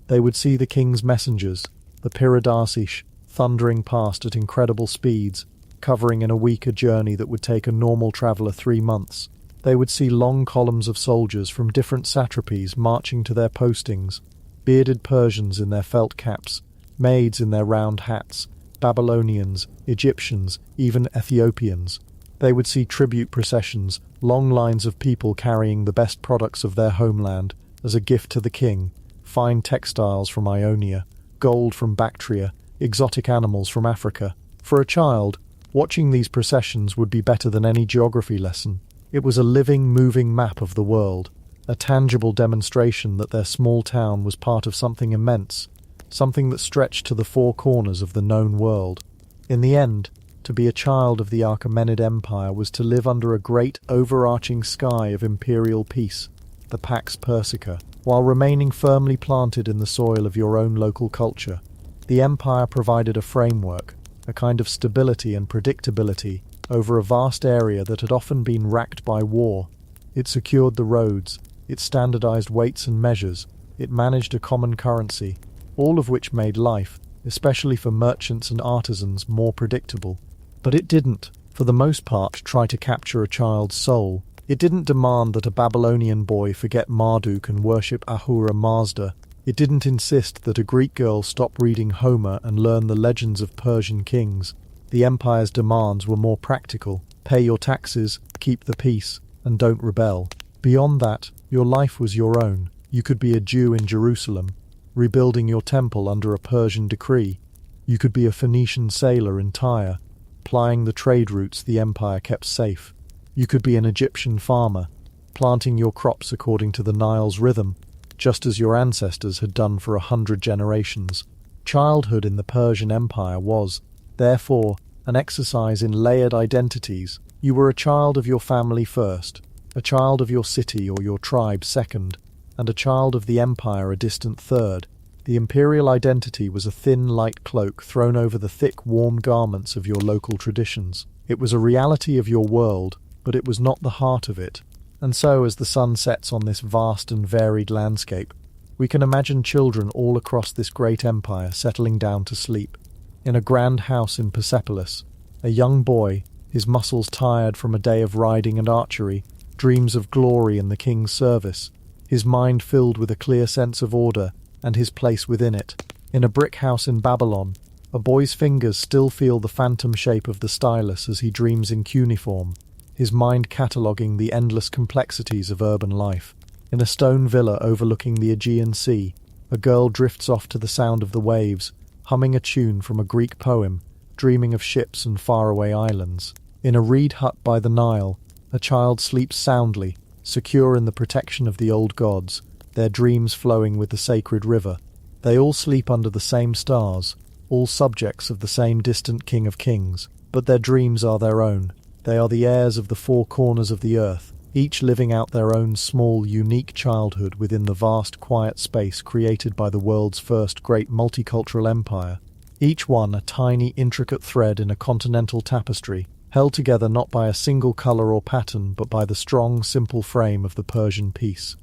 Speaker 1: They would see the king's messengers, the Piradasish, thundering past at incredible speeds, covering in a week a journey that would take a normal traveller 3 months. They would see long columns of soldiers from different satrapies marching to their postings, bearded Persians in their felt caps, maids in their round hats, Babylonians, Egyptians, even Ethiopians. They would see tribute processions, long lines of people carrying the best products of their homeland as a gift to the king, fine textiles from Ionia, gold from Bactria, exotic animals from Africa. For a child, watching these processions would be better than any geography lesson. It was a living, moving map of the world, a tangible demonstration that their small town was part of something immense, something that stretched to the four corners of the known world. In the end, to be a child of the Achaemenid Empire was to live under a great overarching sky of imperial peace, the Pax Persica, while remaining firmly planted in the soil of your own local culture. The empire provided a framework, a kind of stability and predictability over a vast area that had often been racked by war. It secured the roads, it standardized weights and measures, it managed a common currency, all of which made life, especially for merchants and artisans, more predictable. But it didn't, for the most part, try to capture a child's soul. It didn't demand that a Babylonian boy forget Marduk and worship Ahura Mazda. It didn't insist that a Greek girl stop reading Homer and learn the legends of Persian kings. The empire's demands were more practical. Pay your taxes, keep the peace, and don't rebel. Beyond that, your life was your own. You could be a Jew in Jerusalem, rebuilding your temple under a Persian decree. You could be a Phoenician sailor in Tyre, plying the trade routes the empire kept safe. You could be an Egyptian farmer, planting your crops according to the Nile's rhythm, just as your ancestors had done for 100 generations. Childhood in the Persian Empire was, therefore, an exercise in layered identities. You were a child of your family first, a child of your city or your tribe second, and a child of the empire a distant third. The imperial identity was a thin, light cloak thrown over the thick, warm garments of your local traditions. It was a reality of your world, but it was not the heart of it. And so, as the sun sets on this vast and varied landscape, we can imagine children all across this great empire settling down to sleep. In a grand house in Persepolis, a young boy, his muscles tired from a day of riding and archery, dreams of glory in the king's service, his mind filled with a clear sense of order and his place within it. In a brick house in Babylon, a boy's fingers still feel the phantom shape of the stylus as he dreams in cuneiform, his mind cataloguing the endless complexities of urban life. In a stone villa overlooking the Aegean Sea, a girl drifts off to the sound of the waves, humming a tune from a Greek poem, dreaming of ships and faraway islands. In a reed hut by the Nile, a child sleeps soundly, secure in the protection of the old gods, their dreams flowing with the sacred river. They all sleep under the same stars, all subjects of the same distant King of Kings, but their dreams are their own. They are the heirs of the four corners of the earth, each living out their own small, unique childhood within the vast, quiet space created by the world's first great multicultural empire. Each one a tiny, intricate thread in a continental tapestry, held together not by a single colour or pattern, but by the strong, simple frame of the Persian peace.